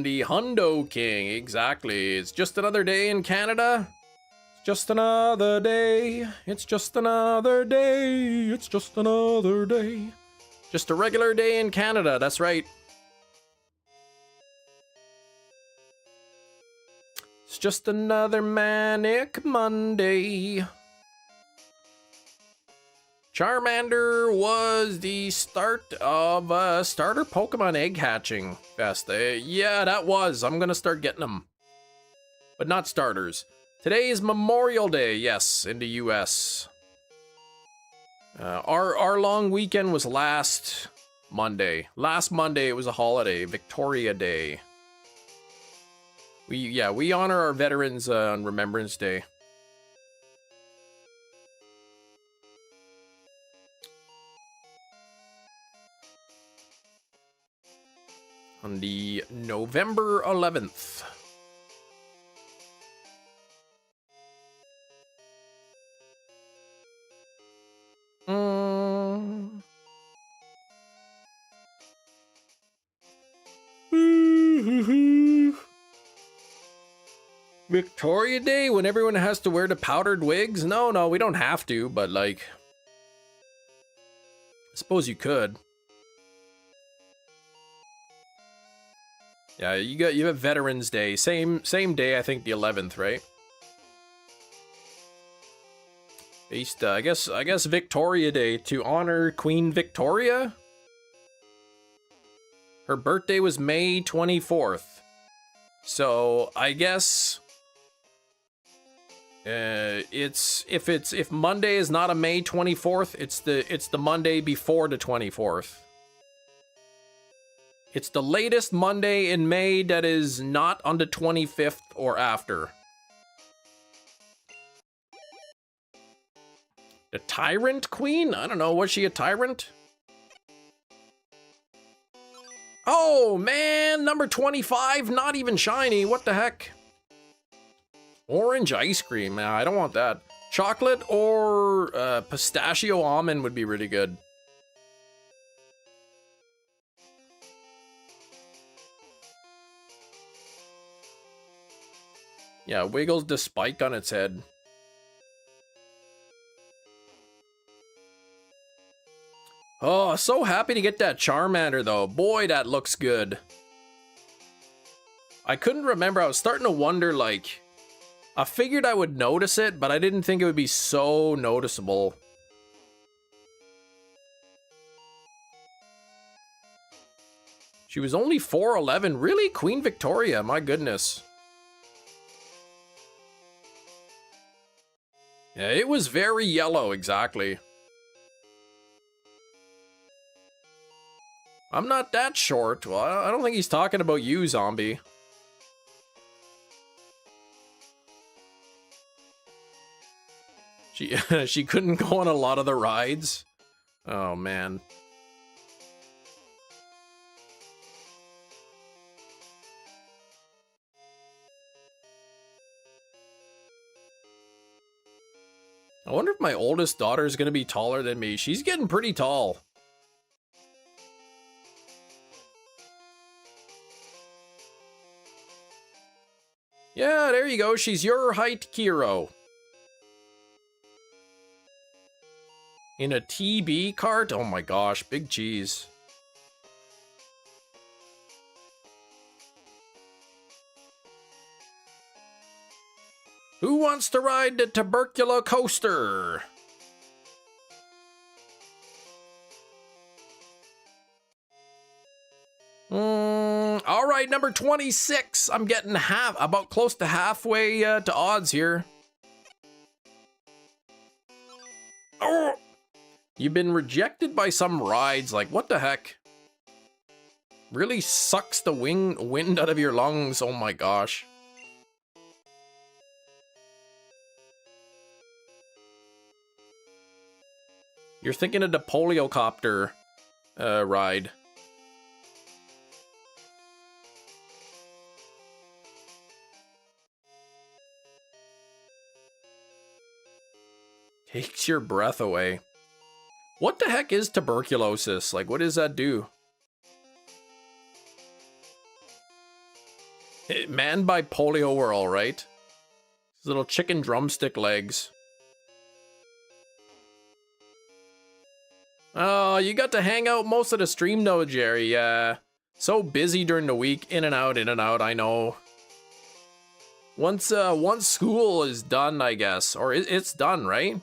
Speaker 1: The Hundo King, exactly. It's just another day in Canada. It's just another day. It's just another day. It's just another day. Just a regular day in Canada, that's right. It's just another manic Monday. Charmander was the start of a starter Pokemon egg hatching fest. Yeah, that was. I'm gonna start getting them. But not starters. Today is Memorial Day, yes, in the US. Our long weekend was last Monday. Last Monday it was a holiday, Victoria Day. We honor our veterans on Remembrance Day. On the November 11th. Victoria Day when everyone has to wear the powdered wigs? No, we don't have to, but like, I suppose you could. Yeah, you have Veterans Day, same day, I think the 11th, right? Based, I guess Victoria Day to honor Queen Victoria. Her birthday was May 24th, so I guess if Monday is not a May 24th, it's the Monday before the 24th. It's the latest Monday in May that is not on the 25th or after. The Tyrant Queen? I don't know, was she a tyrant? Oh man, number 25, not even shiny, what the heck? Orange ice cream. Nah, I don't want that. Chocolate or pistachio almond would be really good. Yeah, wiggles the spike on its head. Oh, so happy to get that Charmander though. Boy, that looks good. I couldn't remember. I was starting to wonder, like, I figured I would notice it, but I didn't think it would be so noticeable. She was only 4'11". Really? Queen Victoria, my goodness. Yeah, it was very yellow, exactly. I'm not that short. Well, I don't think he's talking about you, zombie. She couldn't go on a lot of the rides. Oh, man. I wonder if my oldest daughter is going to be taller than me. She's getting pretty tall. Yeah, there you go. She's your height, Kiro. In a TB cart? Oh my gosh, big cheese. Who wants to ride the tubercular coaster? All right, number 26. I'm getting about close to halfway to odds here. Oh, you've been rejected by some rides. Like, what the heck? Really sucks the wind out of your lungs. Oh my gosh. You're thinking of the poliocopter ride. Takes your breath away. What the heck is tuberculosis? Like, what does that do? Man by polio whirl, right? His little chicken drumstick legs. Oh, you got to hang out most of the stream though, Jerry. Yeah. So busy during the week. In and out, I know. Once school is done, I guess. Or it's done, right?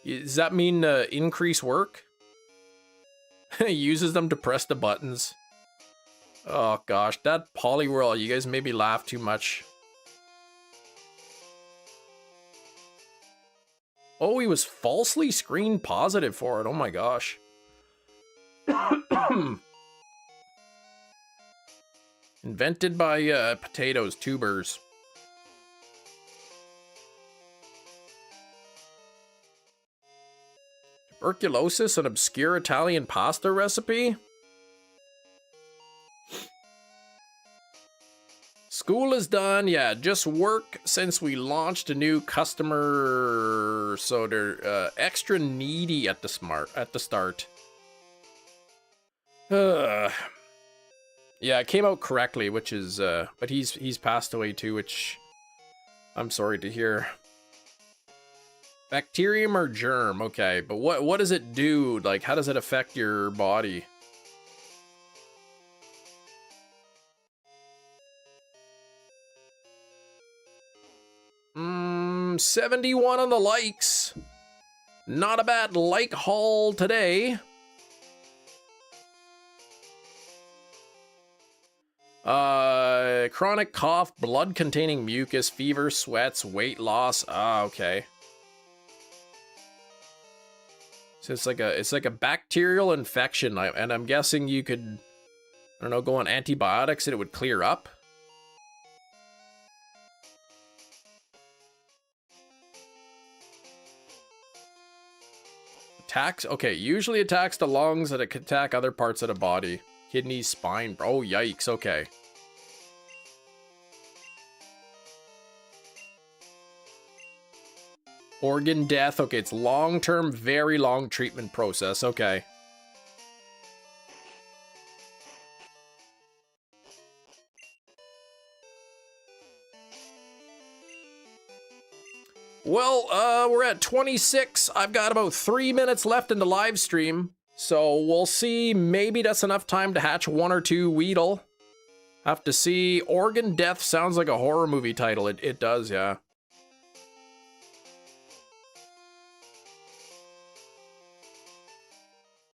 Speaker 1: Does that mean increase work? He uses them to press the buttons. Oh gosh, that Poliwhirl, you guys made me laugh too much. Oh, he was falsely screen positive for it. Oh my gosh. Invented by potatoes, tubers. Tuberculosis, an obscure Italian pasta recipe? School is done. Yeah, just work since we launched a new customer. So they're extra needy at the start. Yeah, it came out correctly, which is but he's passed away too, which I'm sorry to hear. Bacterium or germ? Okay, but what does it do? Like, how does it affect your body? 71 on the likes. Not a bad like haul today. Chronic cough, blood-containing mucus, fever, sweats, weight loss. Ah, okay. So it's like a bacterial infection, and I'm guessing you could, I don't know, go on antibiotics and it would clear up. Attacks, okay, usually attacks the lungs, and it can attack other parts of the body. Kidneys, spine, oh yikes, okay. Organ death. Okay, it's long-term, very long treatment process. Okay. Well, we're at 26. I've got about 3 minutes left in the live stream. So we'll see. Maybe that's enough time to hatch 1 or 2 Weedle. Have to see. Organ death sounds like a horror movie title. It does, yeah.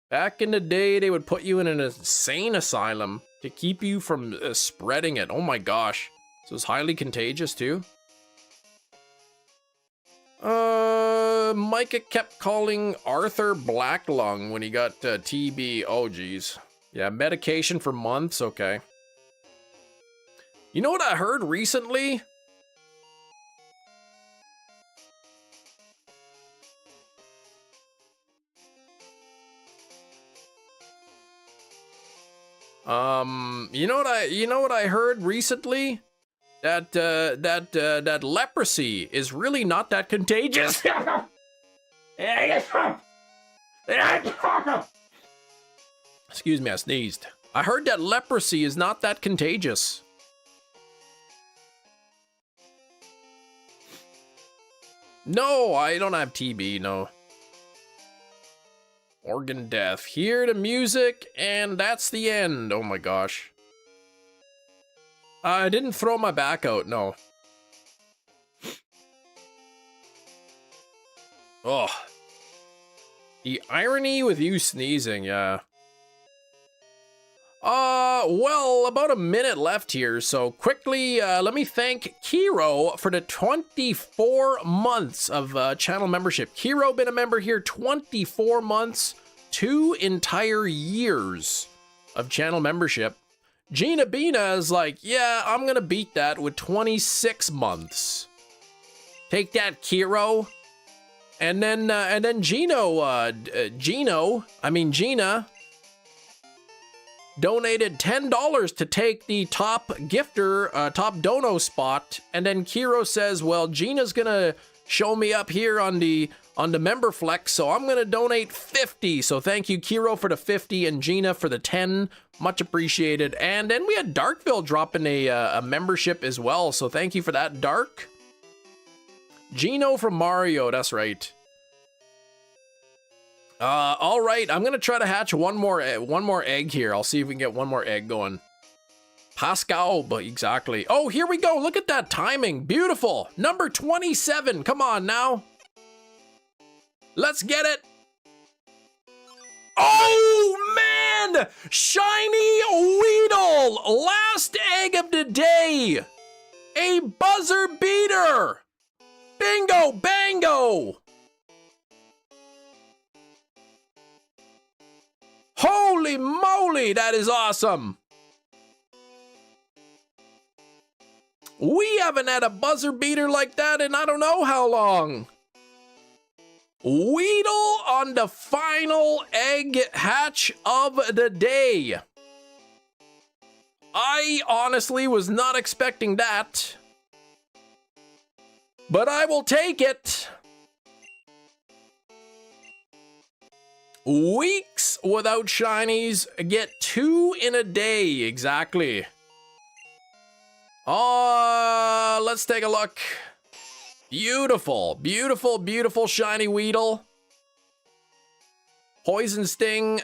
Speaker 1: Back in the day, they would put you in an insane asylum to keep you from spreading it. Oh my gosh. So it's highly contagious too. Micah kept calling Arthur Black Lung when he got TB. Oh geez. Yeah, medication for months. Okay. You know what I heard recently? You know what I heard recently? That leprosy is really not that contagious. Excuse me, I sneezed. I heard that leprosy is not that contagious. No, I don't have TB, no. Organ death. Hear the music, and that's the end. Oh my gosh. I didn't throw my back out, no. Oh. The irony with you sneezing, yeah. Well, about a minute left here, so quickly, let me thank Kiro for the 24 months of channel membership. Kiro been a member here 24 months, 2 entire years of channel membership. Gina Bina is like, yeah, I'm gonna beat that with 26 months. Take that, Kiro. And then Gina donated $10 to take the top gifter, top dono spot. And then Kiro says, well, Gina's gonna show me up here on the member flex, so I'm gonna donate 50. So thank you, Kiro, for the 50 and Gina for the 10. Much appreciated. And then we had Darkville dropping a membership as well. So thank you for that, Dark. Gino from Mario, that's right. All right, I'm gonna try to hatch one more egg here. I'll see if we can get one more egg going. Pascal, but exactly. Oh, here we go. Look at that timing. Beautiful. Number 27. Come on now. Let's get it. Oh, man. Shiny Weedle. Last egg of the day. A buzzer beater. Bingo, bango. Holy moly, that is awesome. We haven't had a buzzer beater like that in I don't know how long. Weedle on the final egg hatch of the day. I honestly was not expecting that, but I will take it. Weeks without shinies, get 2 in a day, exactly. Let's take a look. Beautiful, beautiful, beautiful shiny Weedle. Poison Sting,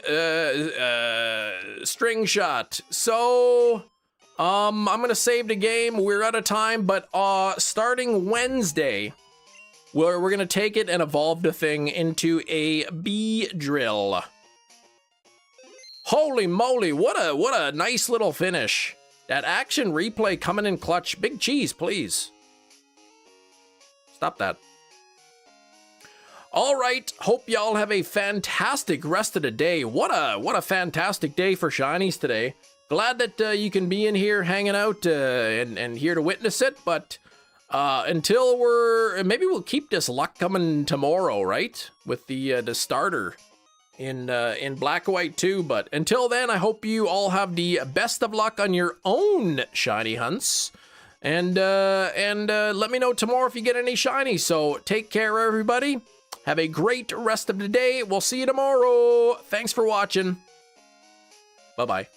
Speaker 1: String Shot. So, I'm gonna save the game. We're out of time, but starting Wednesday, we're gonna take it and evolve the thing into a bee drill. Holy moly, what a nice little finish. That action replay coming in clutch. Big cheese, please. Stop that. All right, hope y'all have a fantastic rest of the day. What a fantastic day for shinies today. Glad that you can be in here hanging out and here to witness it, but until maybe we'll keep this luck coming tomorrow, right? With the starter in Black White 2. But until then, I hope you all have the best of luck on your own shiny hunts. And let me know tomorrow if you get any shiny. So take care, everybody. Have a great rest of the day. We'll see you tomorrow. Thanks for watching. Bye-bye.